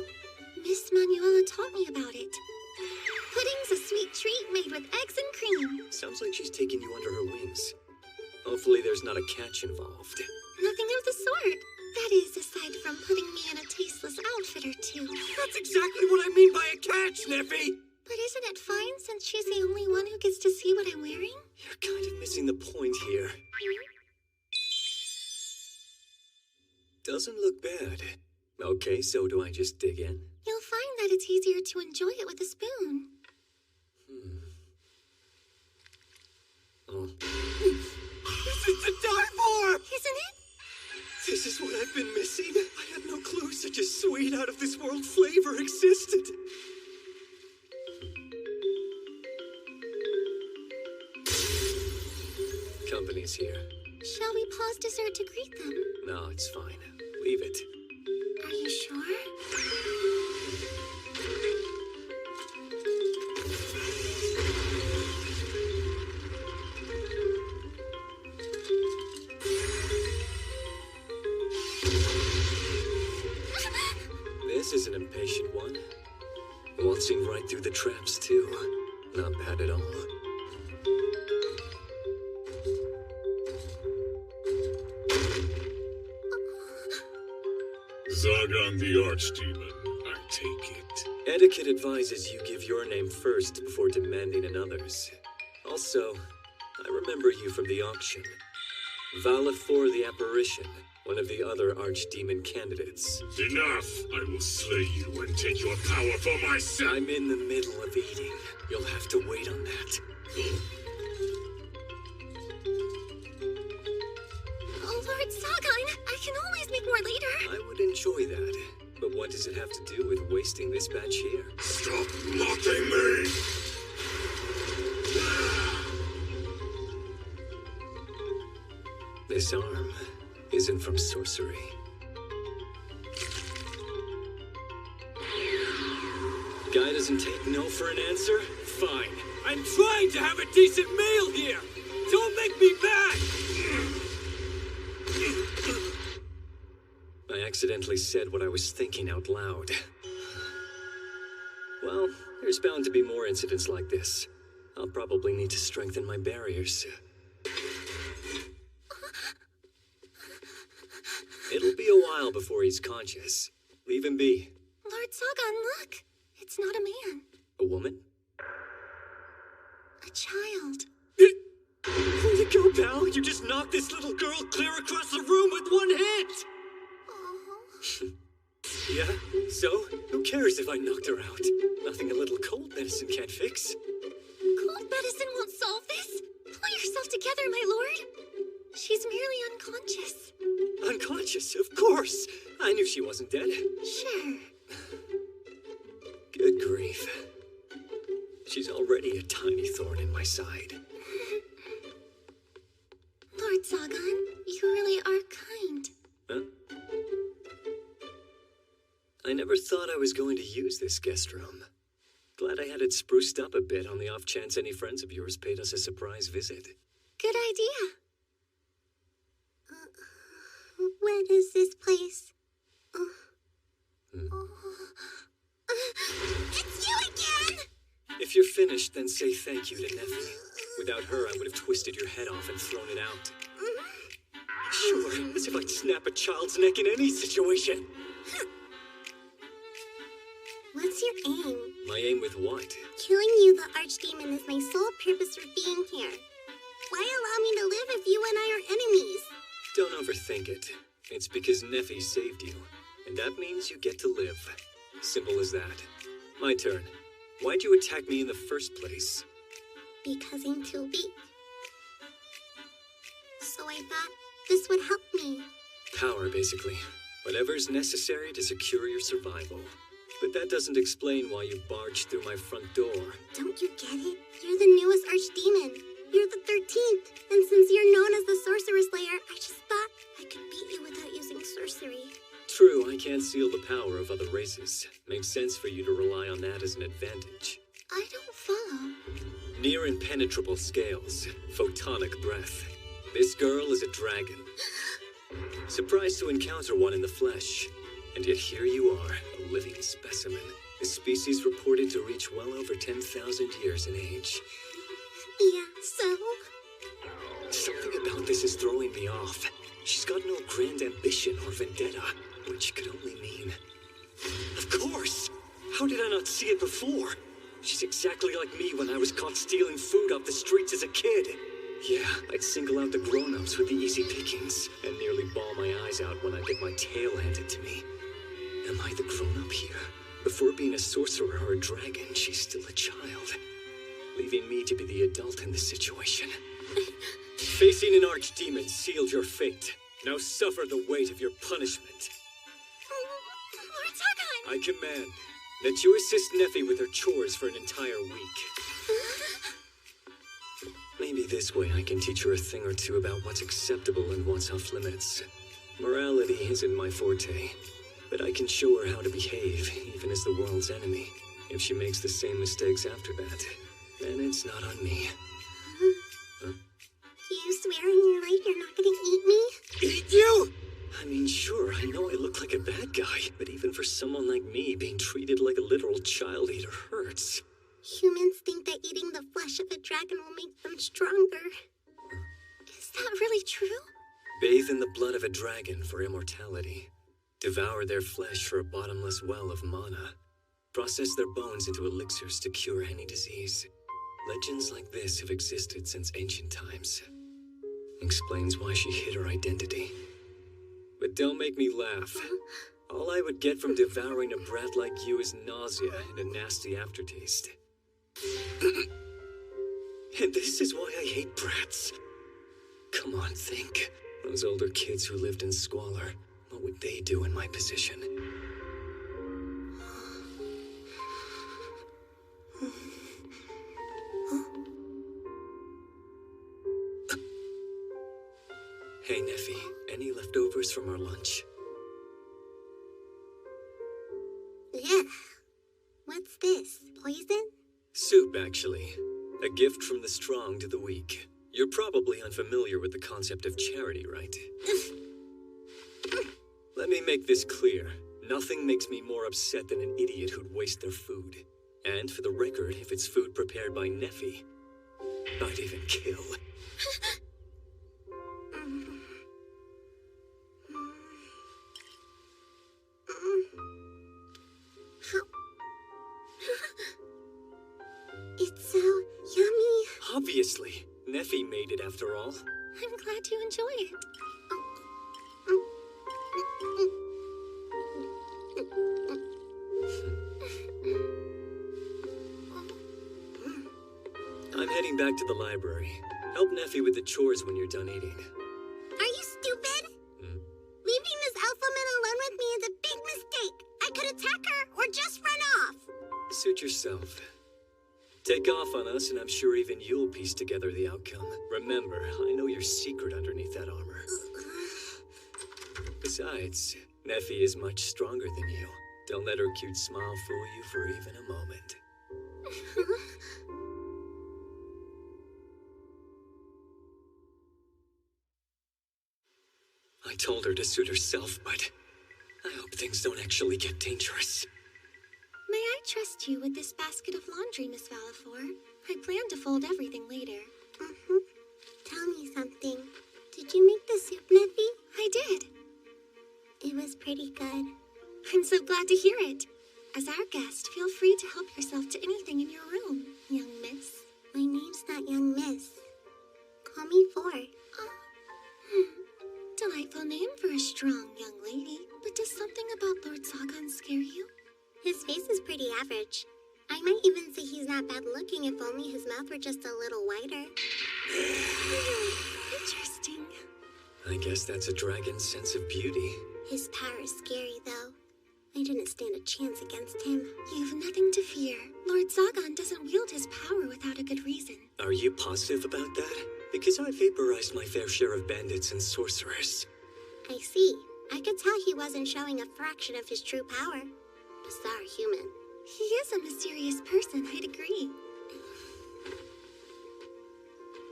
Miss Manuela taught me about it. Pudding's a sweet treat made with eggs and cream. Sounds like she's taking you under her wings. Hopefully there's not a catch involved. Nothing of the sort. That is, aside from putting me in a tasteless outfit or two. That's exactly what I mean by a catch, Neffy! But isn't it fine since she's the only one who gets to see what I'm wearing? You're kind of missing the point here. Doesn't look bad. Okay, so do I just dig in? You'll find that it's easier to enjoy it with a spoon. Oh. This is to die for! Isn't it? This is what I've been missing. I had no clue such a sweet, out-of-this-world flavor existed. Company's here. Shall we pause dessert to greet them? No, it's fine. Leave it. Are you sure? This is an impatient one. Waltzing right through the traps, too. Not bad at all. Zagan the Archdemon, I take it. Etiquette advises you give your name first before demanding another's. Also, I remember you from the auction. Valifor the Apparition, one of the other Archdemon candidates. Enough! I will slay you and take your power for myself! I'm in the middle of eating. You'll have to wait on that. Oh, Lord Zagan, I can always make more later. I would enjoy that. But what does it have to do with wasting this batch here? Stop mocking me! This arm isn't from sorcery. Guy doesn't take no for an answer? Fine. I'm trying to have a decent meal here! Don't make me mad! I accidentally said what I was thinking out loud. Well, there's bound to be more incidents like this. I'll probably need to strengthen my barriers. It'll be a while before he's conscious. Leave him be. Lord Zagan, look! It's not a man. A woman? A child. Way to go, pal! You just knocked this little girl clear across the room with one hit! Yeah? So? Who cares if I knocked her out? Nothing a little cold medicine can't fix. Cold medicine won't solve this. Pull yourself together, my lord. She's merely unconscious. Unconscious, of course! I knew she wasn't dead. Sure. Good grief. She's already a tiny thorn in my side. Lord Zagan, you really are kind. Huh? I never thought I was going to use this guest room. Glad I had it spruced up a bit on the off chance any friends of yours paid us a surprise visit. Good idea. What is this place? It's you again! If you're finished, then say thank you to Neffy. Without her, I would have twisted your head off and thrown it out. Sure, as if I'd snap a child's neck in any situation. What's your aim? My aim with what? Killing you, the Archdemon, is my sole purpose for being here. Why allow me to live if you and I are enemies? Don't overthink it. It's because Neffy saved you, and that means you get to live. Simple as that. My turn. Why'd you attack me in the first place? Because I'm too weak. So I thought this would help me. Power, basically. Whatever's necessary to secure your survival. But that doesn't explain why you barged through my front door. Don't you get it? You're the newest Archdemon. You're the 13th. And since you're known as the Sorcerer Slayer, I just thought I could beat you without using sorcery. True, I can't seal the power of other races. Makes sense for you to rely on that as an advantage. I don't follow. Near impenetrable scales, photonic breath. This girl is a dragon. Surprised to encounter one in the flesh. And yet here you are, a living specimen. The species reported to reach well over 10,000 years in age. Yeah, so? Something about this is throwing me off. She's got no grand ambition or vendetta, which could only mean... Of course! How did I not see it before? She's exactly like me when I was caught stealing food off the streets as a kid. Yeah, I'd single out the grown-ups with the easy pickings, and nearly bawl my eyes out when I get my tail handed to me. I the grown-up here? Before being a sorcerer or a dragon, she's still a child, leaving me to be the adult in this situation. Facing an archdemon sealed your fate. Now suffer the weight of your punishment. Lord Zagan! I command that you assist Neffy with her chores for an entire week. Maybe this way I can teach her a thing or two about what's acceptable and what's off limits. Morality isn't my forte, but I can show her how to behave, even as the world's enemy. If she makes the same mistakes after that, then it's not on me. Do you swear on your life you're not gonna eat me? Eat you? I mean, sure, I know I look like a bad guy, but even for someone like me, being treated like a literal child eater hurts. Humans think that eating the flesh of a dragon will make them stronger. Is that really true? Bathe in the blood of a dragon for immortality. Devour their flesh for a bottomless well of mana. Process their bones into elixirs to cure any disease. Legends like this have existed since ancient times. Explains why she hid her identity. But don't make me laugh. All I would get from devouring a brat like you is nausea and a nasty aftertaste. And this is why I hate brats. Come on, think. Those older kids who lived in squalor, what would they do in my position? Hey, Neffy, any leftovers from our lunch? Yeah. What's this? Poison? Soup, actually. A gift from the strong to the weak. You're probably unfamiliar with the concept of charity, right? Let me make this clear. Nothing makes me more upset than an idiot who'd waste their food. And for the record, if it's food prepared by Neffy, I'd even kill. It's so yummy. Obviously. Neffy made it after all. I'm glad you enjoy it. I'm heading back to the library. Help Neffy with the chores when you're done eating. Are you stupid? Leaving this alpha man alone with me is a big mistake. I could attack her or just run off. Suit yourself. Take off on us, and I'm sure even you'll piece together the outcome. Remember, I know your secret underneath that armor. Besides, Neffy is much stronger than you. Don't let her cute smile fool you for even a moment. I told her to suit herself, but I hope things don't actually get dangerous. May I trust you with this basket of laundry, Miss Valifor? I plan to fold everything later. Tell me something. Did you make the soup, Neffy? I did. It was pretty good. I'm so glad to hear it. As our guest, feel free to help yourself to anything in your room, young miss. My name's not young miss. Call me Ford. Delightful name for a strong young lady. But does something about Lord Zagan scare you? His face is pretty average. I might even say he's not bad looking if only his mouth were just a little wider. Interesting. I guess that's a dragon's sense of beauty. His power is scary, though. I didn't stand a chance against him. You've nothing to fear. Lord Zagan doesn't wield his power without a good reason. Are you positive about that? Because I vaporized my fair share of bandits and sorcerers. I see. I could tell he wasn't showing a fraction of his true power. Bizarre human. He is a mysterious person, I'd agree.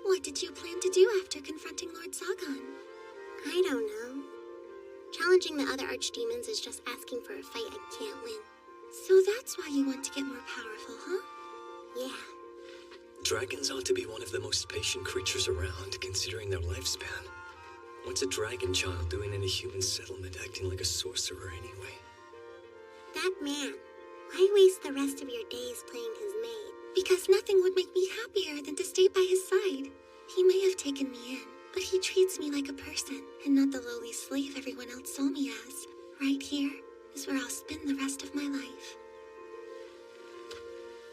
What did you plan to do after confronting Lord Zagan? I don't know. Challenging the other archdemons is just asking for a fight I can't win. So that's why you want to get more powerful, huh? Yeah. Dragons ought to be one of the most patient creatures around, considering their lifespan. What's a dragon child doing in a human settlement acting like a sorcerer anyway? That man. Why waste the rest of your days playing his maid? Because nothing would make me happier than to stay by his side. He may have taken me in, but he treats me like a person, and not the lowly slave everyone else saw me as. Right here, is where I'll spend the rest of my life.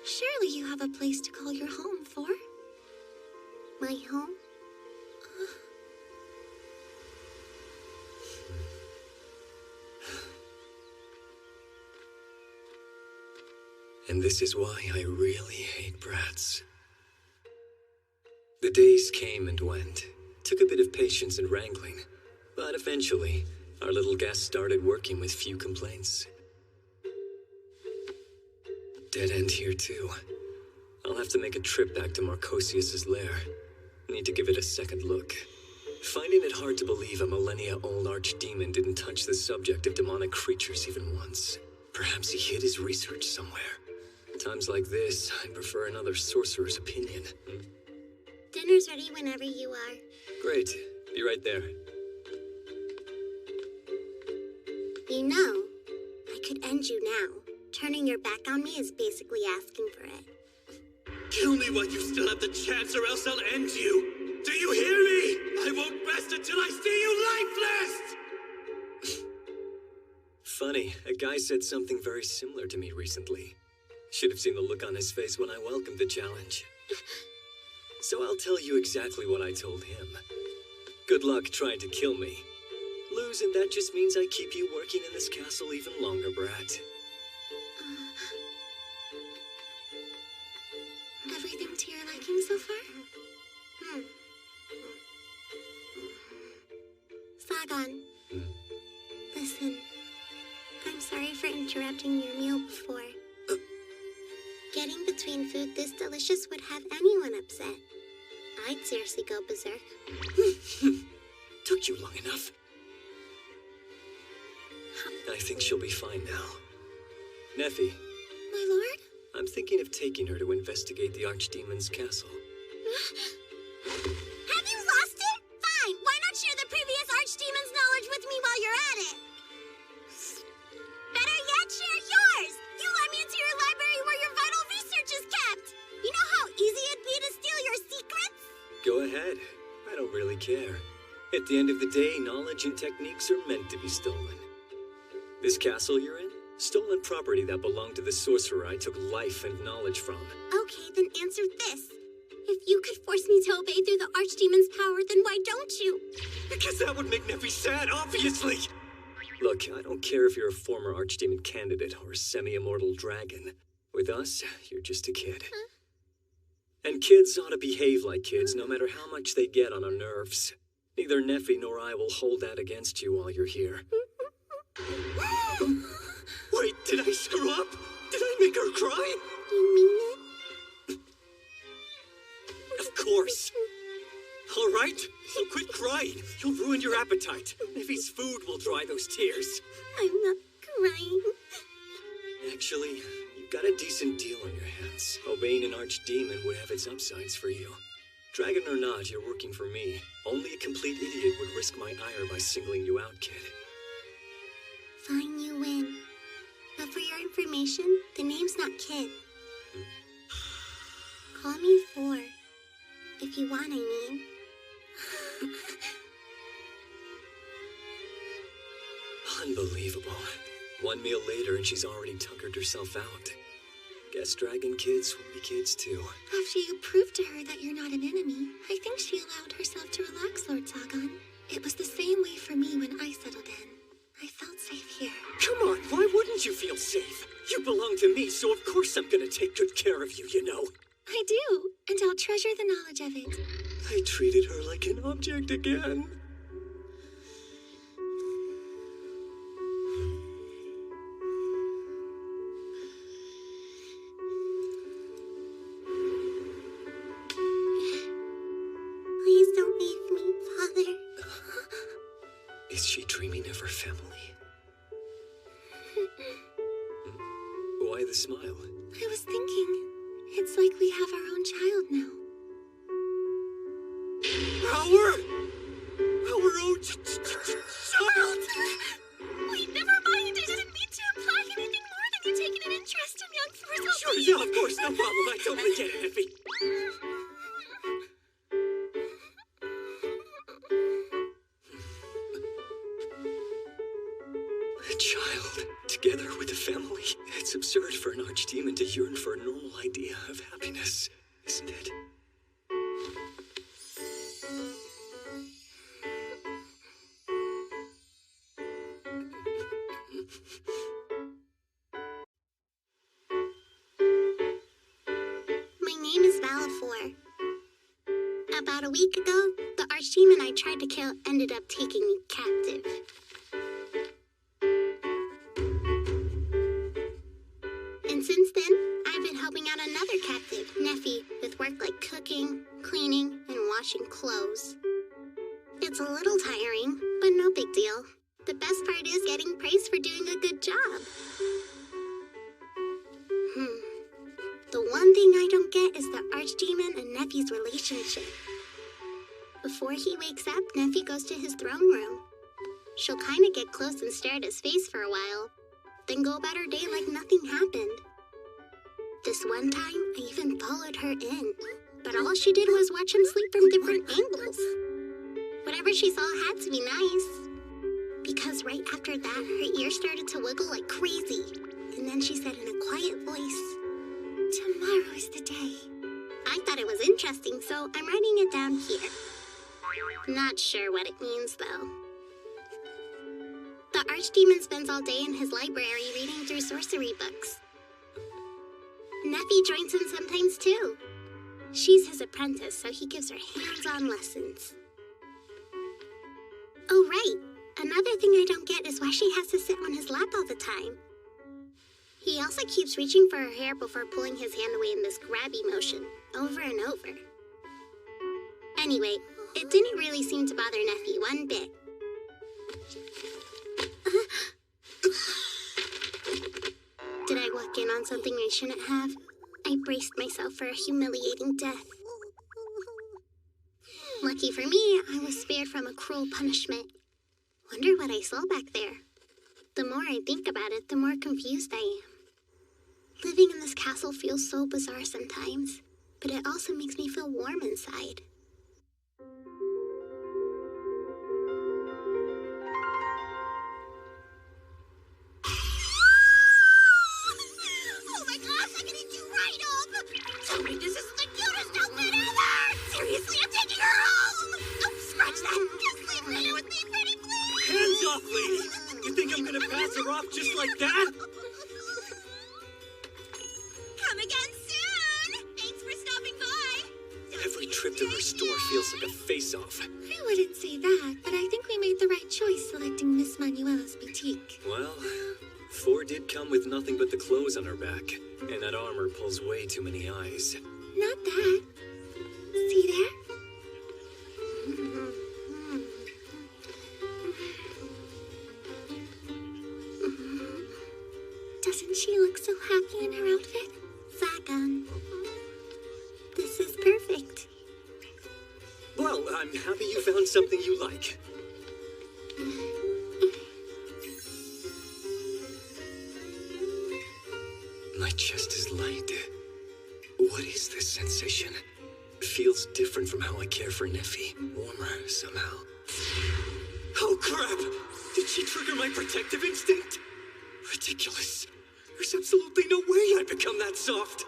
Surely you have a place to call your home, Thor? My home? And this is why I really hate brats. The days came and went. Took a bit of patience and wrangling. But eventually, our little guest started working with few complaints. Dead end here too. I'll have to make a trip back to Marcosius's lair. Need to give it a second look. Finding it hard to believe a millennia-old archdemon didn't touch the subject of demonic creatures even once. Perhaps he hid his research somewhere. Times like this, I'd prefer another sorcerer's opinion. Dinner's ready whenever you are. Great. Be right there. You know, I could end you now. Turning your back on me is basically asking for it. Kill me while you still have the chance, or else I'll end you. Do you hear me? I won't rest until I see you lifeless! Funny, a guy said something very similar to me recently. Should have seen the look on his face when I welcomed the challenge. So I'll tell you exactly what I told him. Good luck trying to kill me. Lose, and that just means I keep you working in this castle even longer, brat. Everything to your liking so far? Sagan. Listen. I'm sorry for interrupting your meal before. Getting between food this delicious would have anyone upset. I'd seriously go berserk. Took you long enough. I think she'll be fine now. Neffy. My lord? I'm thinking of taking her to investigate the Archdemon's castle. Have you lost it? Fine, why not share the previous Archdemon's knowledge with me while you're at it? Better yet, share yours! You let me into your library where your vital research is kept! You know how easy it'd be to steal your secrets? Go ahead. I don't really care. At the end of the day, knowledge and techniques are meant to be stolen. This castle you're in? Stolen property that belonged to the sorcerer I took life and knowledge from. Okay, then answer this. If you could force me to obey through the Archdemon's power, then why don't you? Because that would make Neffy sad, obviously! Look, I don't care if you're a former Archdemon candidate or a semi-immortal dragon. With us, you're just a kid. Huh? And kids ought to behave like kids, no matter how much they get on our nerves. Neither Neffy nor I will hold that against you while you're here. Wait, did I screw up? Did I make her cry? You mean it? Of course. All right, so quit crying. You'll ruin your appetite. Neffy's food will dry those tears. I'm not crying. Actually, you've got a decent deal on your hands. Obeying an archdemon would have its upsides for you. Dragon or not, you're working for me. Only a complete idiot would risk my ire by singling you out, kid. Fine, you win. But for your information, the name's not Kid. Call me Thor. If you want, I mean. Unbelievable. One meal later and she's already tuckered herself out. Guess dragon kids will be kids too. After you proved to her that you're not an enemy, I think she allowed herself to relax, Lord Sagan. It was the same way for me when I settled in. I felt safe here. Come on, why wouldn't you feel safe? You belong to me, so of course I'm gonna take good care of you, you know. I do, and I'll treasure the knowledge of it. I treated her like an object again. Please don't leave me, Father. Is she dreaming of her family? Why the smile? I was thinking, it's like we have our own child now. Our own child? Wait, never mind. I didn't mean to imply anything more than you taking an interest in young Thor's Sure, yeah, of course, no problem. I totally get it, Neffy. A child. To the family. It's absurd for an archdemon to yearn for a normal idea of happiness, isn't it? My name is Valifor. About a week ago, the archdemon I tried to kill ended up taking me captive. And since then, I've been helping out another captive, Nephi, with work like cooking, cleaning, and washing clothes. It's a little tiring, but no big deal. The best part is getting praise for doing a good job. The one thing I don't get is the archdemon and Nephi's relationship. Before he wakes up, Nephi goes to his throne room. She'll kinda get close and stare at his face for a while, then go about her day like nothing happened. This one time, I even followed her in, but all she did was watch him sleep from different angles. Whatever she saw had to be nice. Because right after that, her ears started to wiggle like crazy, and then she said in a quiet voice, "Tomorrow is the day." I thought it was interesting, so I'm writing it down here. Not sure what it means, though. The archdemon spends all day in his library reading through sorcery books. Nephi joins him sometimes, too. She's his apprentice, so he gives her hands-on lessons. Oh, right. Another thing I don't get is why she has to sit on his lap all the time. He also keeps reaching for her hair before pulling his hand away in this grabby motion, over and over. Anyway, it didn't really seem to bother Nephi one bit. Did I walk in on something I shouldn't have? I braced myself for a humiliating death. Lucky for me, I was spared from a cruel punishment. Wonder what I saw back there. The more I think about it, the more confused I am. Living in this castle feels so bizarre sometimes, but it also makes me feel warm inside. Oh my gosh, I can eat you right up! Tell me this isn't the cutest outfit ever! Seriously, I'm taking her home! Oh, scratch that! Just leave her here with me, pretty please! Hands off, lady! You think I'm gonna pass her off just like that? Come again soon! Thanks for stopping by! Every trip to her store feels like a face-off. I wouldn't say that, but I think we made the right choice selecting Miss Manuela's boutique. Well, Four did come with nothing but the clothes on her back, and that armor pulls way too many eyes. Not that. See there? Doesn't she look so happy in her outfit? Zagan. This is perfect. Well, I'm happy you found something you like. My chest is light. What is this sensation? It feels different from how I care for Nephi. Warmer, somehow. Oh, crap! Did she trigger my protective instinct? Ridiculous. There's absolutely no way I'd become that soft.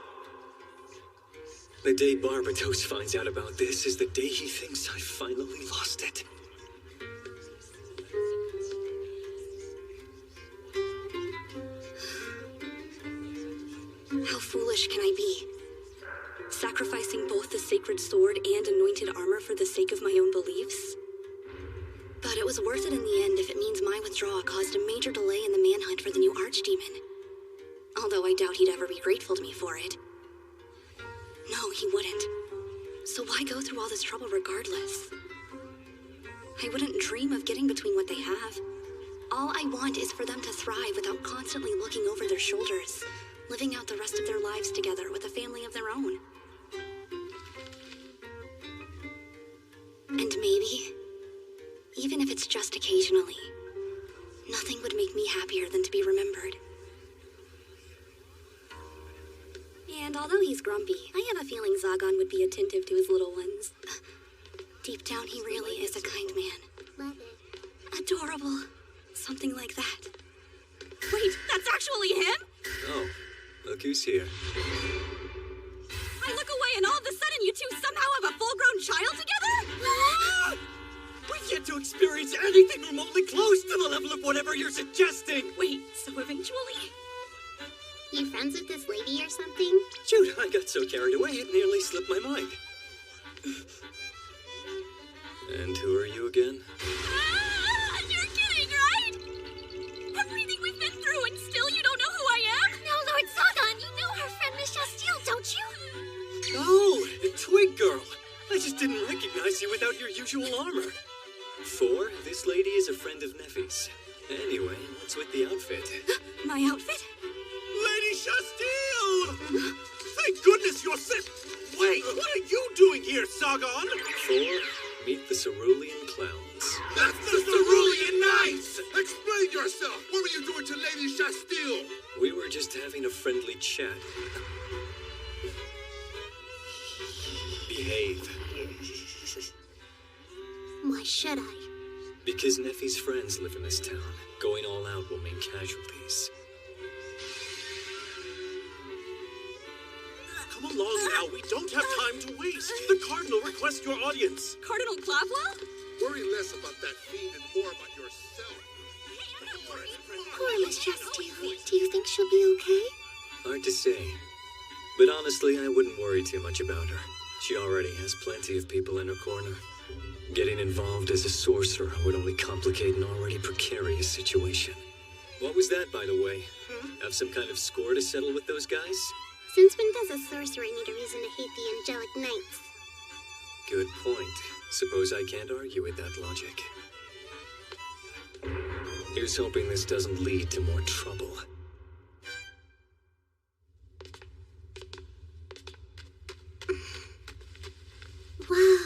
The day Barbatos finds out about this is the day he thinks I finally lost it. How foolish can I be? Sacrificing both the sacred sword and anointed armor for the sake of my own beliefs? But it was worth it in the end if it means my withdrawal caused a major delay in the manhunt for the new archdemon. Although I doubt he'd ever be grateful to me for it. No, he wouldn't. So why go through all this trouble regardless? I wouldn't dream of getting between what they have. All I want is for them to thrive without constantly looking over their shoulders, living out the rest of their lives together with a family of their own. And maybe, even if it's just occasionally, nothing would make me happier than to be remembered. And although he's grumpy, I have a feeling Zagan would be attentive to his little ones. Deep down, he really is a kind man. Love it. Adorable. Something like that. Wait, that's actually him? Oh, look who's here. I look away and all of a sudden you two somehow have a full-grown child together? We've yet to experience anything remotely close to the level of whatever you're suggesting! Wait, so eventually? You friends with this lady or something? Shoot, I got so carried away it nearly slipped my mind. And who are you again? You're kidding, right? Everything we've been through and still you don't know who I am? No, Lord Zagan, you know her friend Miss Chastille, don't you? Oh, the Twig Girl. I just didn't recognize you without your usual armor. 4, this lady is a friend of Neffy's. Anyway, what's with the outfit? My outfit? Lady Chastille! Thank goodness you're safe. Wait, what are you doing here, Zagan? 4, meet the Cerulean Clowns. That's the Cerulean Knights! Explain yourself! What were you doing to Lady Chastille? We were just having a friendly chat. Behave. Why should I? Because Neffy's friends live in this town. Going all out will mean casualties. Come along now, we don't have time to waste. The Cardinal requests your audience. Cardinal Clavwell? Worry less about that fiend and more about yourself. Poor Miss Chastille. Do you think she'll be okay? Hard to say. But honestly, I wouldn't worry too much about her. She already has plenty of people in her corner. Getting involved as a sorcerer would only complicate an already precarious situation. What was that, by the way? Have some kind of score to settle with those guys? Since when does a sorcerer need a reason to hate the angelic knights? Good point. Suppose I can't argue with that logic. Here's hoping this doesn't lead to more trouble. Wow.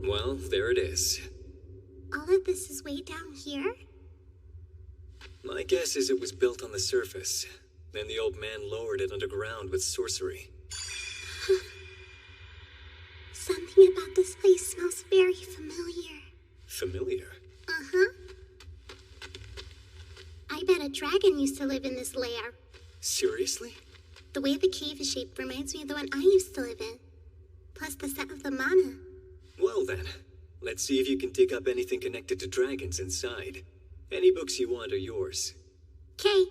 Well, there it is. All of this is way down here? My guess is it was built on the surface. Then the old man lowered it underground with sorcery. Something about this place smells very familiar. Familiar? Uh-huh. I bet a dragon used to live in this lair. Seriously? The way the cave is shaped reminds me of the one I used to live in. Plus the scent of the mana. Well then, let's see if you can dig up anything connected to dragons inside. Any books you want are yours. 'Kay.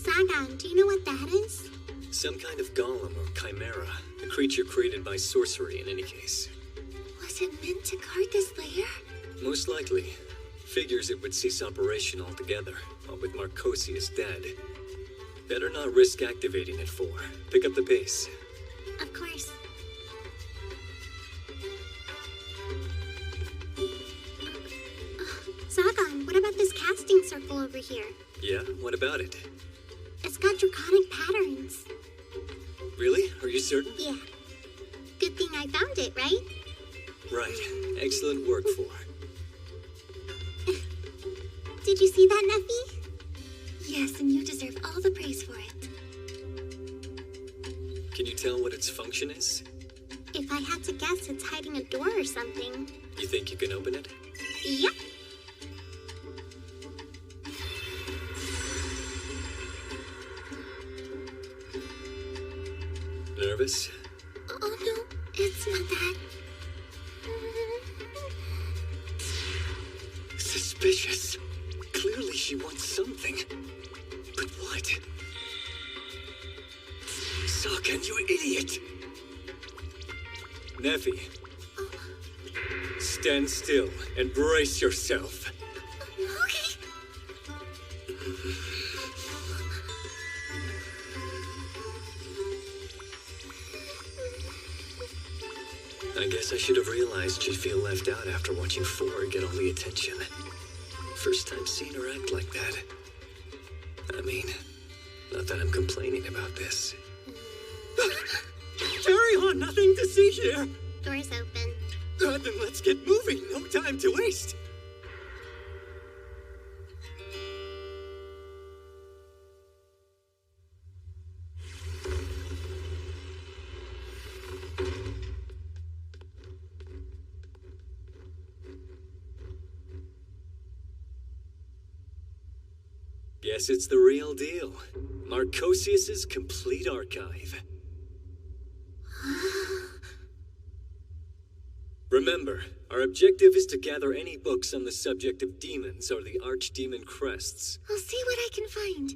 Zagan, do you know what that is? Some kind of golem or chimera. A creature created by sorcery in any case. Was it meant to guard this lair? Most likely. Figures it would cease operation altogether, what with Marcosius dead. Better not risk activating it for. Pick up the pace. Of course. Zagan, what about this casting circle over here? Yeah, what about it? It's got draconic patterns. Really? Are you certain? Yeah. Good thing I found it, right? Right. Excellent work, 4. Did you see that, Neffy? Yes, and you deserve all the praise for it. Can you tell what its function is? If I had to guess, it's hiding a door or something. You think you can open it? Yep. Nervous? Oh no, it's not that. Suspicious. Clearly she wants something. But what? Zagan, you idiot! Neffy. Stand still and brace yourself. Okay. I guess I should have realized she'd feel left out after watching 4 get all the attention. First time seeing her act like that. I mean, Not that I'm complaining about this. Carry on, nothing to see here. Door's open. Then let's get moving. No time to waste. Guess it's the real deal. Marcosius's complete archive. Remember, our objective is to gather any books on the subject of demons or the archdemon crests. I'll see what I can find.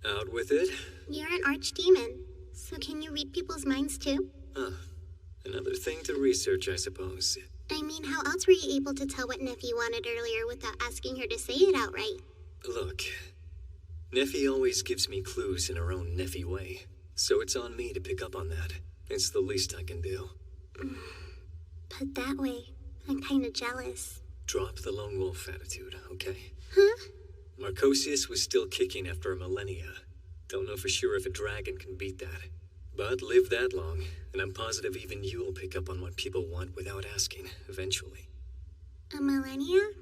Out with it? You're an archdemon, so can you read people's minds too? Another thing to research, I suppose. I mean, how else were you able to tell what Neffy wanted earlier without asking her to say it outright? Look, Neffy always gives me clues in her own Neffy way, so it's on me to pick up on that. It's the least I can do. Put that way, I'm kinda jealous. Drop the lone wolf attitude, okay? Huh? Marcosius was still kicking after a millennia. Don't know for sure if a dragon can beat that. But live that long, and I'm positive even you'll pick up on what people want without asking, eventually. A millennia?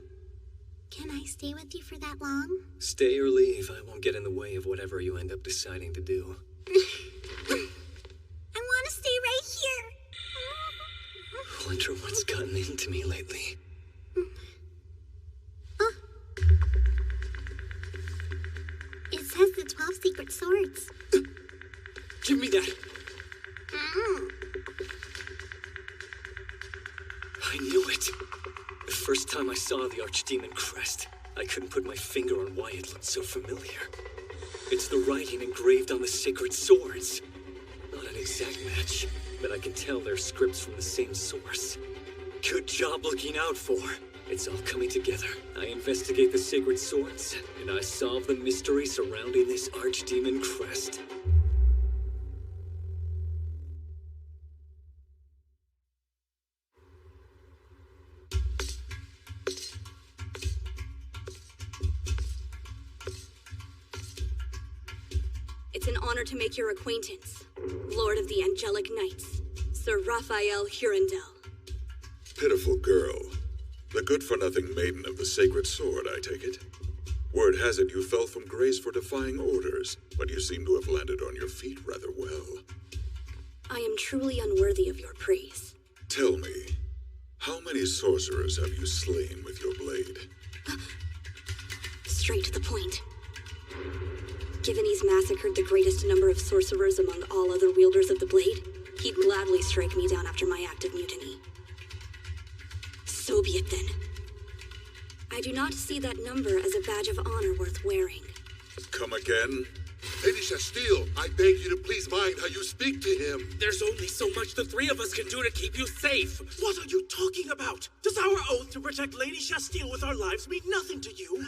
Can I stay with you for that long? Stay or leave, I won't get in the way of whatever you end up deciding to do. I want to stay right here. Wonder what's gotten into me lately. It says the 12 secret swords. Give me that. I knew it. The first time I saw the archdemon crest, I couldn't put my finger on why it looked so familiar. It's the writing engraved on the sacred swords. Not an exact match, but I can tell they're scripts from the same source. Good job looking out for. It's all coming together. I investigate the sacred swords, and I solve the mystery surrounding this archdemon crest. It's an honor to make your acquaintance, Lord of the Angelic Knights, Sir Raphael Hurandel. Pitiful girl. The good-for-nothing maiden of the sacred sword, I take it. Word has it you fell from grace for defying orders, but you seem to have landed on your feet rather well. I am truly unworthy of your praise. Tell me, how many sorcerers have you slain with your blade? Straight to the point. Given he's massacred the greatest number of sorcerers among all other wielders of the blade, he'd gladly strike me down after my act of mutiny. So be it then. I do not see that number as a badge of honor worth wearing. Come again? Lady Chastille, I beg you to please mind how you speak to him. There's only so much the three of us can do to keep you safe. What are you talking about? Does our oath to protect Lady Chastille with our lives mean nothing to you?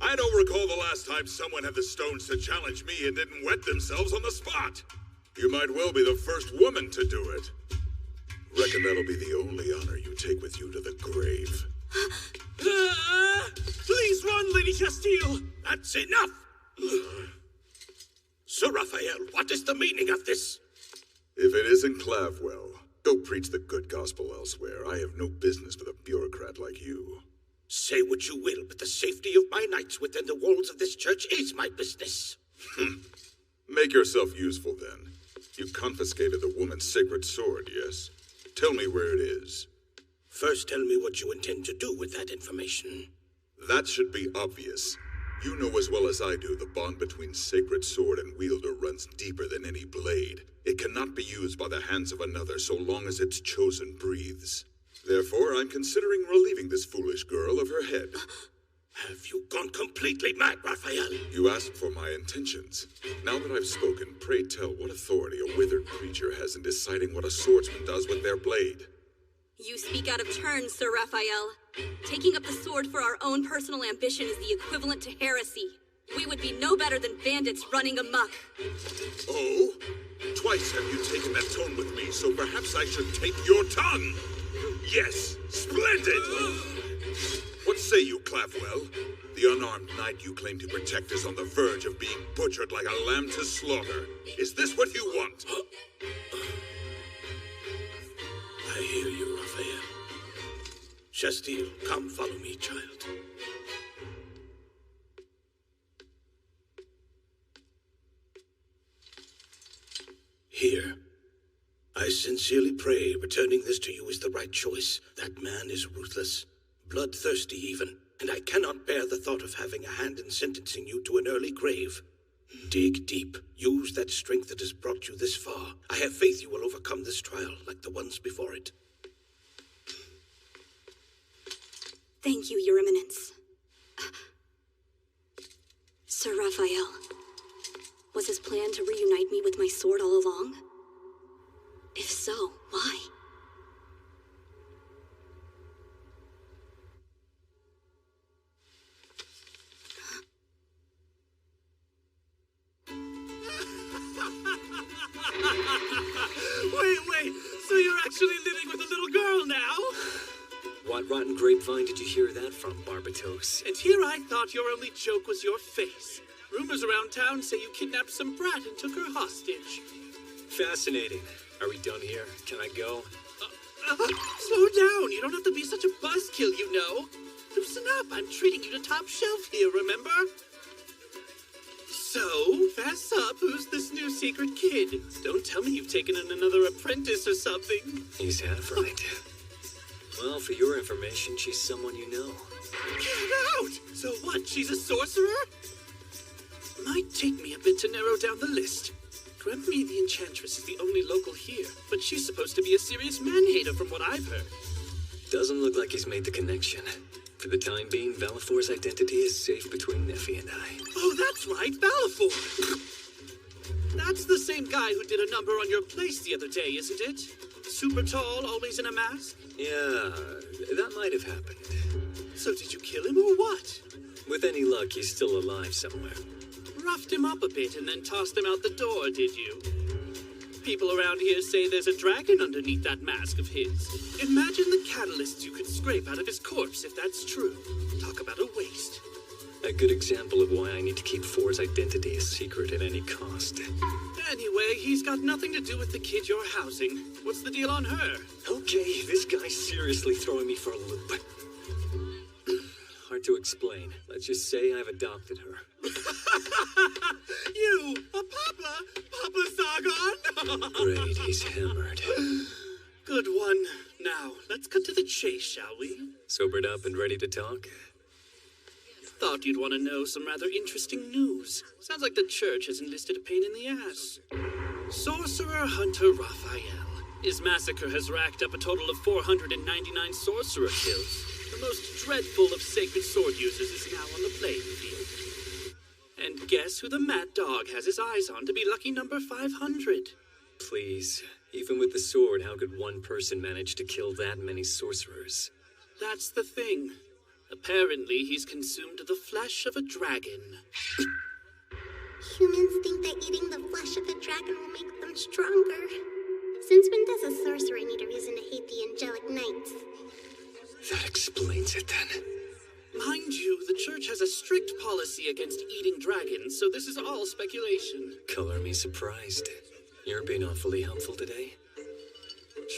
I don't recall the last time someone had the stones to challenge me and didn't wet themselves on the spot. You might well be the first woman to do it. Reckon that'll be the only honor you take with you to the grave. Please run, Lady Chastille! That's enough! Sir Raphael, what is the meaning of this? If it isn't Clavwell, go preach the good gospel elsewhere. I have no business with a bureaucrat like you. Say what you will, but the safety of my knights within the walls of this church is my business. Make yourself useful, then. You confiscated the woman's sacred sword, yes? Tell me where it is. First, tell me what you intend to do with that information. That should be obvious. You know as well as I do the bond between sacred sword and wielder runs deeper than any blade. It cannot be used by the hands of another so long as its chosen breathes. Therefore, I'm considering relieving this foolish girl of her head. Have you gone completely mad, Raphael? You asked for my intentions. Now that I've spoken, pray tell what authority a withered creature has in deciding what a swordsman does with their blade. You speak out of turn, Sir Raphael. Taking up the sword for our own personal ambition is the equivalent to heresy. We would be no better than bandits running amok. Oh? Twice have you taken that tone with me, so perhaps I should take your tongue. Yes, splendid! What say you, Clafwell? The unarmed knight you claim to protect is on the verge of being butchered like a lamb to slaughter. Is this what you want? I hear you, Raphael. Shastile, come follow me, child. Here. I sincerely pray returning this to you is the right choice. That man is ruthless, bloodthirsty even, and I cannot bear the thought of having a hand in sentencing you to an early grave. Dig deep. Use that strength that has brought you this far. I have faith you will overcome this trial like the ones before it. Thank you, Your Eminence. Sir Raphael, was his plan to reunite me with my sword all along? If so, why? Wait, so you're actually living with a little girl now? What rotten grapevine did you hear that from, Barbatos? And here I thought your only joke was your face. Rumors around town say you kidnapped some brat and took her hostage. Fascinating. Are we done here? Can I go? Slow down. You don't have to be such a buzzkill, you know. Loosen up. I'm treating you to top shelf here, remember? So, fess up. Who's this new secret kid? Don't tell me you've taken in another apprentice or something. He's half right. Well, for your information, she's someone you know. Get out! So what, she's a sorcerer? Might take me a bit to narrow down the list. Grempy the Enchantress is the only local here, but she's supposed to be a serious man-hater from what I've heard. Doesn't look like he's made the connection. For the time being, Valefor's identity is safe between Neffy and I. Oh, that's right, Valefor! That's the same guy who did a number on your place the other day, isn't it? Super tall, always in a mask? Yeah, that might have happened. So did you kill him or what? With any luck, he's still alive somewhere. Roughed him up a bit and then tossed him out the door, did you? People around here say there's a dragon underneath that mask of his. Imagine the catalysts you could scrape out of his corpse if that's true. Talk about a waste. A good example of why I need to keep Ford's identity a secret at any cost. Anyway, he's got nothing to do with the kid you're housing. What's the deal on her? Okay, this guy's seriously throwing me for a loop. Hard to explain. Let's just say I've adopted her. You, a papa? Papa Sargon? Great, he's hammered. Good one. Now, let's cut to the chase, shall we? Sobered up and ready to talk? Thought you'd want to know some rather interesting news. Sounds like the church has enlisted a pain in the ass. Sorcerer Hunter Raphael. His massacre has racked up a total of 499 sorcerer kills. The most dreadful of sacred sword users is now on the playing field. And guess who the mad dog has his eyes on to be lucky number 500? Please, even with the sword, how could one person manage to kill that many sorcerers? That's the thing. Apparently, he's consumed the flesh of a dragon. Humans think that eating the flesh of a dragon will make them stronger. Since when does a sorcerer need a reason to hate the angelic knights? That explains it then. Mind you, the church has a strict policy against eating dragons, so this is all speculation. Color me surprised. You're being awfully helpful today.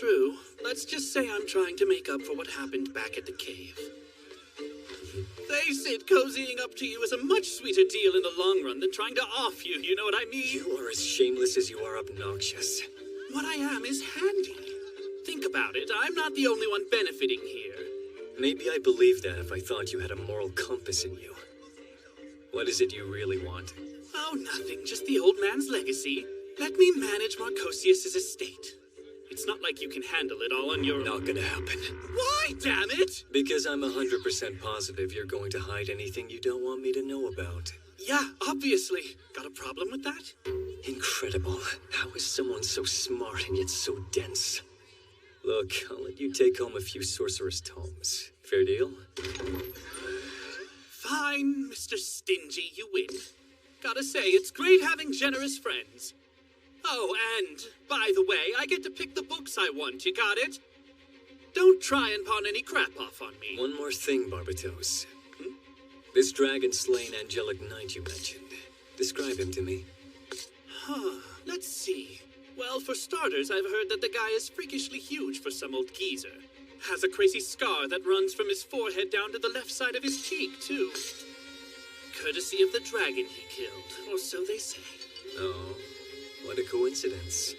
True. Let's just say I'm trying to make up for what happened back at the cave. Face it, cozying up to you is a much sweeter deal in the long run than trying to off you, you know what I mean? You are as shameless as you are obnoxious. What I am is handy. Think about it, I'm not the only one benefiting here. Maybe I believe that if I thought you had a moral compass in you. What is it you really want? Oh, nothing, just the old man's legacy. Let me manage Marcosius' estate. It's not like you can handle it all on your own. Not gonna happen. Why, damn it? Because I'm 100% positive you're going to hide anything you don't want me to know about. Yeah, obviously. Got a problem with that? Incredible. How is someone so smart and yet so dense? Look, I'll let you take home a few sorcerer's tomes. Fair deal? Fine, Mr. Stingy, you win. Gotta say, it's great having generous friends. Oh, and, by the way, I get to pick the books I want, you got it? Don't try and pawn any crap off on me. One more thing, Barbatos. This dragon-slain angelic knight you mentioned. Describe him to me. Let's see. Well, for starters, I've heard that the guy is freakishly huge for some old geezer. Has a crazy scar that runs from his forehead down to the left side of his cheek, too. Courtesy of the dragon he killed, or so they say. Oh, what a coincidence.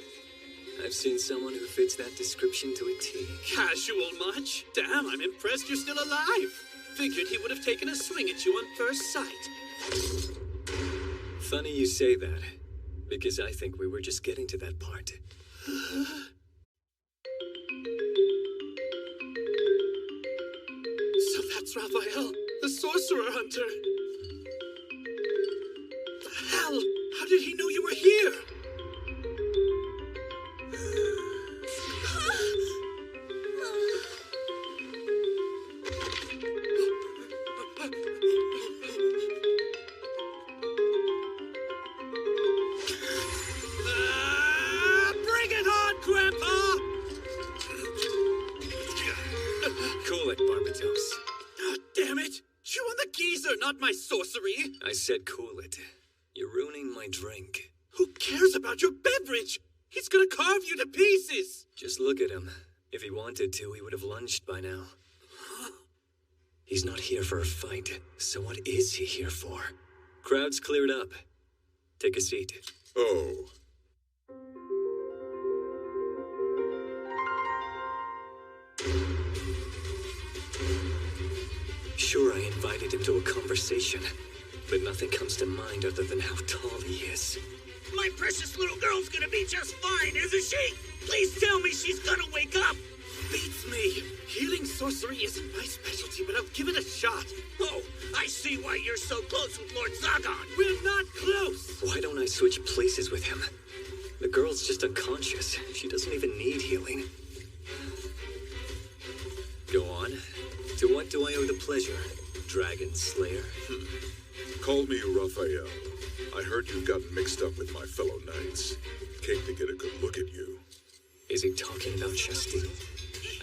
I've seen someone who fits that description to a T. Casual much? Damn, I'm impressed you're still alive. Figured he would have taken a swing at you on first sight. Funny you say that, because I think we were just getting to that part. So that's Raphael, the sorcerer hunter. The hell? How did he know you were here? Bring it on, Grandpa! Cool it, Barbatos. Oh, damn it! You and the geezer, not my sorcery! I said cool it. You're ruining my drink. Who cares about your beverage? He's gonna carve you to pieces! Just look at him. If he wanted to, he would have lunged by now. He's not here for a fight, so what is he here for? Crowd's cleared up. Take a seat. Oh. Sure, I invited him to a conversation, but nothing comes to mind other than how tall he is. My precious little girl's gonna be just fine, isn't she? Please tell me she's gonna wake up! Beats me. Healing sorcery isn't my specialty, but I'll give it a shot. Oh, I see why you're so close with Lord Zagon. We're not close. Why don't I switch places with him? The girl's just unconscious. She doesn't even need healing. Go on. To what do I owe the pleasure? Dragon Slayer? Call me Raphael. I heard you've gotten mixed up with my fellow knights. Came to get a good look at you. Is he talking about Shasteel?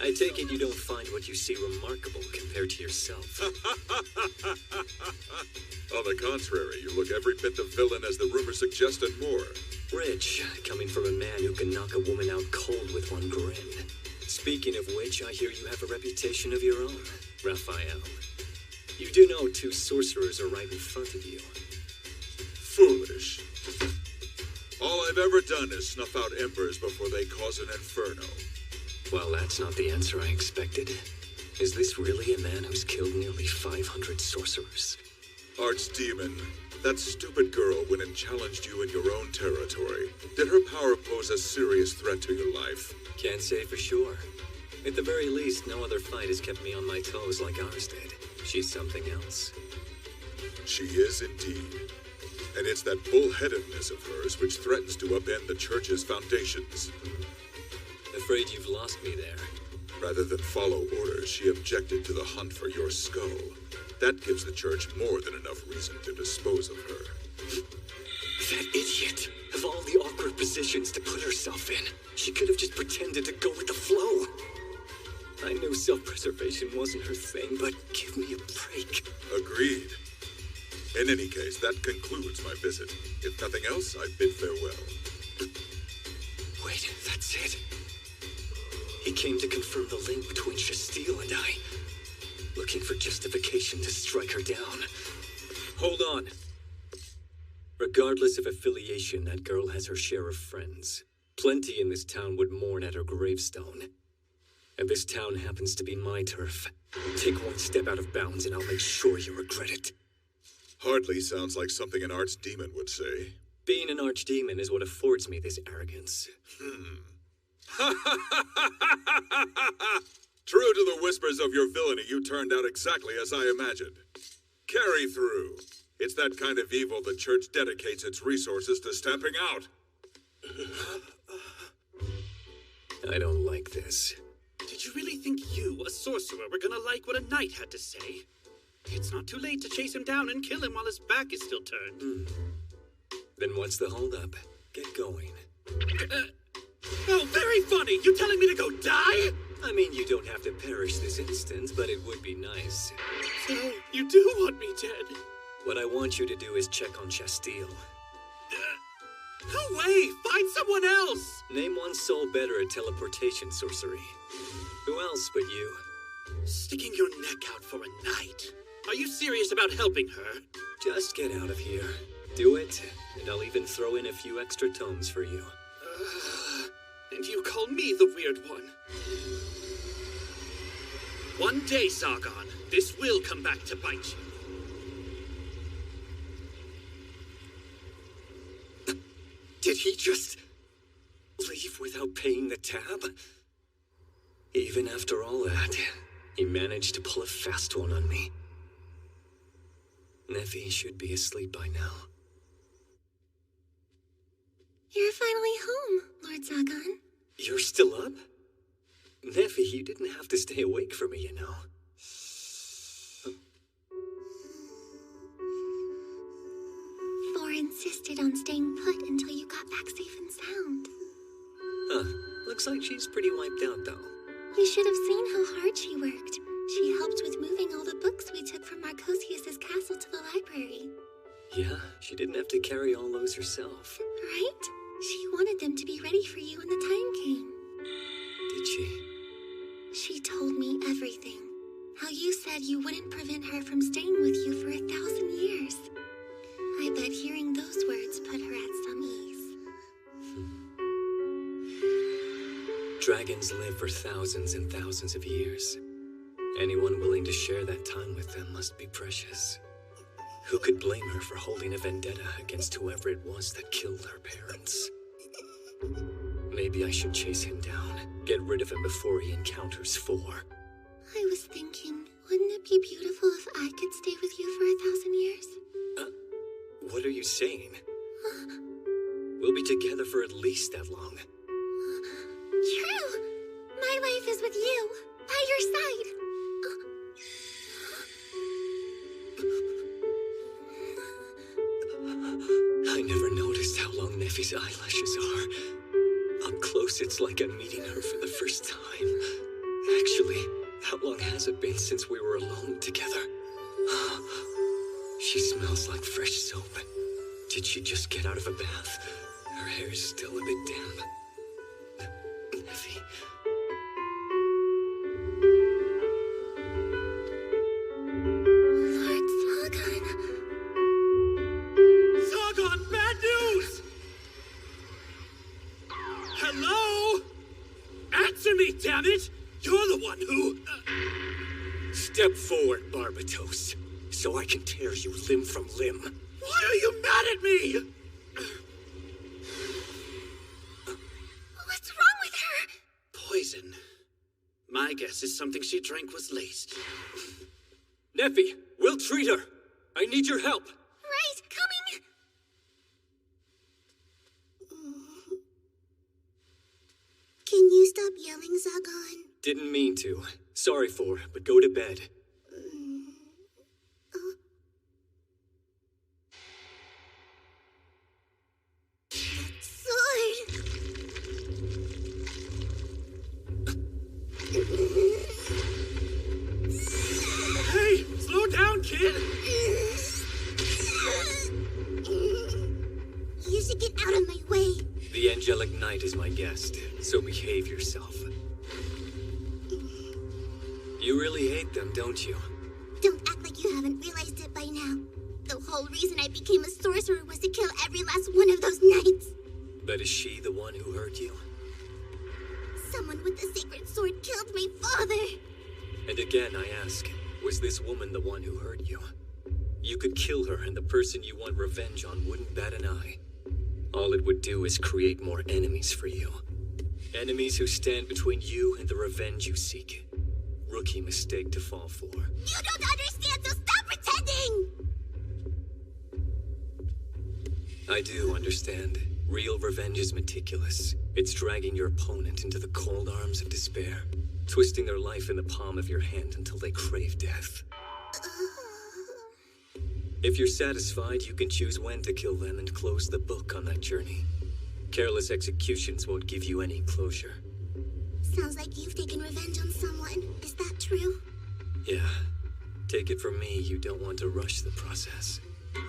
I take it you don't find what you see remarkable compared to yourself. On the contrary, you look every bit the villain as the rumors suggest and more. Rich, coming from a man who can knock a woman out cold with one grin. Speaking of which, I hear you have a reputation of your own, Raphael. You do know two sorcerers are right in front of you. Foolish. All I've ever done is snuff out embers before they cause an inferno. Well, that's not the answer I expected. Is this really a man who's killed nearly 500 sorcerers? Archdemon, that stupid girl went and challenged you in your own territory. Did her power pose a serious threat to your life? Can't say for sure. At the very least, no other fight has kept me on my toes like ours did. She's something else. She is indeed. And it's that bullheadedness of hers which threatens to upend the church's foundations. Afraid you've lost me there. Rather than follow orders, she objected to the hunt for your skull. That gives the church more than enough reason to dispose of her. That idiot! Of all the awkward positions to put herself in, she could have just pretended to go with the flow. I knew self-preservation wasn't her thing, but give me a break. Agreed. In any case, that concludes my visit. If nothing else, I bid farewell. Wait, that's it. He came to confirm the link between Shasteel and I. Looking for justification to strike her down. Hold on. Regardless of affiliation, that girl has her share of friends. Plenty in this town would mourn at her gravestone. And this town happens to be my turf. Take one step out of bounds and I'll make sure you regret it. Hardly sounds like something an archdemon would say. Being an archdemon is what affords me this arrogance. True to the whispers of your villainy, you turned out exactly as I imagined. Carry through. It's that kind of evil the church dedicates its resources to stamping out. I don't like this. Did you really think you, a sorcerer, were gonna like what a knight had to say? It's not too late to chase him down and kill him while his back is still turned. Then what's the holdup? Get going. Oh, very funny! You telling me to go die? I mean, you don't have to perish this instant, but it would be nice. So, you do want me dead? What I want you to do is check on Chastille. No way! Find someone else! Name one soul better at teleportation sorcery. Who else but you? Sticking your neck out for a night. Are you serious about helping her? Just get out of here. Do it, and I'll even throw in a few extra tomes for you. And you call me the weird one. One day, Zargon, this will come back to bite you. Did he just leave without paying the tab? Even after all that, he managed to pull a fast one on me. Nephi should be asleep by now. You're finally home, Lord Zagon. You're still up? Nephi, you didn't have to stay awake for me, you know. Thor insisted on staying put until you got back safe and sound. Huh. Looks like she's pretty wiped out, though. You should have seen how hard she worked. She helped with moving all the books we took from Marcosius's castle to the library. Yeah, she didn't have to carry all those herself. Right? She wanted them to be ready for you when the time came. Did she? She told me everything. How you said you wouldn't prevent her from staying with you for 1,000 years. I bet hearing those words put her at some ease. Dragons live for thousands and thousands of years. Anyone willing to share that time with them must be precious. Who could blame her for holding a vendetta against whoever it was that killed her parents? Maybe I should chase him down, get rid of him before he encounters Four. I was thinking, wouldn't it be beautiful if I could stay with you for 1,000 years? What are you saying? We'll be together for at least that long. True! My life is with you, by your side. I never noticed how long Nephi's eyelashes are. Up close, it's like I'm meeting her for the first time. Actually, how long has it been since we were alone together? She smells like fresh soap. Did she just get out of a bath? Her hair's still a bit damp. Nephi. Lord Zagon. Zargon, bad news! Hello? Answer me, damn it! You're the one who... Step forward, Barbatos, so I can tear you limb from limb. Why are you mad at me? What's wrong with her? Poison. My guess is something she drank was laced. Nephi, we'll treat her. I need your help. Right, coming. Can you stop yelling, Zagon? Didn't mean to. Sorry for, but go to bed. Sword! Hey, slow down, kid! You should get out of my way. The angelic knight is my guest, so behave yourself. You really hate them, don't you? Don't act like you haven't realized it by now. The whole reason I became a sorcerer was to kill every last one of those knights. But is she the one who hurt you? Someone with the sacred sword killed my father. And again, I ask, was this woman the one who hurt you? You could kill her, and the person you want revenge on wouldn't bat an eye. All it would do is create more enemies for you. Enemies who stand between you and the revenge you seek. Rookie mistake to fall for. You don't understand, so stop pretending! I do understand. Real revenge is meticulous. It's dragging your opponent into the cold arms of despair, twisting their life in the palm of your hand until they crave death. If you're satisfied, you can choose when to kill them and close the book on that journey. Careless executions won't give you any closure. Sounds like you've taken revenge on someone. Is that true? Yeah. Take it from me, you don't want to rush the process.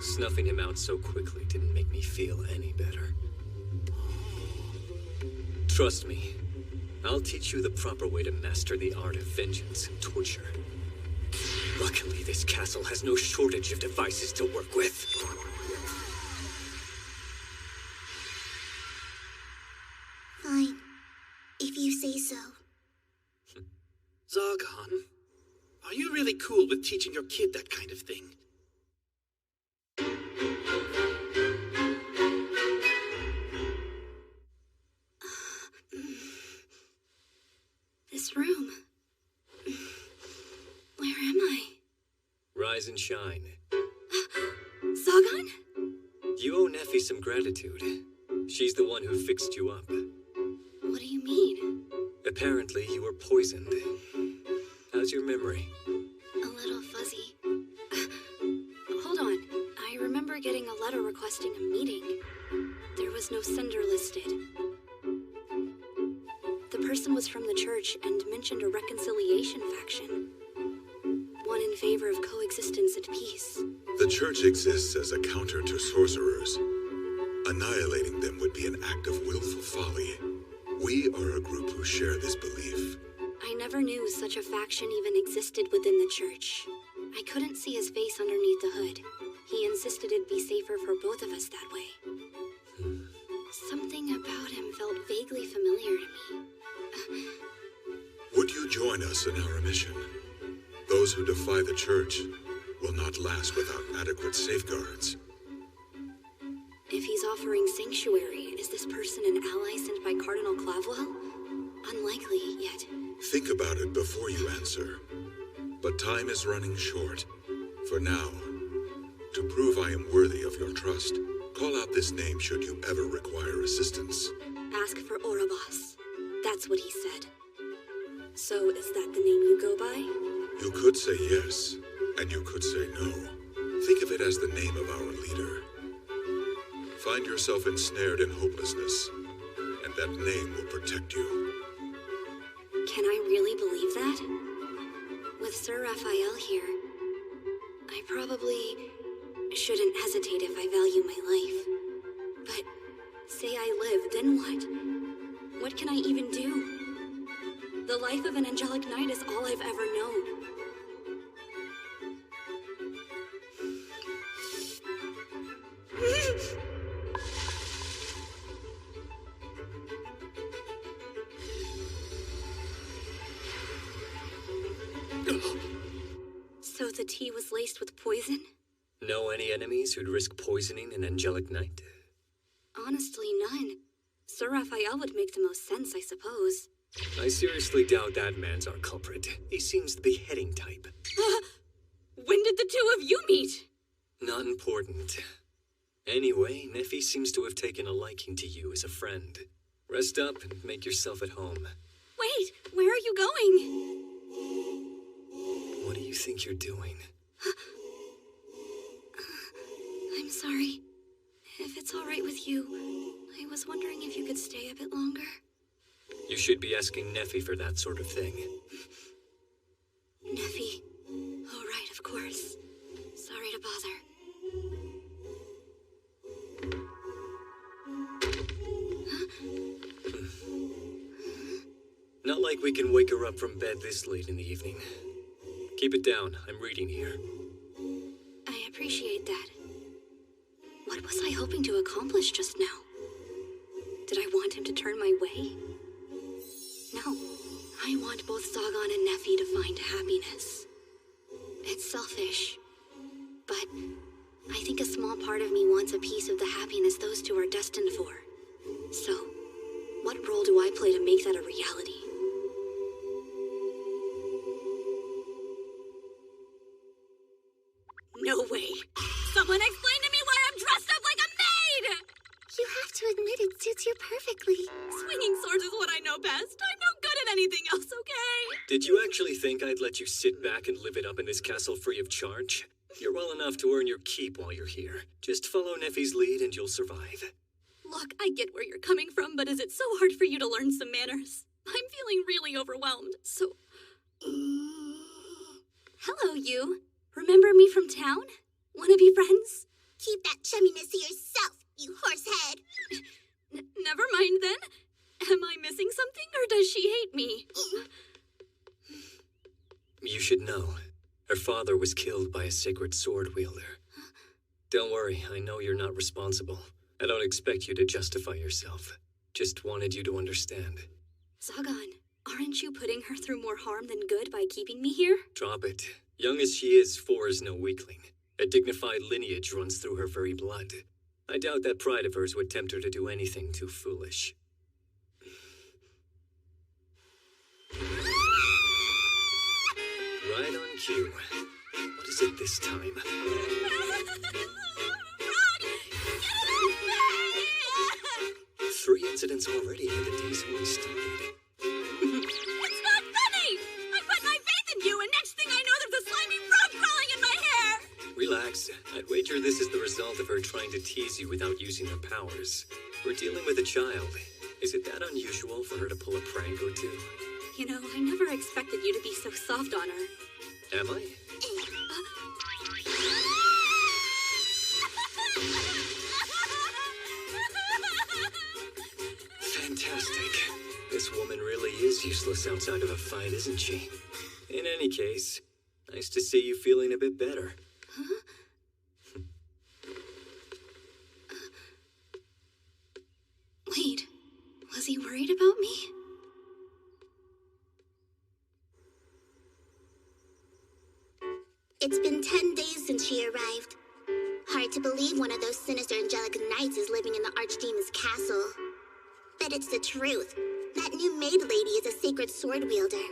Snuffing him out so quickly didn't make me feel any better. Trust me, I'll teach you the proper way to master the art of vengeance and torture. Luckily, this castle has no shortage of devices to work with. Fine. If you say so. Zargon, are you really cool with teaching your kid that kind of thing? This room. Where am I? Rise and shine. Zargon? You owe Neffy some gratitude. She's the one who fixed you up. What do you mean? Apparently, you were poisoned. How's your memory? A little fuzzy. Hold on. I remember getting a letter requesting a meeting. There was no sender listed. The person was from the church and mentioned a reconciliation faction. One in favor of coexistence and peace. The church exists as a counter to sorcerers. Annihilating them would be an act of willful folly. We are a group who share this belief. I never knew such a faction even existed within the church. I couldn't see his face underneath the hood. He insisted it'd be safer for both of us that way. Something about him felt vaguely familiar to me. Would you join us in our mission? Those who defy the church will not last without adequate safeguards. If he's offering sanctuary, is this person an ally sent by Cardinal Clavwell? Unlikely, yet. Think about it before you answer. But time is running short. For now, to prove I am worthy of your trust, call out this name should you ever require assistance. Ask for Orobos. That's what he said. So is that the name you go by? You could say yes, and you could say no. Think of it as the name of our leader. Find yourself ensnared in hopelessness, and that name will protect you. Can I really believe that? With Sir Raphael here, I probably shouldn't hesitate if I value my life. But say I live, then what? What can I even do? The life of an angelic knight is all I've ever known. So the tea was laced with poison? Know any enemies who'd risk poisoning an angelic knight? Honestly, none. Sir Raphael would make the most sense, I suppose. I seriously doubt that man's our culprit. He seems the beheading type. When did the two of you meet? Not important. Anyway, Neffy seems to have taken a liking to you as a friend. Rest up and make yourself at home. Wait, where are you going? What do you think you're doing? I'm sorry. If it's all right with you, I was wondering if you could stay a bit longer. You should be asking Neffy for that sort of thing. Neffy. Oh, right, of course. Sorry to bother. Not like we can wake her up from bed this late in the evening. Keep it down. I'm reading here. I appreciate that. What was I hoping to accomplish just now? Did I want him to turn my way? No. I want both Zargon and Neffy to find happiness. It's selfish. But I think a small part of me wants a piece of the happiness those two are destined for. So, what role do I play to make that a reality? No way! Someone explain to me why I'm dressed up like a maid! You have to admit it suits you perfectly. Swinging swords is what I know best. I'm no good at anything else, okay? Did you actually think I'd let you sit back and live it up in this castle free of charge? You're well enough to earn your keep while you're here. Just follow Neffy's lead and you'll survive. Look, I get where you're coming from, but is it so hard for you to learn some manners? I'm feeling really overwhelmed, so... Hello, you. Remember me from town? Wanna be friends? Keep that chumminess to yourself, you horsehead. Never mind then. Am I missing something, or does she hate me? You should know. Her father was killed by a sacred sword wielder. Don't worry, I know you're not responsible. I don't expect you to justify yourself. Just wanted you to understand. Zagan, aren't you putting her through more harm than good by keeping me here? Drop it. Young as she is, 4 is no weakling. A dignified lineage runs through her very blood. I doubt that pride of hers would tempt her to do anything too foolish. Right on cue. What is it this time? Three incidents already and the day's only started. It's not funny! I put my faith in you, and next thing I know there's a slimy frog crawling in my hair! Relax. I'd wager this is the result of her trying to tease you without using her powers. We're dealing with a child. Is it that unusual for her to pull a prank or two? You know, I never expected you to be so soft on her. Am I? Fantastic. This woman really is useless outside of a fight, isn't she? In any case, nice to see you feeling a bit better. Huh? Wait, was he worried about me? It's been 10 days since she arrived. Hard to believe one of those sinister angelic knights is living in the Archdemon's castle. But it's the truth. That new maid lady is a sacred sword wielder.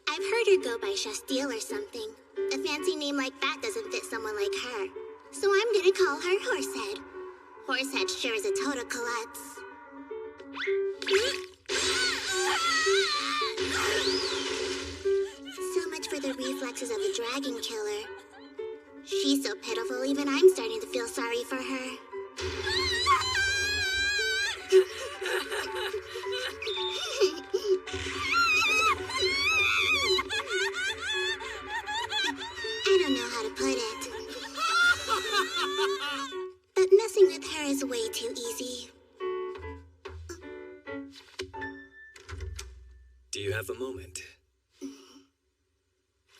I've heard her go by Shasteel or something. A fancy name like that doesn't fit someone like her. So I'm gonna call her Horsehead. Horsehead sure is a total klutz. So much for the reflexes of a dragon killer. She's so pitiful, even I'm starting to feel sorry for her. I don't know how to put it. But messing with her is way too easy. Do you have a moment?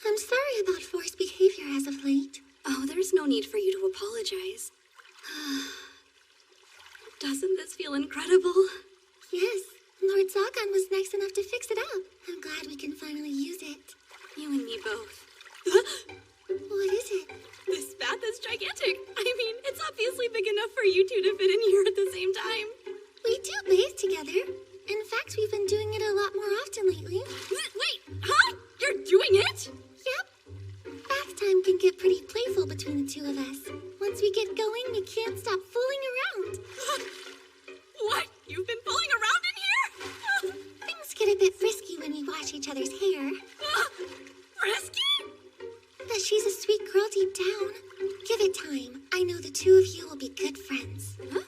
I'm sorry about forced behavior as of late. Oh, there's no need for you to apologize. Doesn't this feel incredible? Yes, Lord Zagan was nice enough to fix it up. I'm glad we can finally use it. You and me both. What is it? This bath is gigantic. I mean, it's obviously big enough for you two to fit in here at the same time. We do bathe together. In fact, we've been doing it a lot more often lately. Wait, huh? You're doing it? Yep. Bath time can get pretty playful between the two of us. Once we get going, we can't stop fooling around. What? You've been fooling around in here? Things get a bit frisky when we wash each other's hair. Frisky? But she's a sweet girl deep down. Give it time. I know the two of you will be good friends. Huh?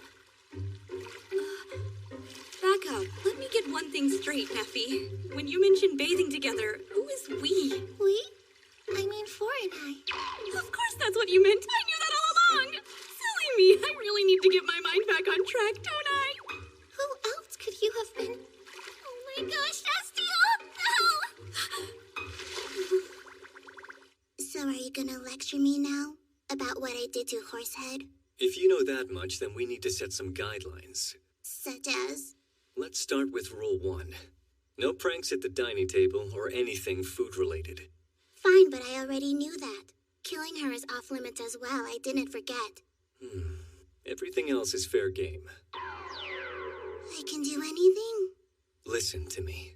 Back up. Let me get one thing straight, Neffy. When you mention bathing together, who is we? We? I mean, Four and I. Of course that's what you meant. I knew that all along. Silly me. I really need to get my mind back on track, don't I? Who else could you have been? Oh my gosh, Shasteel! No! So are you gonna lecture me now? About what I did to Horsehead? If you know that much, then we need to set some guidelines. Such as? Let's start with Rule 1. No pranks at the dining table or anything food-related. Fine, but I already knew that. Killing her is off limits as well, I didn't forget. Everything else is fair game. I can do anything? Listen to me.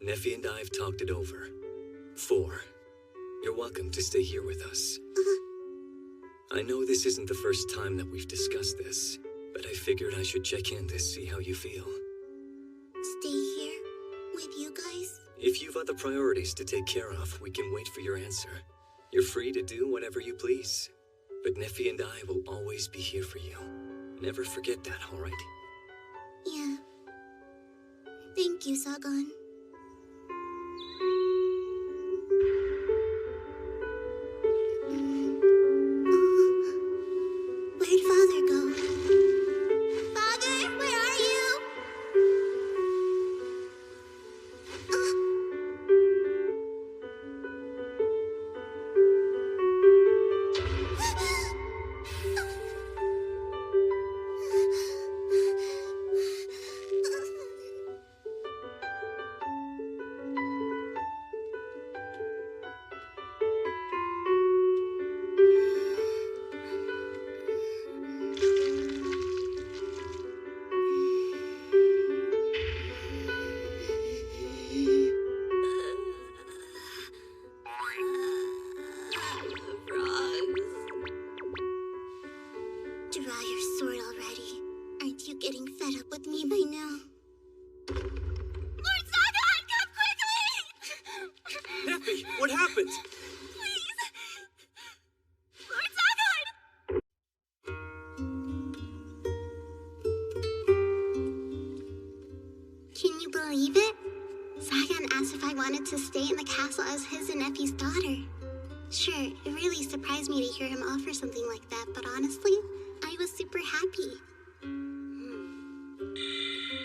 Neffy and I have talked it over. 4. You're welcome to stay here with us. I know this isn't the first time that we've discussed this, but I figured I should check in to see how you feel. Stay here? With you guys? If you've other priorities to take care of, we can wait for your answer. You're free to do whatever you please. But Neffy and I will always be here for you. Never forget that, all right? Yeah. Thank you, Zagan. Where'd Father go? Father, where are you? Draw your sword already. Aren't you getting fed up with me by now? Lord Zagan, come quickly! Neffy, what happened? Please! Lord Zagan! Can you believe it? Zagan asked if I wanted to stay in the castle as his and Neffy's daughter. Sure, it really surprised me to hear him offer something like that, but honestly, I was super happy.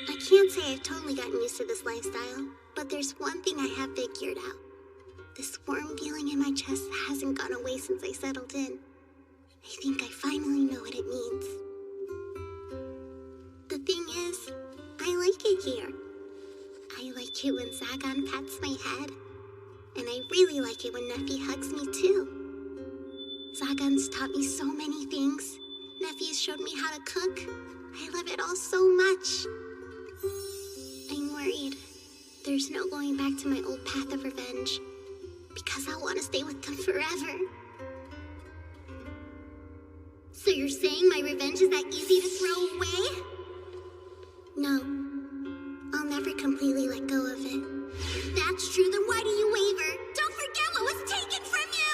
I can't say I've totally gotten used to this lifestyle, but there's one thing I have figured out. This warm feeling in my chest hasn't gone away since I settled in. I think I finally know what it means. The thing is, I like it here. I like it when Zagan pats my head, and I really like it when Neffy hugs me too. Zagan's taught me so many things. Neffy's showed me how to cook. I love it all so much. I'm worried. There's no going back to my old path of revenge, because I want to stay with them forever. So you're saying my revenge is that easy to throw away? No. I'll never completely let go of it. If that's true, then why do you waver? Don't forget what was taken from you!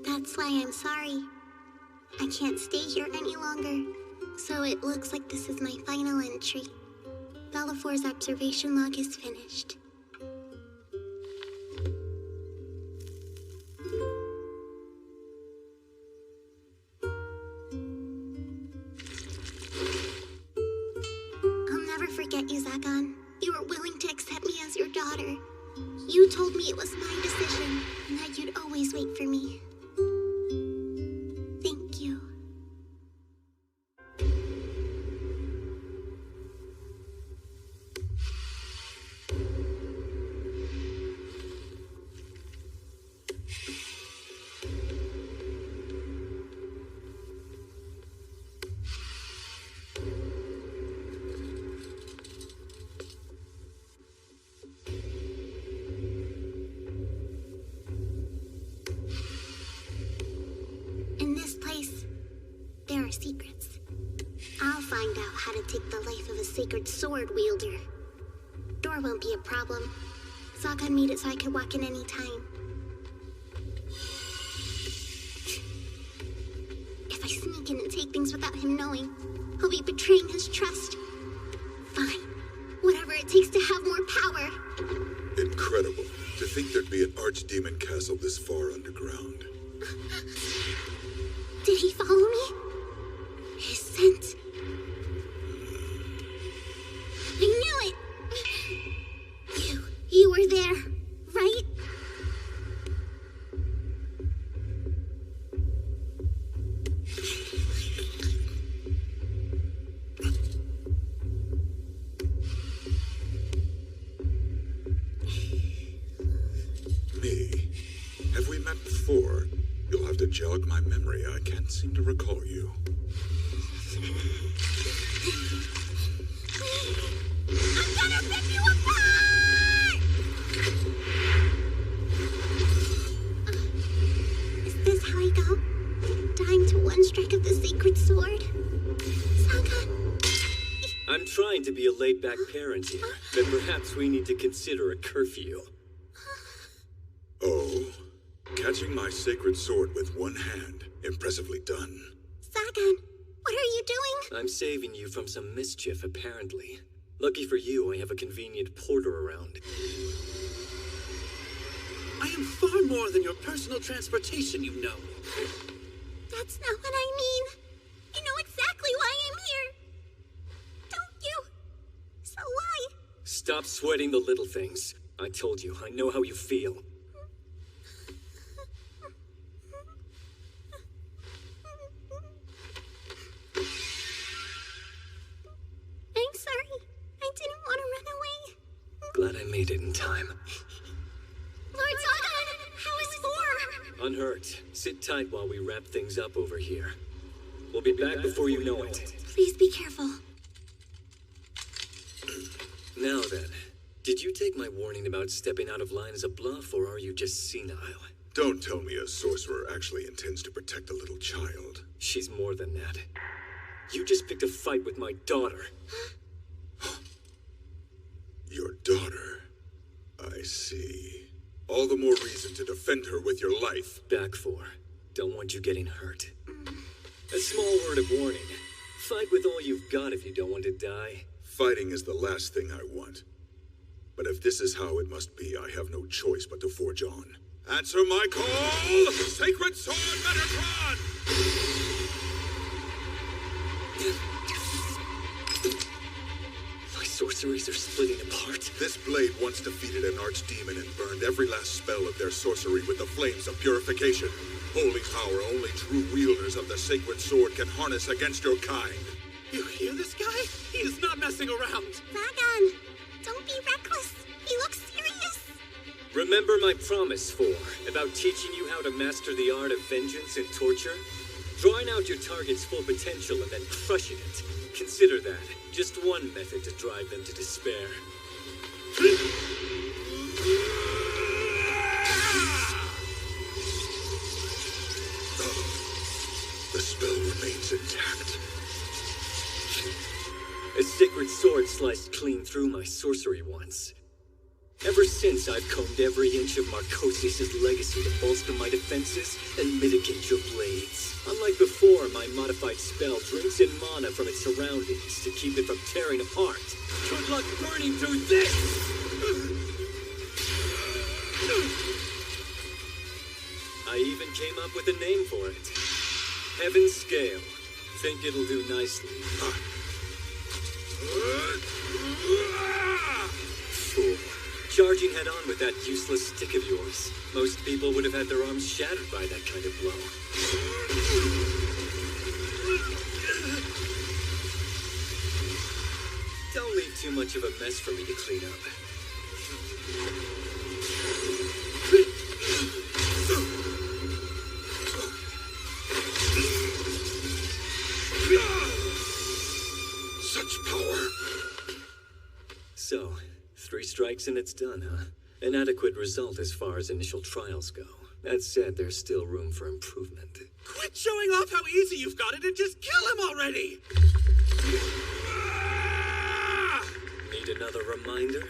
That's why I'm sorry. I can't stay here any longer. So it looks like this is my final entry. Bellafor's observation log is finished. I'll never forget you, Zagan. You were willing to accept me as your daughter. You told me it was my decision, and that you'd always wait for me. Thank you. In this place, there are secrets. I'll find out how to take the life of a sacred sword wielder. Door won't be a problem. Zagan made it so I could walk in any time. If I sneak in and take things without him knowing, I'll be betraying his trust. Fine. Whatever it takes to have more power. Incredible. To think there'd be an archdemon castle this far underground. Did he follow me? His scent. I knew it! You were there, right? Me? Have we met before? You'll have to jog my memory. I can't seem to recall you. I'm gonna rip you apart! Is this how I go? Dying to one strike of the sacred sword? Zagan? I'm trying to be a laid-back parent here, but perhaps we need to consider a curfew. Oh, catching my sacred sword with one hand. Impressively done. Zagan, What are you doing? I'm saving you from some mischief, apparently. Lucky for you, I have a convenient porter around. I am far more than your personal transportation, you know. That's not what I mean. You know exactly why I'm here. Don't you? So why? Stop sweating the little things. I told you, I know how you feel. I'm sorry. I didn't want to run away. Glad I made it in time. Lord Zoggon, how is Four? Unhurt. Sit tight while we wrap things up over here. We'll be back before you know it. Please be careful. Now then, did you take my warning about stepping out of line as a bluff, or are you just senile? Don't tell me a sorcerer actually intends to protect a little child. She's more than that. You just picked a fight with my daughter. Your daughter? I see. All the more reason to defend her with your life. Back Four. Don't want you getting hurt. A small word of warning. Fight with all you've got if you don't want to die. Fighting is the last thing I want. But if this is how it must be, I have no choice but to forge on. Answer my call! Sacred Sword Metatron! My sorceries are splitting apart. This blade once defeated an archdemon and burned every last spell of their sorcery with the flames of purification. Holy power only true wielders of the sacred sword can harness against your kind. You hear this guy? He is not messing around. Zoggon, don't be reckless. He looks serious. Remember my promise, Four, about teaching you how to master the art of vengeance and torture? Drawing out your target's full potential and then crushing it. Consider that just one method to drive them to despair. The spell remains intact. A sacred sword sliced clean through my sorcery once. Ever since, I've combed every inch of Marcosius' legacy to bolster my defenses and mitigate your blades. Unlike before, my modified spell drinks in mana from its surroundings to keep it from tearing apart. Good luck burning through this! I even came up with a name for it. Heaven's Scale. Think it'll do nicely. Fool. Charging head on with that useless stick of yours. Most people would have had their arms shattered by that kind of blow. Don't leave too much of a mess for me to clean up. Such power. So, 3 strikes and it's done, huh? An adequate result as far as initial trials go. That said, there's still room for improvement. Quit showing off how easy you've got it and just kill him already! Need another reminder?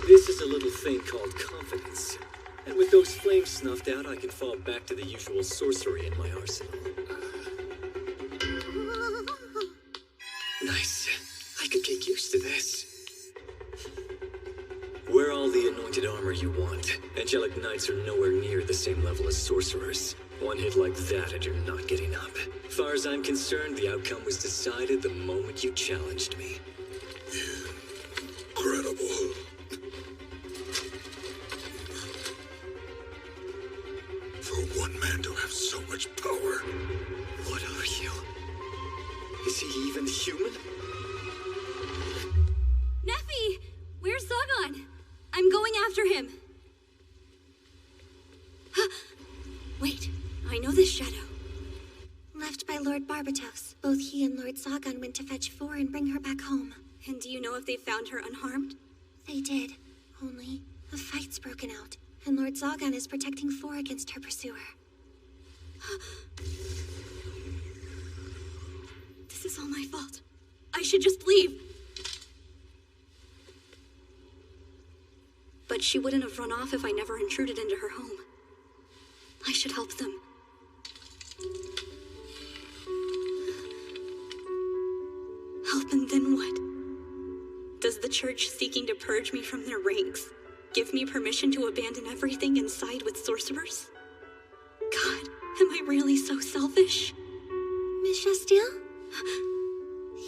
This is a little thing called confidence. And with those flames snuffed out, I can fall back to the usual sorcery in my arsenal. Nice. I could get used to this. Wear all the anointed armor you want. Angelic Knights are nowhere near the same level as sorcerers. One hit like that and you're not getting up. Far as I'm concerned, the outcome was decided the moment you challenged me. Incredible. For one man to have so much power. What are you? Is he even human? Nephi! Where's Zoggon? I'm going after him. Wait, I know this shadow. Left by Lord Barbatos. Both he and Lord Zoggon went to fetch Four and bring her back home. And do you know if they found her unharmed? They did. Only, a fight's broken out, and Lord Zoggon is protecting Four against her pursuer. This is all my fault. I should just leave. but she wouldn't have run off if I never intruded into her home. I should help them. Help, and then what? Does the church seeking to purge me from their ranks give me permission to abandon everything and side with sorcerers? God, am I really so selfish? Miss Shastiel?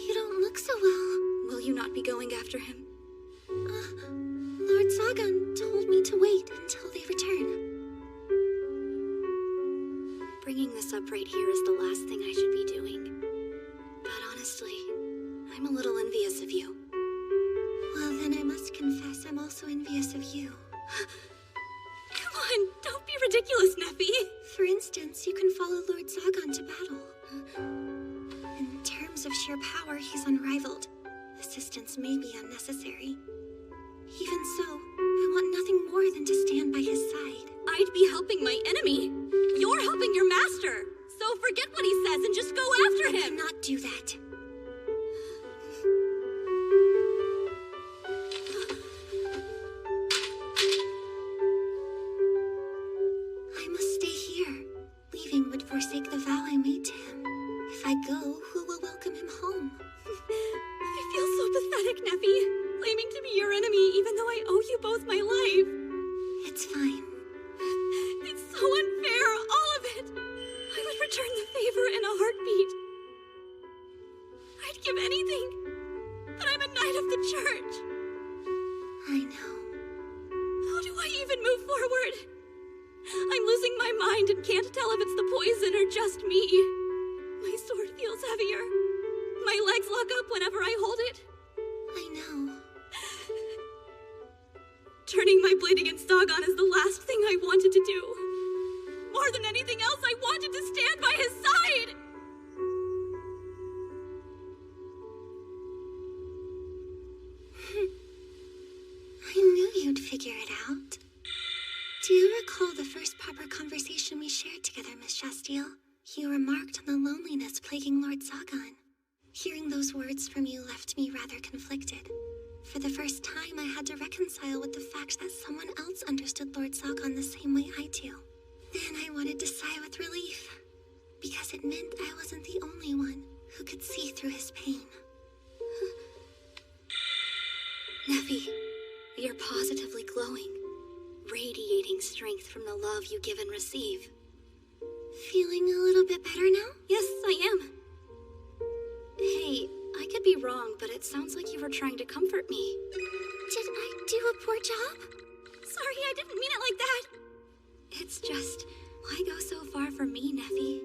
You don't look so well. Will you not be going after him? Lord Zagan told me to wait until they return. Bringing this up right here is the last thing I should be doing. But honestly, I'm a little envious of you. Well, then I must confess I'm also envious of you. Come on, don't be ridiculous, Neffy. For instance, you can follow Lord Zagan to battle. In terms of sheer power, he's unrivaled. Assistance may be unnecessary. Even so, I want nothing more than to stand by his side. I'd be helping my enemy. You're helping your master. So forget what he says and just go after him. I cannot do that. I must stay here. Leaving would forsake the vow I made to him. If I go, who will welcome him home? I feel so pathetic, Neffy. Claiming to be your enemy even though I owe you both my life. It's fine. It's so unfair, all of it. I would return the favor in a heartbeat. I'd give anything, but I'm a knight of the church. I know. How do I even move forward? I'm losing my mind and can't tell if it's the poison or just me. My sword feels heavier. My legs lock up whenever I hold it. I know. Turning my blade against Zagan is the last thing I wanted to do. More than anything else, I wanted to stand by his side! I knew you'd figure it out. Do you recall the first proper conversation we shared together, Miss Shastiel? You remarked on the loneliness plaguing Lord Zagan. Hearing those words from you left me rather conflicted. For the first time, I had to reconcile with the fact that someone else understood Lord Zagan the same way I do. Then I wanted to sigh with relief, because it meant I wasn't the only one who could see through his pain. Neffy, you're positively glowing, radiating strength from the love you give and receive. Feeling a little bit better now? Yes, I am. Hey, I could be wrong, but it sounds like you were trying to comfort me. Did I do a poor job? Sorry, I didn't mean it like that. It's just, why go so far for me, Neffy?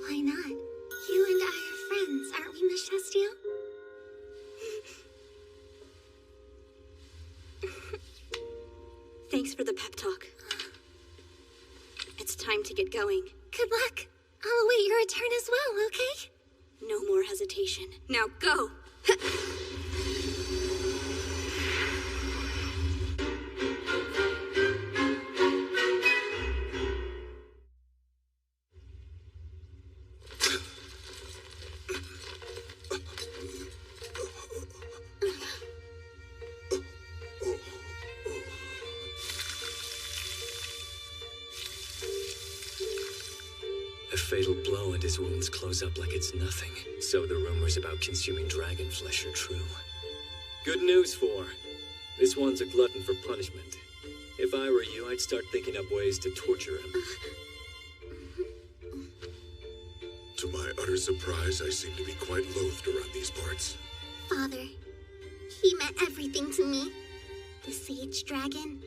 Why not? You and I are friends, aren't we, Miss Shastiel? Thanks for the pep talk. It's time to get going. Good luck. I'll await your return as well, okay? No more hesitation. Now go! A fatal blow and his wounds close up like it's nothing. So the rumors about consuming dragon flesh are true. Good news, Four. This one's a glutton for punishment. If I were you, I'd start thinking up ways to torture him. To my utter surprise, I seem to be quite loathed around these parts. Father, he meant everything to me. The Sage Dragon.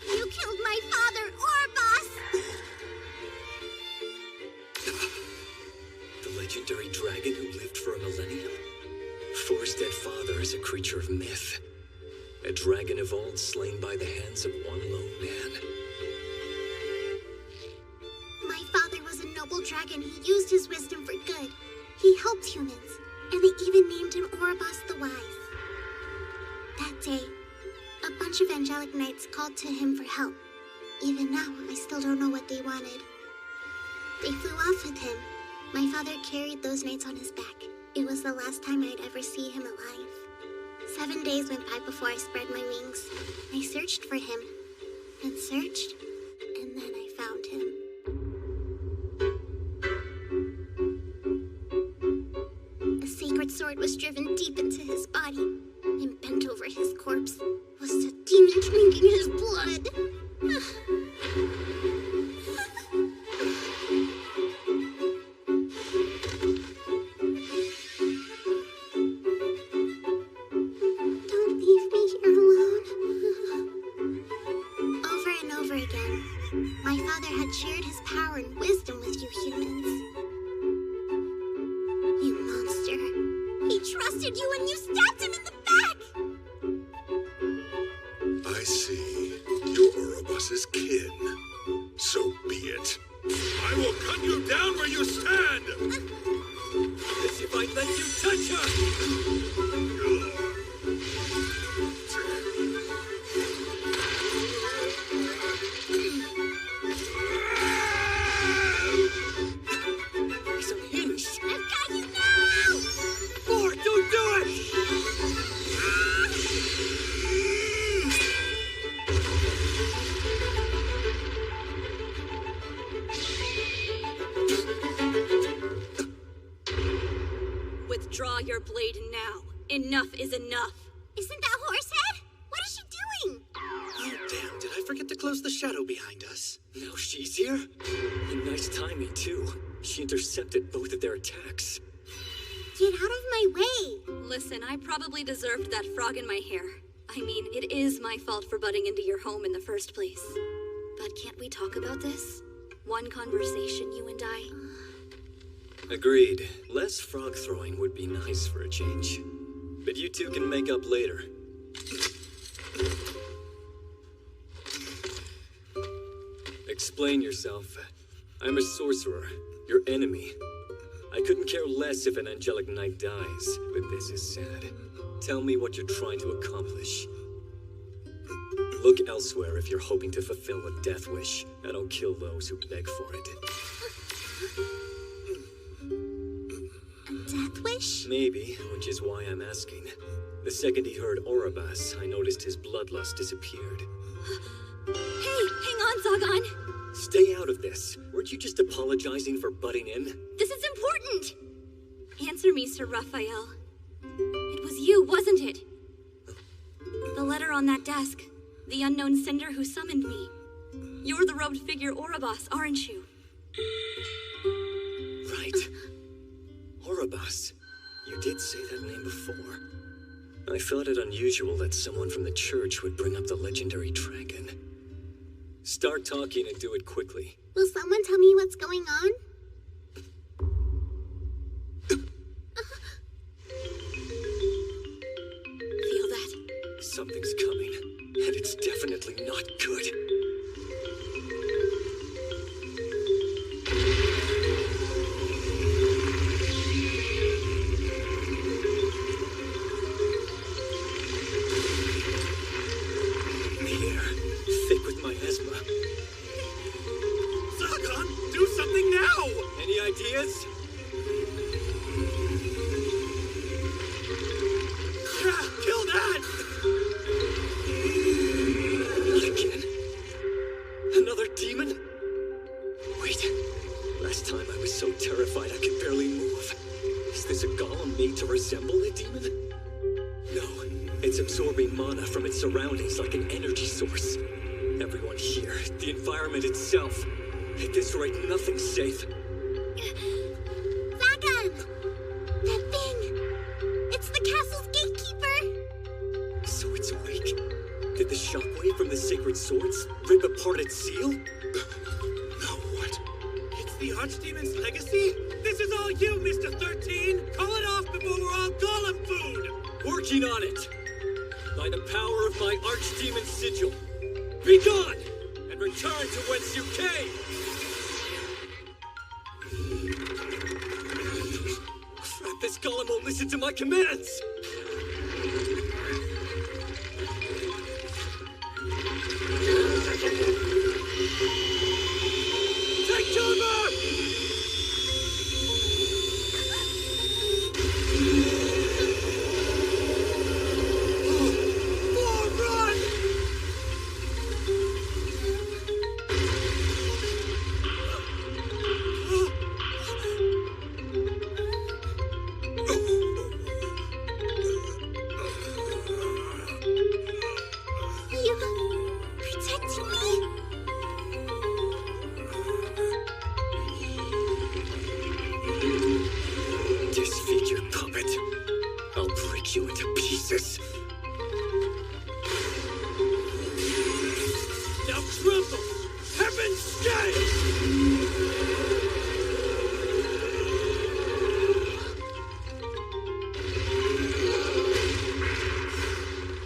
You killed my father, Orboss! The legendary dragon who lived for a millennium? Four's dead father is a creature of myth. A dragon of old slain by the hands of one lone man. My father was a noble dragon who used his wisdom for good. He helped humans, and they even named him Orboss the Wise. That day, a bunch of angelic knights called to him for help. Even now, I still don't know what they wanted. They flew off with him. My father carried those knights on his back. It was the last time I'd ever see him alive. 7 days went by before I spread my wings. I searched for him, and searched, and then I found him. A sacred sword was driven deep into his body, and bent over his corpse was the demon drinking his blood. Don't leave me here alone. Over and over again, my father had shared his power and wisdom with you humans. You monster. He trusted you and you stabbed him in the back! I see. You're Orobas's kin. So be it. I will cut you down where you stand! As if I'd let you touch her! He's unhinged! I've got you now! More, don't do it! Withdraw your blade now. Enough is enough. Isn't that Horsehead? What is she doing? Oh, damn, did I forget to close the shadow behind us? Now she's here? And nice timing, too. She intercepted both of their attacks. Get out of my way! Listen, I probably deserved that frog in my hair. I mean, it is my fault for butting into your home in the first place. But can't we talk about this? One conversation, you and I. Agreed. Less frog throwing would be nice for a change. But you two can make up later. Explain yourself. I'm a sorcerer, your enemy. I couldn't care less if an angelic knight dies, but this is sad. Tell me what you're trying to accomplish. Look elsewhere if you're hoping to fulfill a death wish. I don't kill those who beg for it. Death wish? Maybe, which is why I'm asking. The second he heard Orobas, I noticed his bloodlust disappeared. Hey, hang on, Zagan! Stay out of this. Weren't you just apologizing for butting in? This is important! Answer me, Sir Raphael. It was you, wasn't it? The letter on that desk. The unknown sender who summoned me. You're the robed figure Orobas, aren't you? Right. Orobas. You did say that name before. I thought it unusual that someone from the church would bring up the legendary dragon. Start talking and do it quickly. Will someone tell me what's going on? Feel that? Something's coming, and it's definitely not good. The air, thick with miasma. Zagan, do something now! Any ideas? Yeah, kill that! Not again. Another demon? Wait. Last time I was so terrified I could barely move. Is this a golem made to resemble a demon? No. It's absorbing mana from its surroundings like an energy source. Everyone here, the environment itself. At this rate, nothing's safe. Zagan! That thing! It's the castle's gatekeeper! So it's awake. Did the shockwave from the sacred swords rip apart its seal? Now what? It's the Archdemon's legacy? This is all you, Mr. 13! Call it off before we're all golem food! Working on it! By the power of my Archdemon sigil. Be gone! And return to whence you came! Crap, this golem won't listen to my commands! Take cover!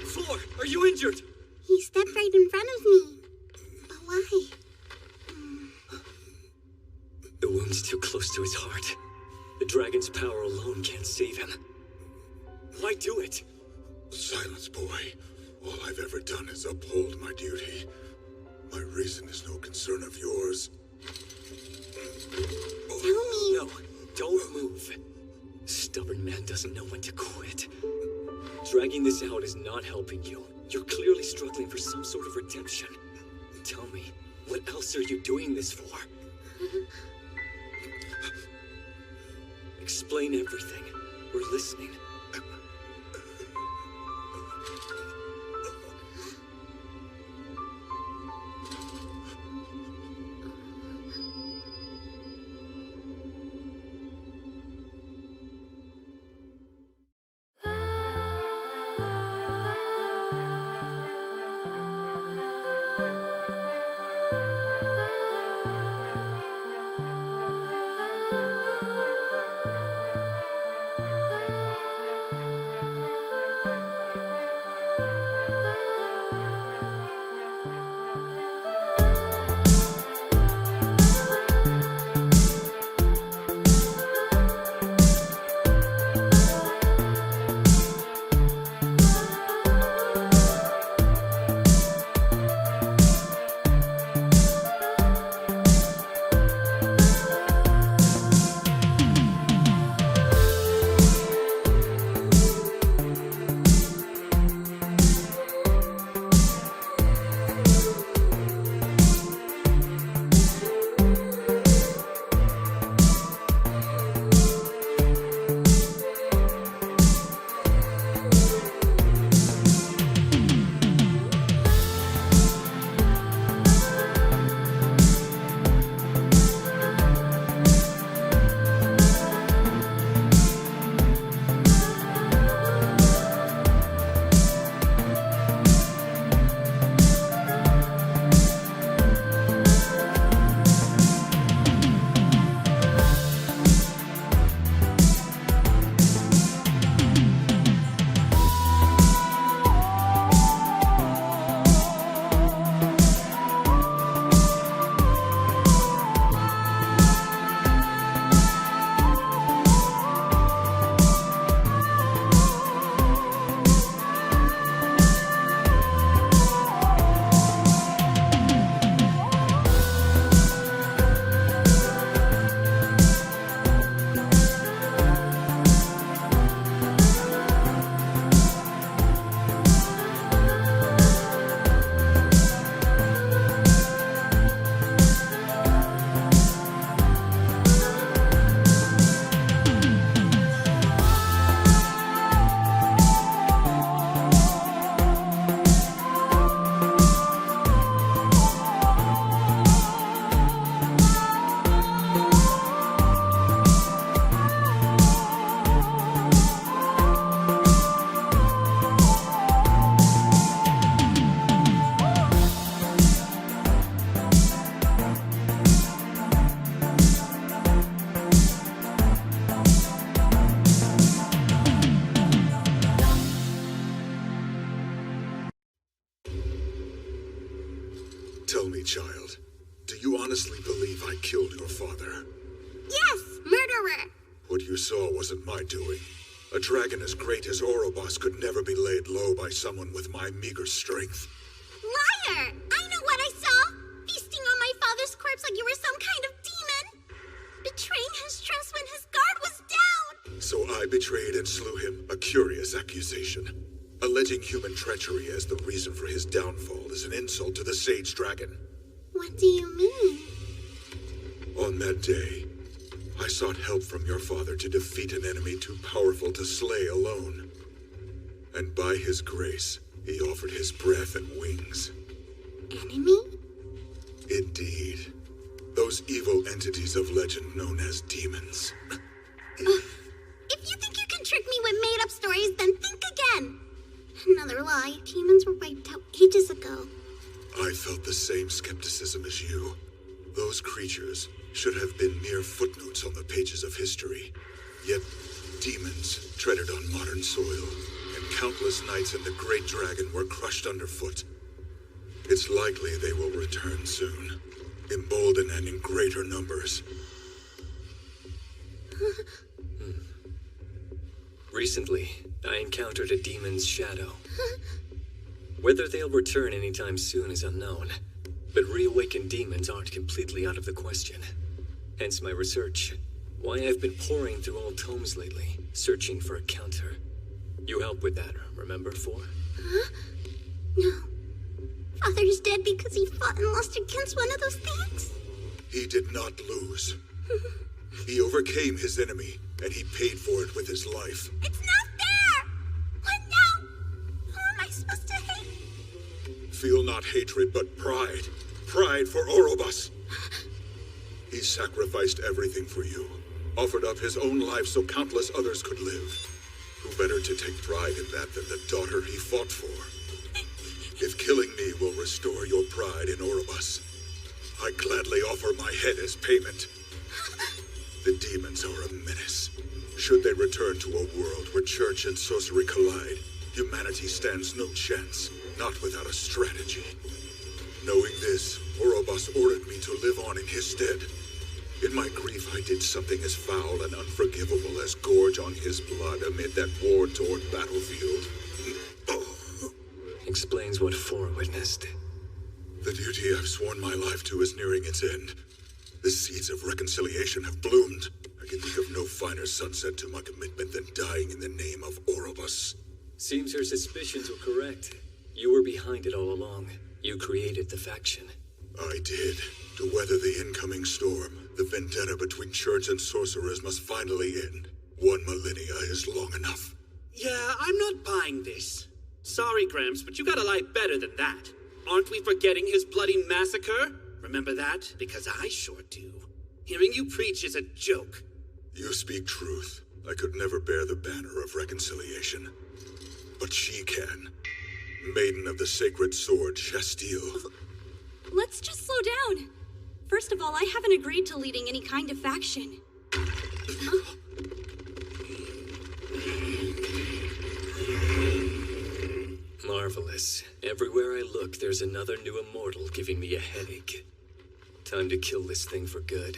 Floor, are you injured? He stepped right in front of me. But why? The wound's too close to his heart. The dragon's power alone can't save him. Why do it? Silence, boy. All I've ever done is uphold my duty. My reason is no concern of yours. Tell me. No, don't move. Stubborn man doesn't know when to quit. Dragging this out is not helping you. You're clearly struggling for some sort of redemption. Tell me, what else are you doing this for? Explain everything. We're listening. Tell me, child, do you honestly believe I killed your father? Yes, murderer! What you saw wasn't my doing. A dragon as great as Ouroboros could never be laid low by someone with my meager strength. Liar! I know what I saw! Feasting on my father's corpse like you were some kind of demon! Betraying his trust when his guard was down! So I betrayed and slew him, a curious accusation. Alleging human treachery as the reason for his downfall is an insult to the Sage Dragon. What do you mean? On that day, I sought help from your father to defeat an enemy too powerful to slay alone. And by his grace, he offered his breath and wings. Enemy? Indeed. Those evil entities of legend known as demons. If you think you can trick me with made-up stories, then think again! Another lie. Demons were wiped out ages ago. I felt the same skepticism as you. Those creatures should have been mere footnotes on the pages of history. Yet, demons treaded on modern soil, and countless knights and the Great Dragon were crushed underfoot. It's likely they will return soon, emboldened and in greater numbers. Recently, I encountered a demon's shadow. Whether they'll return anytime soon is unknown, but reawakened demons aren't completely out of the question. Hence my research. Why I've been poring through old tomes lately, searching for a counter. You helped with that, remember, Four? Huh? No. Father's dead because he fought and lost against one of those things? He did not lose. He overcame his enemy, and he paid for it with his life. It's not fair! What now? Who am I supposed to hate? Feel not hatred, but pride. Pride for Orobas. He sacrificed everything for you, offered up his own life so countless others could live. Who better to take pride in that than the daughter he fought for? If killing me will restore your pride in Orobas, I gladly offer my head as payment. The demons are a menace. Should they return to a world where church and sorcery collide, humanity stands no chance, not without a strategy. Knowing this, Orobas ordered me to live on in his stead. In my grief, I did something as foul and unforgivable as gorge on his blood amid that war-torn battlefield. Explains what Four witnessed. The duty I've sworn my life to is nearing its end. The seeds of reconciliation have bloomed. I can think of no finer sunset to my commitment than dying in the name of Orobas. Seems her suspicions were correct. You were behind it all along. You created the faction. I did. To weather the incoming storm, the vendetta between church and sorcerers must finally end. 1 millennia is long enough. Yeah, I'm not buying this. Sorry, Gramps, but you gotta lie better than that. Aren't we forgetting his bloody massacre? Remember that? Because I sure do. Hearing you preach is a joke. You speak truth. I could never bear the banner of reconciliation. But she can. Maiden of the Sacred Sword, Shastile. Let's just slow down. First of all, I haven't agreed to leading any kind of faction. Marvelous. Everywhere I look, there's another new immortal giving me a headache. Time to kill this thing for good.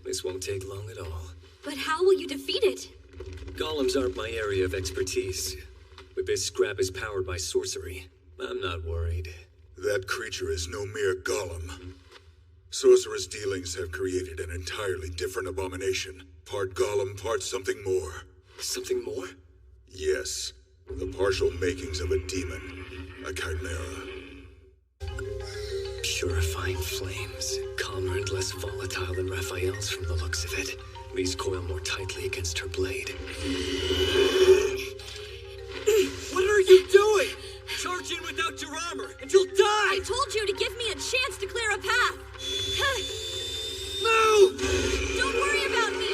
This won't take long at all. But how will you defeat it? Golems aren't my area of expertise. But this scrap is powered by sorcery. I'm not worried. That creature is no mere golem. Sorcerer's dealings have created an entirely different abomination. Part golem, part something more. Something more? Yes. The partial makings of a demon. A chimera. Purifying flames. Calmer and less volatile than Raphael's from the looks of it. These coil more tightly against her blade. What are you doing? Charge in without your armor, and you'll die! I told you to give me a chance to clear a path. Move! Don't worry about me.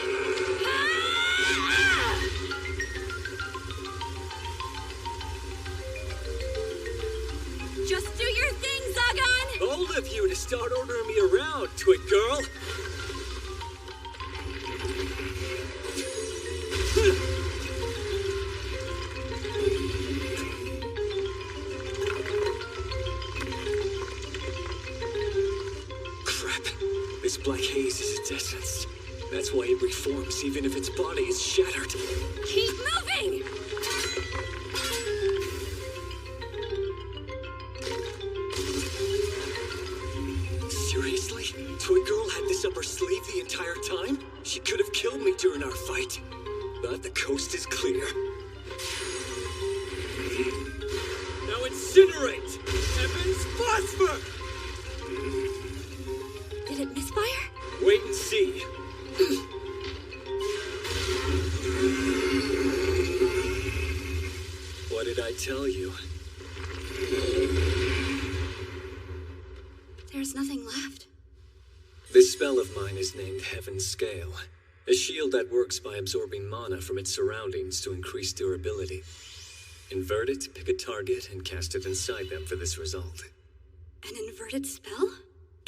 Just do your thing, Zagan! Bold of you to start ordering me around, twit girl! Crap. This black haze is its essence. That's why it reforms even if its body is shattered. Keep moving! Seriously? Toy Girl had this up her sleeve the entire time? She could have killed me during our fight. But the coast is clear. Now incinerate! Heaven's phosphor! Did it misfire? Wait and see. What did I tell you? There's nothing left. This spell of mine is named Heaven's Scale, a shield that works by absorbing mana from its surroundings to increase durability. Invert it, pick a target, and cast it inside them for this result. An inverted spell?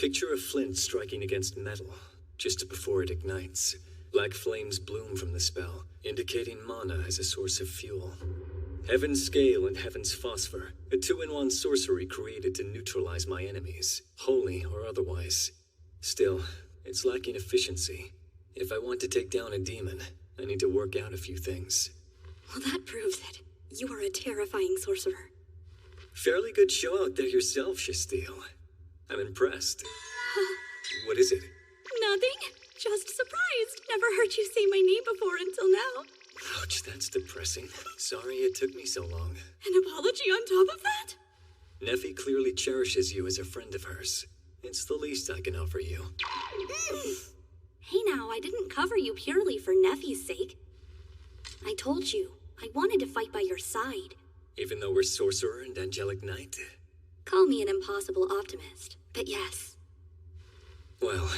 Picture a flint striking against metal, just before it ignites. Black flames bloom from the spell, indicating mana as a source of fuel. Heaven's Scale and Heaven's Phosphor, a 2-in-1 sorcery created to neutralize my enemies, holy or otherwise. Still, it's lacking efficiency. If I want to take down a demon, I need to work out a few things. Well, that proves it. You are a terrifying sorcerer. Fairly good show out there yourself, Shasteel. I'm impressed. What is it? Nothing. Just surprised. Never heard you say my name before until now. Ouch, that's depressing. Sorry it took me so long. An apology on top of that? Neffy clearly cherishes you as a friend of hers. It's the least I can offer you. Hey now, I didn't cover you purely for Neffy's sake. I told you, I wanted to fight by your side. Even though we're Sorcerer and Angelic Knight? Call me an impossible optimist, but yes. Well,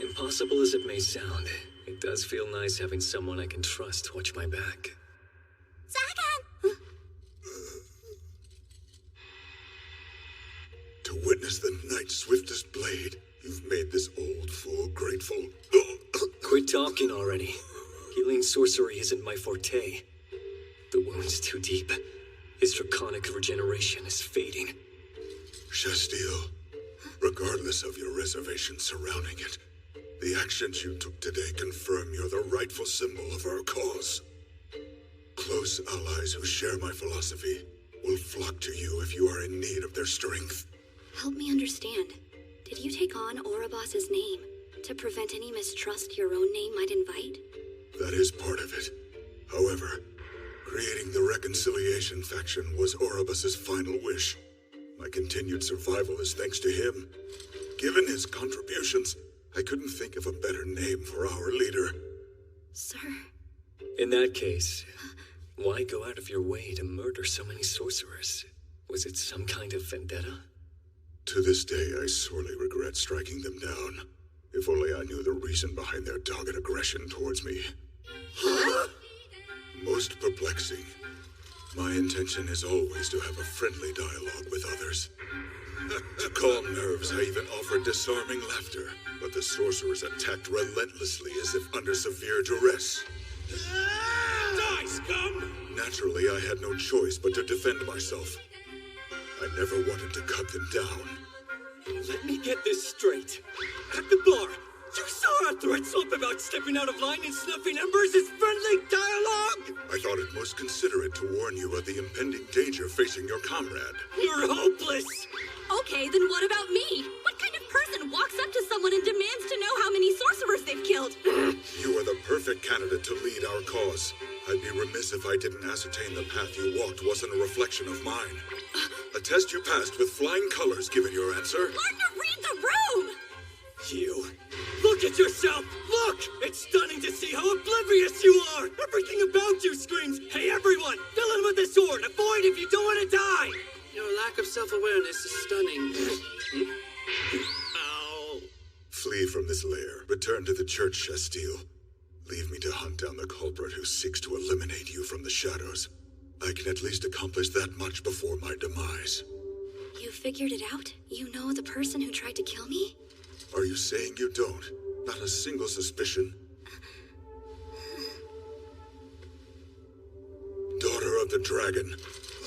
impossible as it may sound, it does feel nice having someone I can trust watch my back. Zagan! To witness the knight's swiftest blade, you've made this old fool grateful. Quit talking already. Healing sorcery isn't my forte. The wound's too deep. His draconic regeneration is fading. Shasteel, regardless of your reservations surrounding it, the actions you took today confirm you're the rightful symbol of our cause. Close allies who share my philosophy will flock to you if you are in need of their strength. Help me understand. Did you take on Orobos's name to prevent any mistrust your own name might invite? That is part of it. However, creating the Reconciliation faction was Orobos's final wish. My continued survival is thanks to him. Given his contributions, I couldn't think of a better name for our leader. Sir? In that case, why go out of your way to murder so many sorcerers? Was it some kind of vendetta? To this day, I sorely regret striking them down. If only I knew the reason behind their dogged aggression towards me. Most perplexing. My intention is always to have a friendly dialogue with others. To calm nerves, I even offered disarming laughter, but the sorcerers attacked relentlessly as if under severe duress. Die, scum! Naturally, I had no choice but to defend myself. I never wanted to cut them down. Let me get this straight. At the bar, you saw our threat slip about stepping out of line and snuffing embers as friendly dialogue! I thought it most considerate to warn you of the impending danger facing your comrade. You're hopeless! Okay, then what about me? What kind of person walks up to someone and demands to know how many sorcerers they've killed? You are the perfect candidate to lead our cause. I'd be remiss if I didn't ascertain the path you walked wasn't a reflection of mine. A test you passed with flying colors given your answer. Learn to read the room! You. Look at yourself! Look! It's stunning to see how oblivious you are! Everything about you screams, hey everyone, fill in with the sword, avoid if you don't want to die! Your lack of self-awareness is stunning. Ow. Flee from this lair. Return to the church, Shasteel. Leave me to hunt down the culprit who seeks to eliminate you from the shadows. I can at least accomplish that much before my demise. You figured it out? You know the person who tried to kill me? Are you saying you don't? Not a single suspicion? Daughter of the Dragon,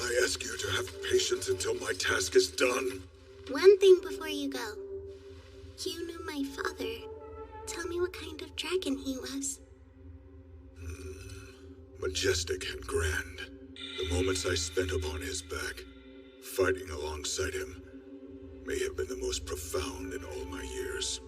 I ask you to have patience until my task is done. One thing before you go. You knew my father. Tell me what kind of dragon he was. Majestic and grand. The moments I spent upon his back, fighting alongside him, may have been the most profound in all my years.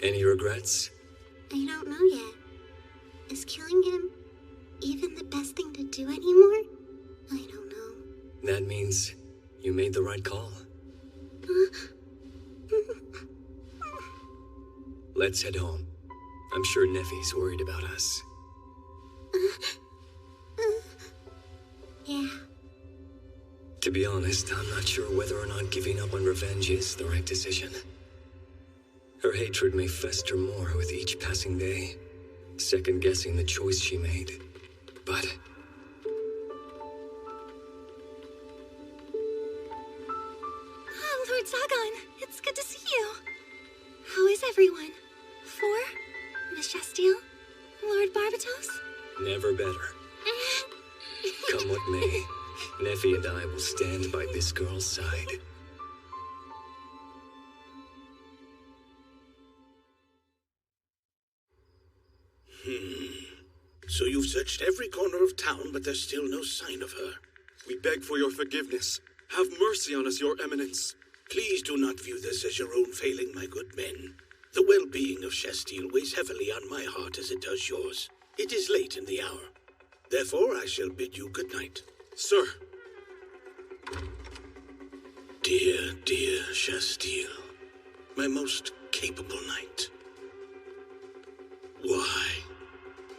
Any regrets? I don't know yet. Is killing him even the best thing to do anymore? I don't know. That means you made the right call. Let's head home. I'm sure Neffy's worried about us. Yeah. To be honest, I'm not sure whether or not giving up on revenge is the right decision. Her hatred may fester more with each passing day. second-guessing the choice she made. But Oh, Lord Zagon, it's good to see you. How is everyone? Miss Shastiel? Lord Barbatos? never better. Come what may, Neffy and I will stand by this girl's side. So you've searched every corner of town, but there's still no sign of her. We beg for your forgiveness. Have mercy on us, Your Eminence. Please do not view this as your own failing, my good men. The well-being of Shastiel weighs heavily on my heart as it does yours. It is late in the hour. Therefore, I shall bid you good night. Sir. Dear, dear Shastiel, my most capable knight.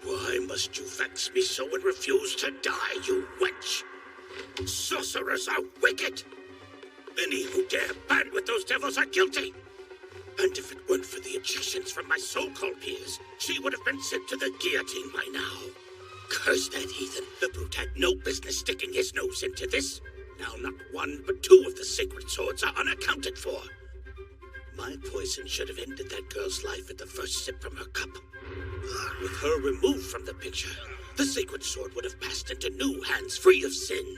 Why must you vex me so and refuse to die, you wench? Sorcerers are wicked! Any who dare band with those devils are guilty! And if it weren't for the objections from my so-called peers, she would have been sent to the guillotine by now. Curse that heathen! The brute had no business sticking his nose into this. Now not one, but two of the sacred swords are unaccounted for. My poison should have ended that girl's life at the first sip from her cup. With her removed from the picture, the sacred sword would have passed into new hands free of sin.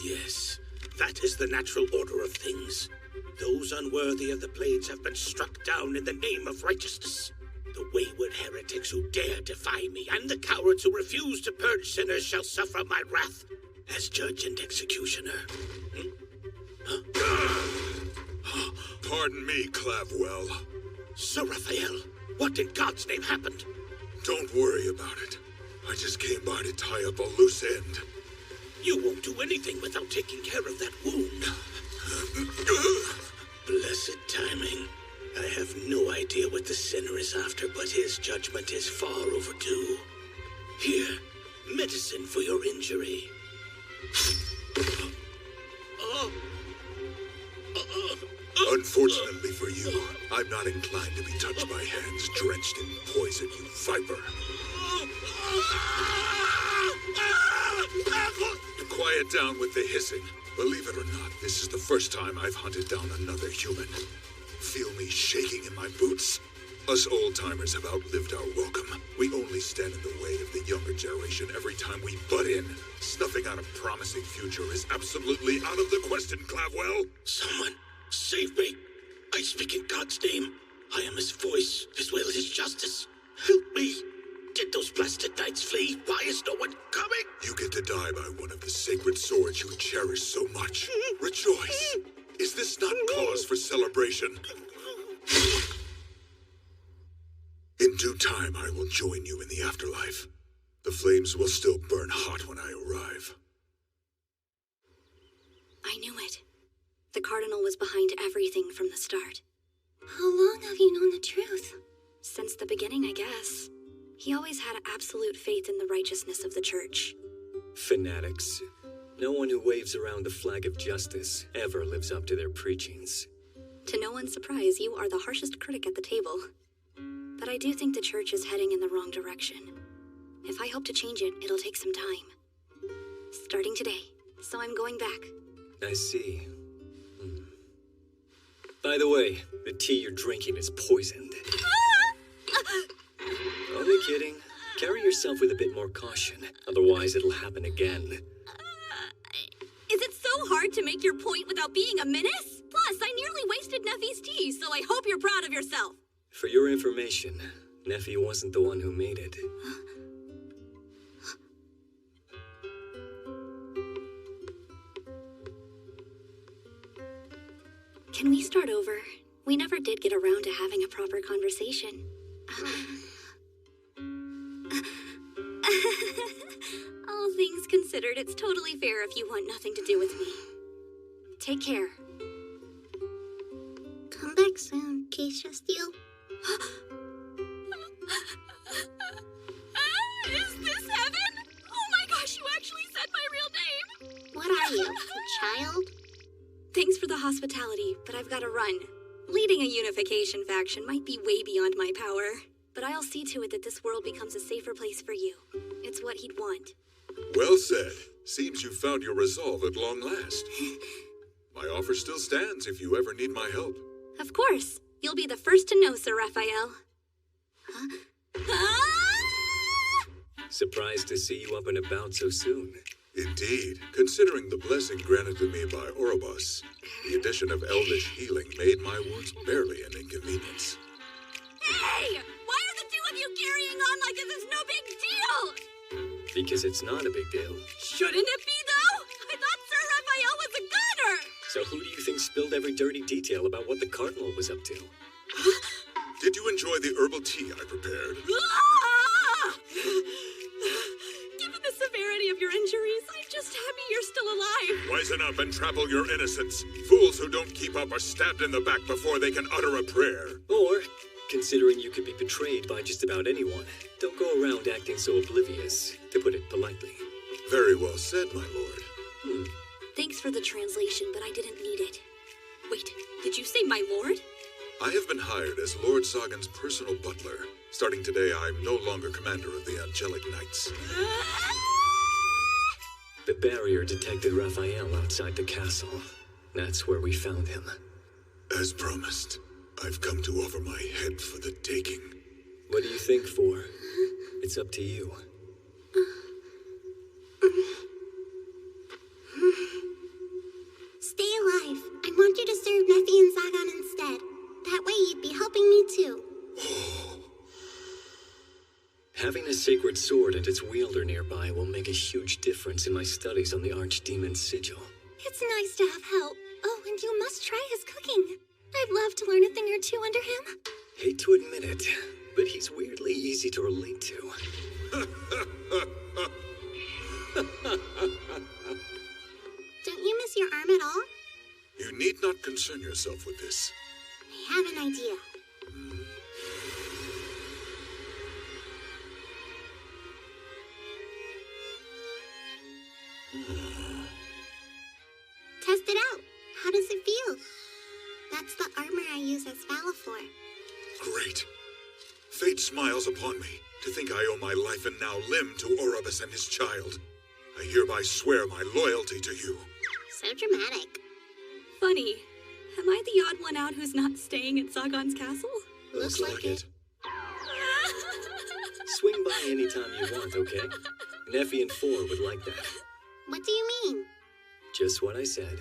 Yes, that is the natural order of things. Those unworthy of the blades have been struck down in the name of righteousness. The wayward heretics who dare defy me, and the cowards who refuse to purge sinners shall suffer my wrath as judge and executioner. Pardon me, Clavwell. Sir Raphael, what in God's name happened? Don't worry about it. I just came by to tie up a loose end. You won't do anything without taking care of that wound. Blessed timing. I have no idea what the sinner is after, but his judgment is far overdue. Here, medicine for your injury. Unfortunately for you, I'm not inclined to be touched by hands drenched in poison, you viper. Quiet down with the hissing. Believe it or not, this is the first time I've hunted down another human. Feel me shaking in my boots? Us old-timers have outlived our welcome. We only stand in the way of the younger generation every time we butt in. Snuffing out a promising future is absolutely out of the question, Clavwell. Someone, save me. I speak in God's name. I am his voice, as well as his justice. Help me. Did those blasted knights flee? Why is no one coming? You get to die by one of the sacred swords you cherish so much. Rejoice. Is this not cause for celebration? In due time, I will join you in the afterlife. The flames will still burn hot when I arrive. I knew it. The Cardinal was behind everything from the start. How long have you known the truth? Since the beginning, I guess. He always had absolute faith in the righteousness of the Church. Fanatics. No one who waves around the flag of justice ever lives up to their preachings. To no one's surprise, you are the harshest critic at the table. But I do think the Church is heading in the wrong direction. If I hope to change it, it'll take some time. Starting today, so I'm going back. I see. By the way, the tea you're drinking is poisoned. Only kidding. Carry yourself with a bit more caution, otherwise it'll happen again. Is it so hard to make your point without being a menace? Plus, I nearly wasted Neffy's tea, so I hope you're proud of yourself. For your information, Neffy wasn't the one who made it. Can we start over? We never did get around to having a proper conversation. All things considered, it's totally fair if you want nothing to do with me. Take care. Come back soon, Case Shastiel. Is this heaven? Oh my gosh, you actually said my real name! What are you, a child? Thanks for the hospitality, but I've got to run. Leading a unification faction might be way beyond my power. but I'll see to it that this world becomes a safer place for you. It's what he'd want. Well said. Seems you found your resolve at long last. My offer still stands if you ever need my help. Of course. You'll be the first to know, Sir Raphael. Huh? Surprised to see you up and about so soon. Indeed, considering the blessing granted to me by Orobos, the addition of elvish healing made my wounds barely an inconvenience. Hey! Why are the two of you carrying on like this is no big deal? Because it's not a big deal. Shouldn't it be, though? I thought Sir Raphael was a gunner! So who do you think spilled every dirty detail about what the Cardinal was up to? Did you enjoy the herbal tea I prepared? Given the severity of your injuries, I'm just happy you're still alive. Wisen up and trample your innocence. Fools who don't keep up are stabbed in the back before they can utter a prayer. Or, considering you could be betrayed by just about anyone, don't go around acting so oblivious, to put it politely. Very well said, my lord. Thanks for the translation, but I didn't need it. Wait, did you say my lord? I have been hired as Lord Zagan's personal butler. Starting today, I'm no longer commander of the Angelic Knights. The barrier detected Raphael outside the castle. That's where we found him. As promised, I've come to offer my head for the taking. What do you think for? It's up to you. Stay alive. I want you to serve Nephi and Zagan instead. That way you'd be helping me too. Having a sacred sword and its wielder nearby will make a huge difference in my studies on the Archdemon's sigil. It's nice to have help. Oh, and you must try his cooking. I'd love to learn a thing or two under him. Hate to admit it, but he's weirdly easy to relate to. Don't you miss your arm at all? You need not concern yourself with this. I have an idea. Test it out. How does it feel? That's the armor I use as Valafor. Great. Fate smiles upon me to think I owe my life and now limb to Orobos and his child. I hereby swear my loyalty to you. So dramatic. Funny. Am I the odd one out who's not staying at Zagan's castle? Looks like it. Swing by anytime you want, okay? Nephi and Four would like that. What do you mean? Just what I said.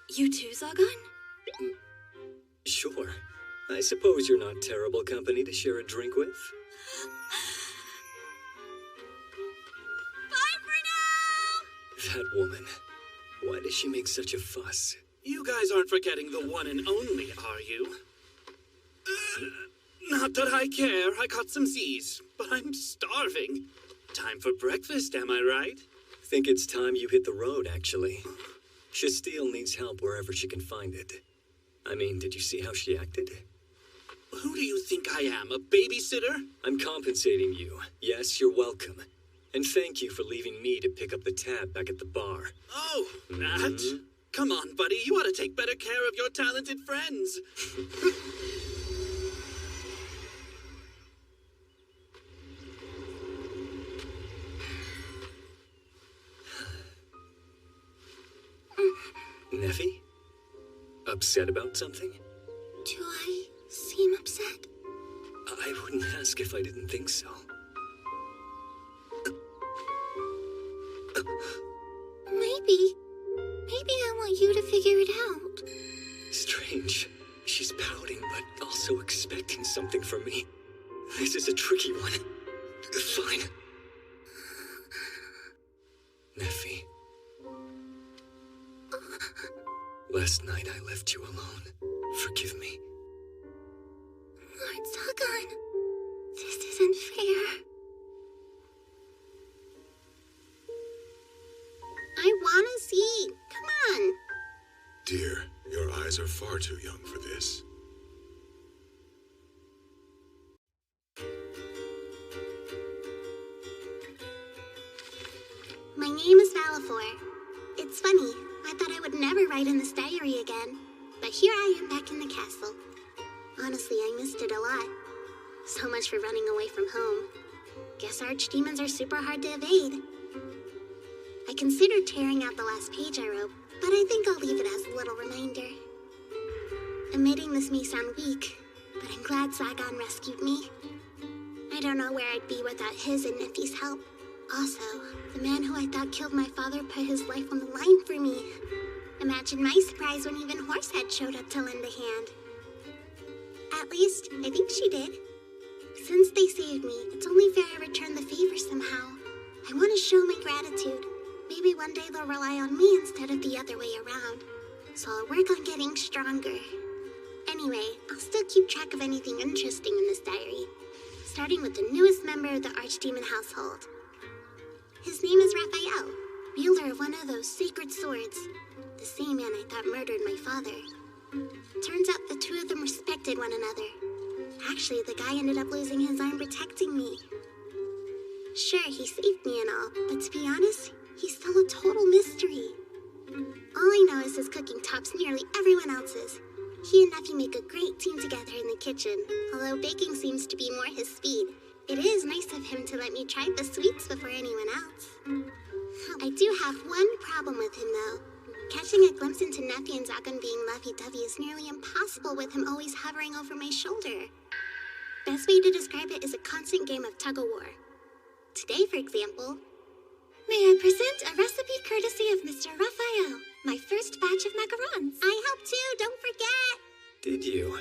You too, Zagan? Sure. I suppose you're not terrible company to share a drink with. Bye for now! That woman. Why does she make such a fuss? You guys aren't forgetting the one and only, are you? Not that I care. I caught some Z's, but I'm starving. Time for breakfast, am I right? Think it's time you hit the road, actually. Shasteel needs help wherever she can find it. I mean, did you see how she acted? Who do you think I am, a babysitter? I'm compensating you. Yes, you're welcome. And thank you for leaving me to pick up the tab back at the bar. Oh, that? Come on, buddy. You ought to take better care of your talented friends. Nephi? Upset about something? Do I seem upset? I wouldn't ask if I didn't think so. Maybe. Maybe I want you to figure it out. Strange. She's pouting, but also expecting something from me. This is a tricky one. Fine. Nephi. Last night I left you alone. Forgive me. Lord Zagan, this isn't fair. I want to see. Come on. Dear, your eyes are far too young for this. My name is Valafor. It's funny, I thought I would never write in this diary again, but here I am back in the castle. Honestly, I missed it a lot. So much for running away from home. Guess archdemons are super hard to evade. I considered tearing out the last page I wrote, but I think I'll leave it as a little reminder. Admitting this may sound weak, but I'm glad Zagon rescued me. I don't know where I'd be without his and Neffy's help. Also, the man who I thought killed my father put his life on the line for me. Imagine my surprise when even Horsehead showed up to lend a hand. At least, I think she did. Since they saved me, it's only fair I return the favor somehow. I want to show my gratitude. Maybe one day they'll rely on me instead of the other way around. So I'll work on getting stronger. Anyway, I'll still keep track of anything interesting in this diary. Starting with the newest member of the Archdemon household. His name is Raphael, wielder of one of those sacred swords. The same man I thought murdered my father. Turns out the two of them respected one another. Actually, the guy ended up losing his arm protecting me. Sure, he saved me and all, but to be honest, he's still a total mystery. All I know is his cooking tops nearly everyone else's. He and Neffy make a great team together in the kitchen, although baking seems to be more his speed. It is nice of him to let me try the sweets before anyone else. I do have one problem with him, though. Catching a glimpse into Neffy and Zagon being lovey-dovey is nearly impossible with him always hovering over my shoulder. Best way to describe it is a constant game of tug-of-war. Today, for example, may I present a recipe courtesy of Mr. Raphael, my first batch of macarons. I helped too, don't forget! Did you?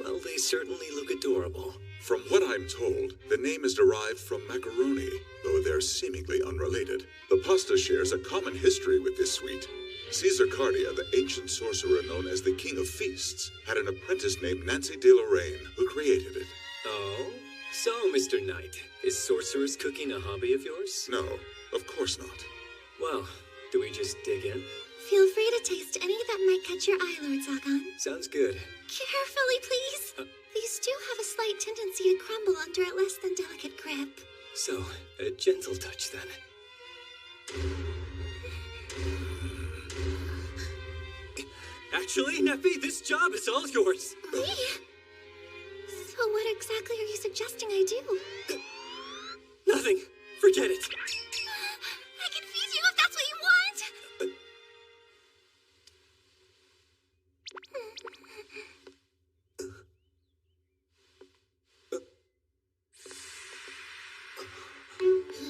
Well, they certainly look adorable. From what I'm told, the name is derived from macaroni, though they're seemingly unrelated. The pasta shares a common history with this sweet. Caesar Cardia, the ancient sorcerer known as the King of Feasts, had an apprentice named Nancy de Lorraine who created it. Oh? So, Mr. Knight, is sorcerer's cooking a hobby of yours? No, of course not. Well, do we just dig in? Feel free to taste any that might catch your eye, Lord Zagon. Sounds good. Carefully, please. These do have a slight tendency to crumble under a less than delicate grip. So, a gentle touch then. Actually, Neffy, this job is all yours. Me? So what exactly are you suggesting I do? Nothing. Forget it. I can feed you if that's what you want.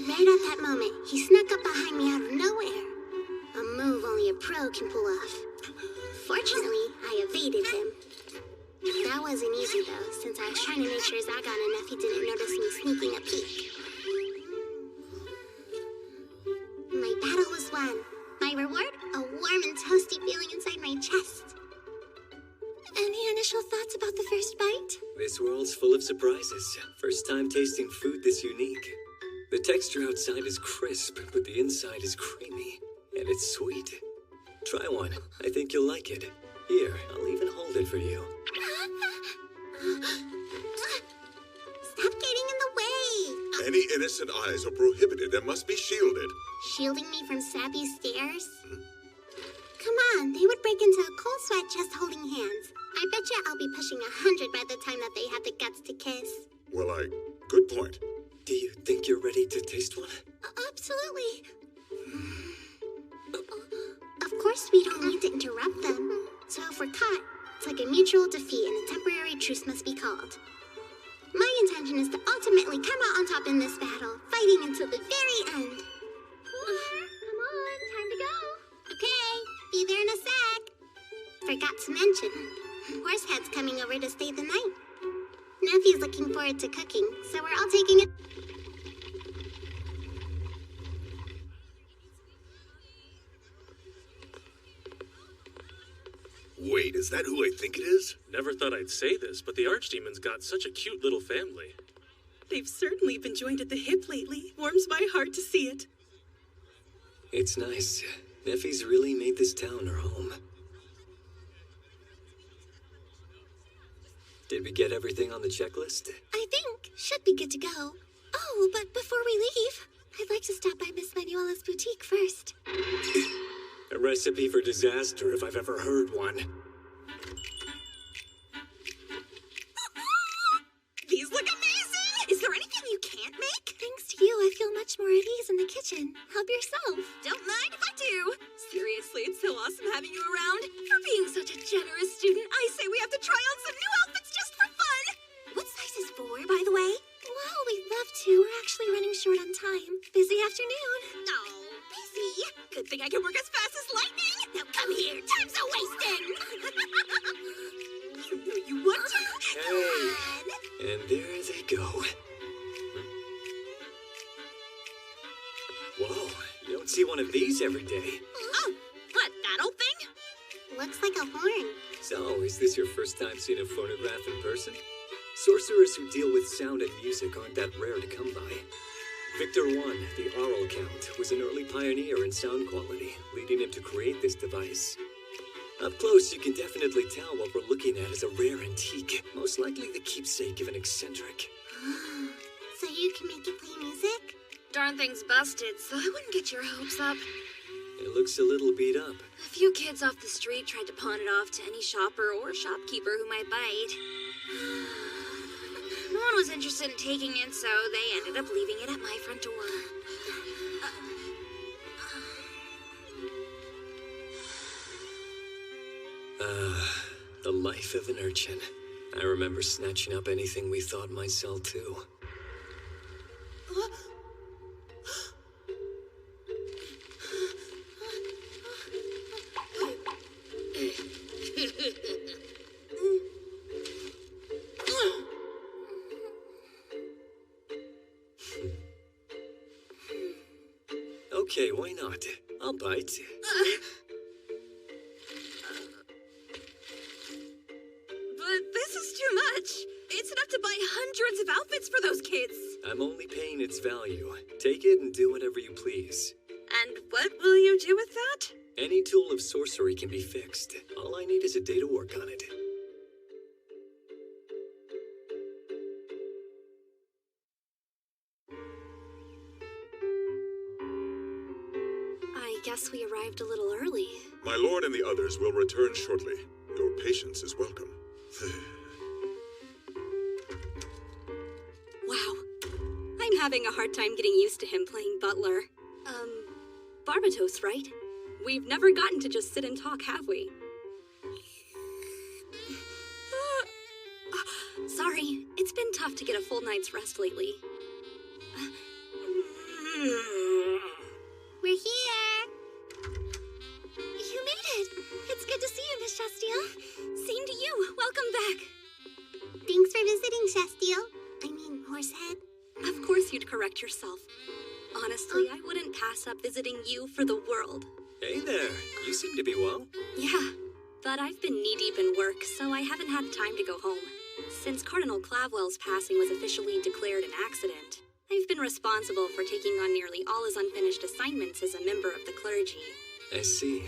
Right at that moment, he snuck up behind me out of nowhere. A move only a pro can pull off. Fortunately, I evaded him. That wasn't easy though, since I was trying to make sure Zagon and Neffy didn't notice me sneaking a peek. My battle was won. My reward? A warm and toasty feeling inside my chest. Any initial thoughts about the first bite? This world's full of surprises. First time tasting food this unique. The texture outside is crisp, but the inside is creamy. And it's sweet. Try one. I think you'll like it. Here, I'll even hold it for you. Stop getting in the way! Any innocent eyes are prohibited and must be shielded. Shielding me from sappy stares? Come on, they would break into a cold sweat just holding hands. I bet you I'll be pushing 100 by the time that they have the guts to kiss. Well, good point. Do you think you're ready to taste one? Absolutely. Of course, we don't need to interrupt them. So if we're caught, it's like a mutual defeat and a temporary truce must be called. My intention is to ultimately come out on top in this battle, fighting until the very end. Come on, time to go. Okay, be there in a sec. Forgot to mention, Horsehead's coming over to stay the night. Neffy's looking forward to cooking, so we're all taking it. Wait, is that who I think it is? Never thought I'd say this, but the Archdemon's got such a cute little family. They've certainly been joined at the hip lately. Warms my heart to see it. It's nice. Neffy's really made this town her home. Did we get everything on the checklist? I think. Should be good to go. Oh, but before we leave, I'd like to stop by Miss Manuela's boutique first. A recipe for disaster if I've ever heard one. These look amazing! yourself. Don't mind if I do. Seriously, it's so awesome having you around. For being such a generous student, I say we have to try on some new outfits just for fun. What size is 4, by the way? Well, we'd love to. We're actually running short on time. Busy afternoon. Oh, busy. Good thing I can work as fast as lightning. Now come here. Time's a wasting. You know you want to. Come on. And there they go. Whoa, you don't see one of these every day. Oh, what, that old thing? Looks like a horn. So, is this your first time seeing a phonograph in person? Sorcerers who deal with sound and music aren't that rare to come by. Victor I, the Aural Count, was an early pioneer in sound quality, leading him to create this device. Up close, you can definitely tell what we're looking at is a rare antique, most likely the keepsake of an eccentric. So you can make it play music? Darn thing's busted, so I wouldn't get your hopes up. It looks a little beat up. A few kids off the street tried to pawn it off to any shopper or shopkeeper who might bite. No one was interested in taking it, so they ended up leaving it at my front door. The life of an urchin. I remember snatching up anything we thought might sell too. Okay, why not? I'll bite. But this is too much. It's enough to buy hundreds of outfits for those kids. I'm only paying its value. Take it and do whatever you please. And what will you do with that? Any tool of sorcery can be fixed. All I need is a day to work on it. I guess we arrived a little early. My lord and the others will return shortly. Your patience is welcome. Wow. I'm having a hard time getting used to him playing butler. Barbatos, right? We've never gotten to just sit and talk, have we? Sorry, it's been tough to get a full night's rest lately. We're here. You made it. It's good to see you, Miss Shastiel. Same to you. Welcome back. Thanks for visiting, Shastiel. I mean, Horsehead. Of course you'd correct yourself. Honestly, I wouldn't pass up visiting you for the world. Hey there, you seem to be well. Yeah, but I've been knee-deep in work, so I haven't had time to go home. Since Cardinal Clavwell's passing was officially declared an accident, I've been responsible for taking on nearly all his unfinished assignments as a member of the clergy. I see.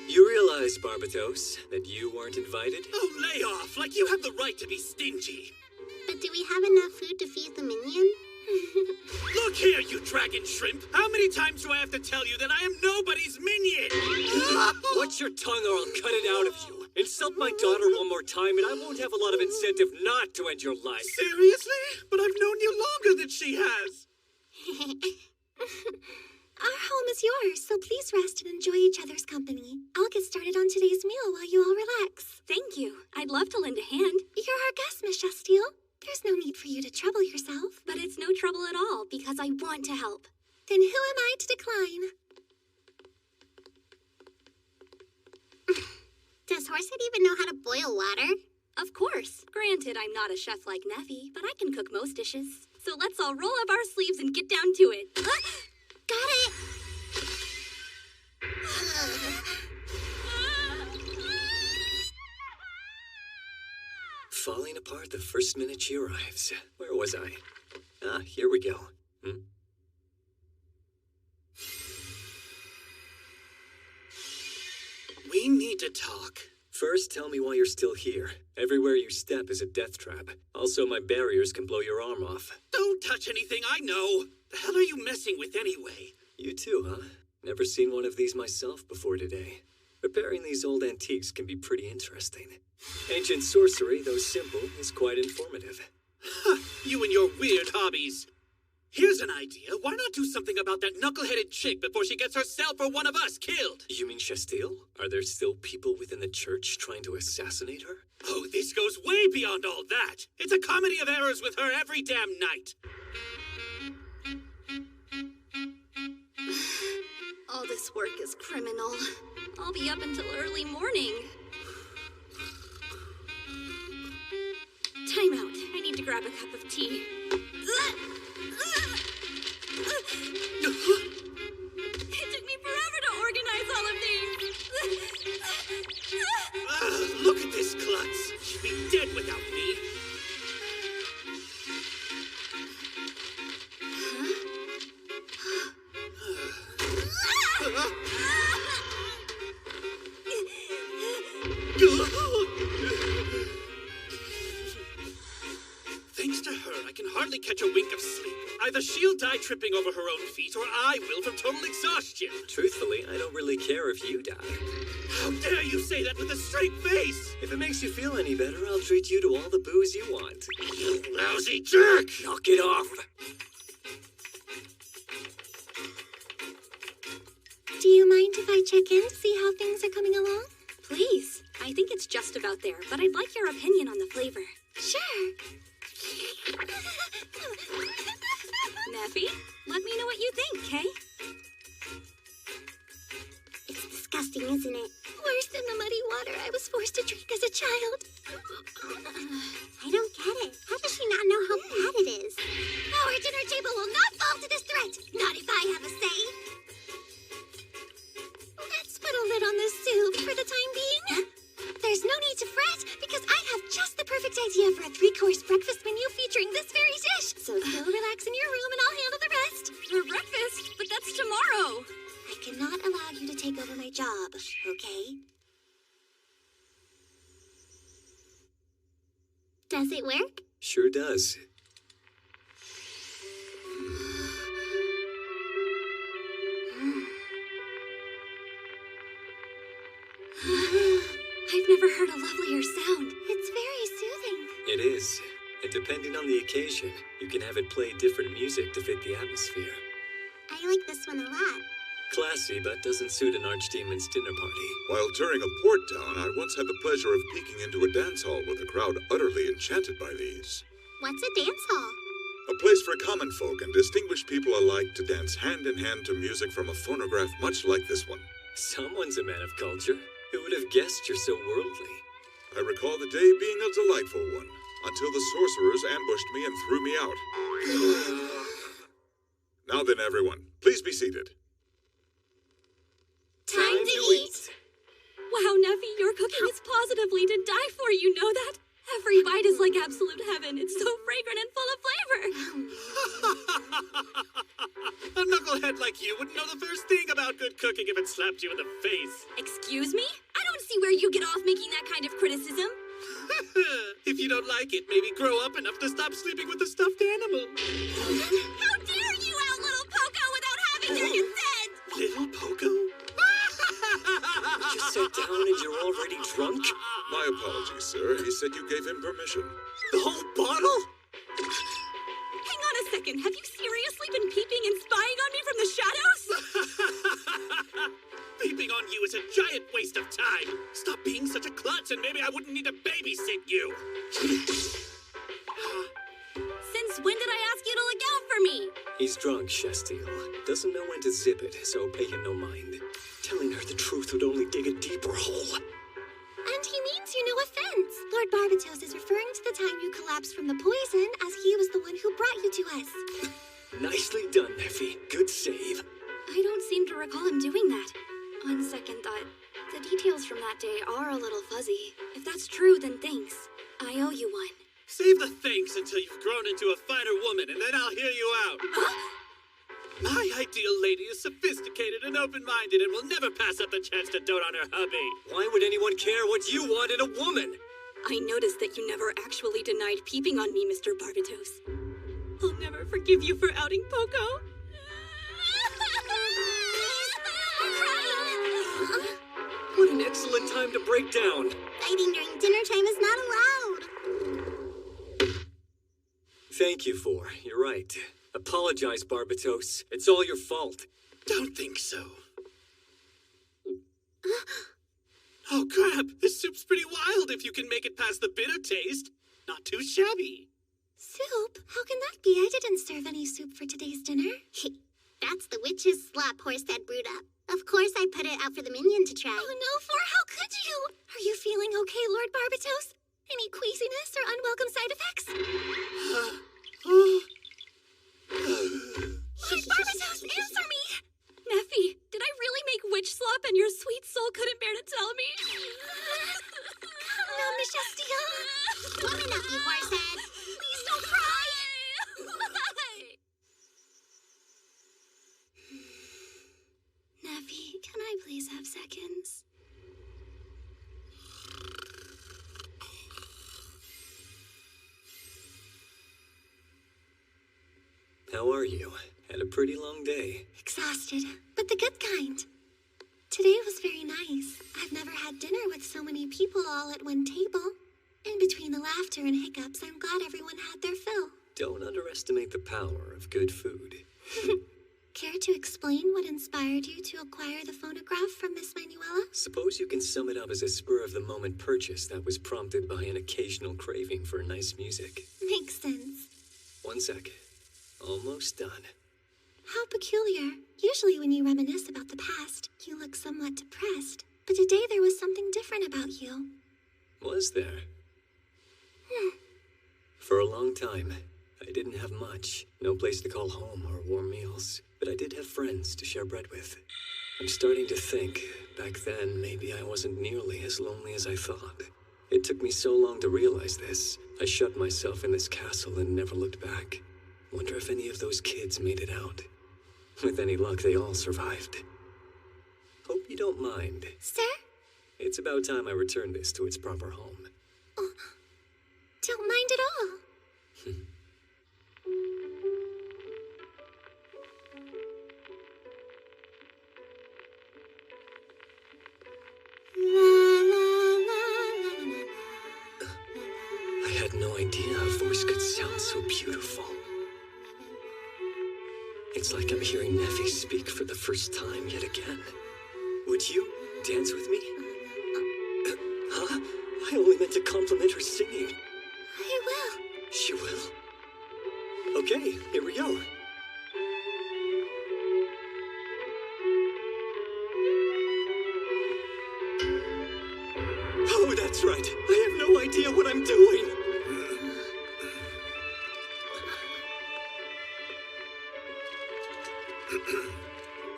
You realize, Barbatos, that you weren't invited? Oh, lay off! Like you have the right to be stingy! But do we have enough food to feed the minion? Look here, you dragon shrimp! How many times do I have to tell you that I am nobody's minion? Watch your tongue or I'll cut it out of you. Insult my daughter one more time and I won't have a lot of incentive not to end your life. Seriously? But I've known you longer than she has. Our home is yours, so please rest and enjoy each other's company. I'll get started on today's meal while you all relax. Thank you. I'd love to lend a hand. You're our guest, Miss Shastiel. There's no need for you to trouble yourself. But it's no trouble at all, because I want to help. Then who am I to decline? Does Horsehead even know how to boil water? Of course. Granted, I'm not a chef like Neffy, but I can cook most dishes. So let's all roll up our sleeves and get down to it. Got it! Falling apart the first minute she arrives. Where was I? Ah, here we go. We need to talk. First, tell me why you're still here. Everywhere you step is a death trap. Also, my barriers can blow your arm off. Don't touch anything I know. The hell are you messing with anyway? You too, huh? Never seen one of these myself before today. Repairing these old antiques can be pretty interesting. Ancient sorcery, though simple, is quite informative. You and your weird hobbies. Here's an idea. Why not do something about that knuckle-headed chick before she gets herself or one of us killed? You mean Shastile? Are there still people within the church trying to assassinate her? Oh, this goes way beyond all that. It's a comedy of errors with her every damn night. All this work is criminal. I'll be up until early morning. Time out. I need to grab a cup of tea. It took me forever to organize all of these. Look at this klutz. She'd be dead without me. Thanks to her, I can hardly catch a wink of sleep. Either she'll die tripping over her own feet, or I will from total exhaustion. Truthfully, I don't really care if you die. How dare you say that with a straight face? If it makes you feel any better, I'll treat you to all the booze you want. You lousy jerk! Knock it off! Do you mind if I check in to see how things are coming along? Please. I think it's just about there, but I'd like your opinion on the flavor. Sure. Neffy, let me know what you think, Kay? It's disgusting, isn't it? Worse than the muddy water I was forced to drink as a child. I don't get it. How does she not know how bad it is? Our dinner table will not fall to this threat. Not if I have a say. Let's put a lid on this soup for the time being. There's no need to fret, because I have just the perfect idea for a 3-course breakfast menu featuring this very dish. So go relax in your room and I'll handle the rest. For breakfast? But that's tomorrow. I cannot allow you to take over my job, okay? Does it work? Sure does. I've never heard a lovelier sound. It's very soothing. It is. And depending on the occasion, you can have it play different music to fit the atmosphere. I like this one a lot. Classy, but doesn't suit an archdemon's dinner party. While touring a port town, I once had the pleasure of peeking into a dance hall with a crowd utterly enchanted by these. What's a dance hall? A place for common folk and distinguished people alike to dance hand in hand to music from a phonograph much like this one. Someone's a man of culture. Who would have guessed you're so worldly? I recall the day being a delightful one, until the sorcerers ambushed me and threw me out. Now then, everyone, please be seated. Time to eat! Wow, Neffy, your cooking is positively to die for, you know that? Every bite is like absolute heaven. It's so fragrant and full of flavor. A knucklehead like you wouldn't know the first thing about good cooking if it slapped you in the face. Excuse me? I don't see where you get off making that kind of criticism. If you don't like it, maybe grow up enough to stop sleeping with a stuffed animal. How dare you out little Poco without having their consent? Little Poco? You sat down and you're already drunk? My apologies, sir. He said you gave him permission. The whole bottle? Hang on a second. Have you seriously been peeping and spying on me from the shadows? Peeping on you is a giant waste of time. Stop being such a klutz and maybe I wouldn't need to babysit you. Since when did I ask you to look out for me? He's drunk, Shastile. Doesn't know when to zip it, so pay him no mind. Telling her the truth would only dig a deeper hole. And he means you no offense. Lord Barbatos is referring to the time you collapsed from the poison, as he was the one who brought you to us. Nicely done, Neffy. Good save. I don't seem to recall him doing that. On second thought, the details from that day are a little fuzzy. If that's true, then thanks. I owe you one. Save the thanks until you've grown into a finer woman, and then I'll hear you out. My ideal lady is sophisticated and open-minded and will never pass up the chance to dote on her hubby. Why would anyone care what you want in a woman? I noticed that you never actually denied peeping on me, Mr. Barbatos. I'll never forgive you for outing Poco. What an excellent time to break down. Fighting during dinner time is not allowed. Thank you for. You're right. Apologize, Barbatos. It's all your fault. Don't think so. Oh, crap! This soup's pretty wild if you can make it past the bitter taste. Not too shabby. Soup? How can that be? I didn't serve any soup for today's dinner. That's the witch's slop horse that brewed up. Of course I put it out for the minion to try. Oh no, For, how could you? Are you feeling okay, Lord Barbatos? Any queasiness or unwelcome side effects? Lord Barbatos, answer me! Neffy, did I really make witch slop and your sweet soul couldn't bear to tell me? No, Miss Estia. Woman up, you horsehead. Please don't cry. Neffy, can I please have seconds? How are you? Had a pretty long day. Exhausted, but the good kind. Today was very nice. I've never had dinner with so many people all at one table. In between the laughter and hiccups, I'm glad everyone had their fill. Don't underestimate the power of good food. Care to explain what inspired you to acquire the phonograph from Miss Manuela? Suppose you can sum it up as a spur-of-the-moment purchase that was prompted by an occasional craving for nice music. Makes sense. 1 sec. Almost done. How peculiar. Usually when you reminisce about the past, you look somewhat depressed. But today there was something different about you. Was there? For a long time, I didn't have much. No place to call home or warm meals. But I did have friends to share bread with. I'm starting to think, back then, maybe I wasn't nearly as lonely as I thought. It took me so long to realize this. I shut myself in this castle and never looked back. Wonder if any of those kids made it out. With any luck, they all survived. Hope you don't mind. Sir? It's about time I returned this to its proper home. Oh, don't mind at all. I had no idea a voice could sound so beautiful. It's like I'm hearing Neffy speak for the first time yet again. Would you dance with me? Huh? I only meant to compliment her singing. I will. She will? Okay, here we go. Oh, that's right. I have no idea what I'm doing.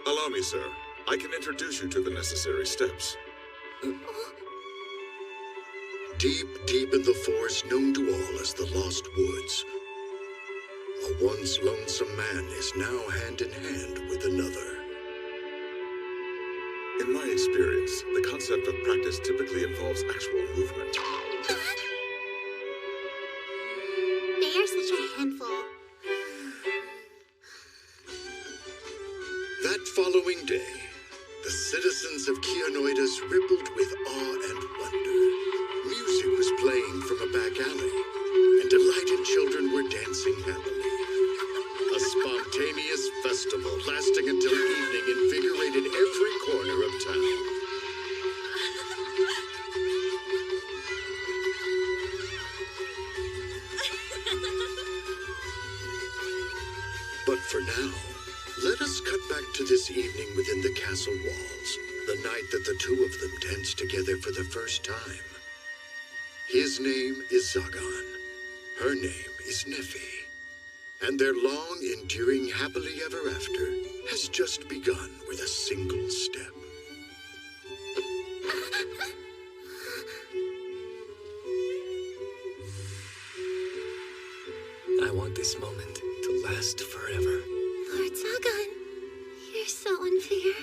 Allow me, sir. I can introduce you to the necessary steps. Deep, deep in the forest known to all as the Lost Woods, a once lonesome man is now hand in hand with another. In my experience, the concept of practice typically involves actual movement. They are such a handful. That following day, the citizens of Keonoides rippled with awe and wonder. Music was playing from a back alley, and delighted children were dancing happily. A spontaneous festival lasting until evening invigorated every corner of town. But for now, let us cut back to this evening within the castle walls, the night that the two of them danced together for the first time. His name is Zagan. Her name is Neffy. And their long, enduring happily ever after has just begun with a single step. I want this moment to last forever. Lord Zagan, you're so unfair.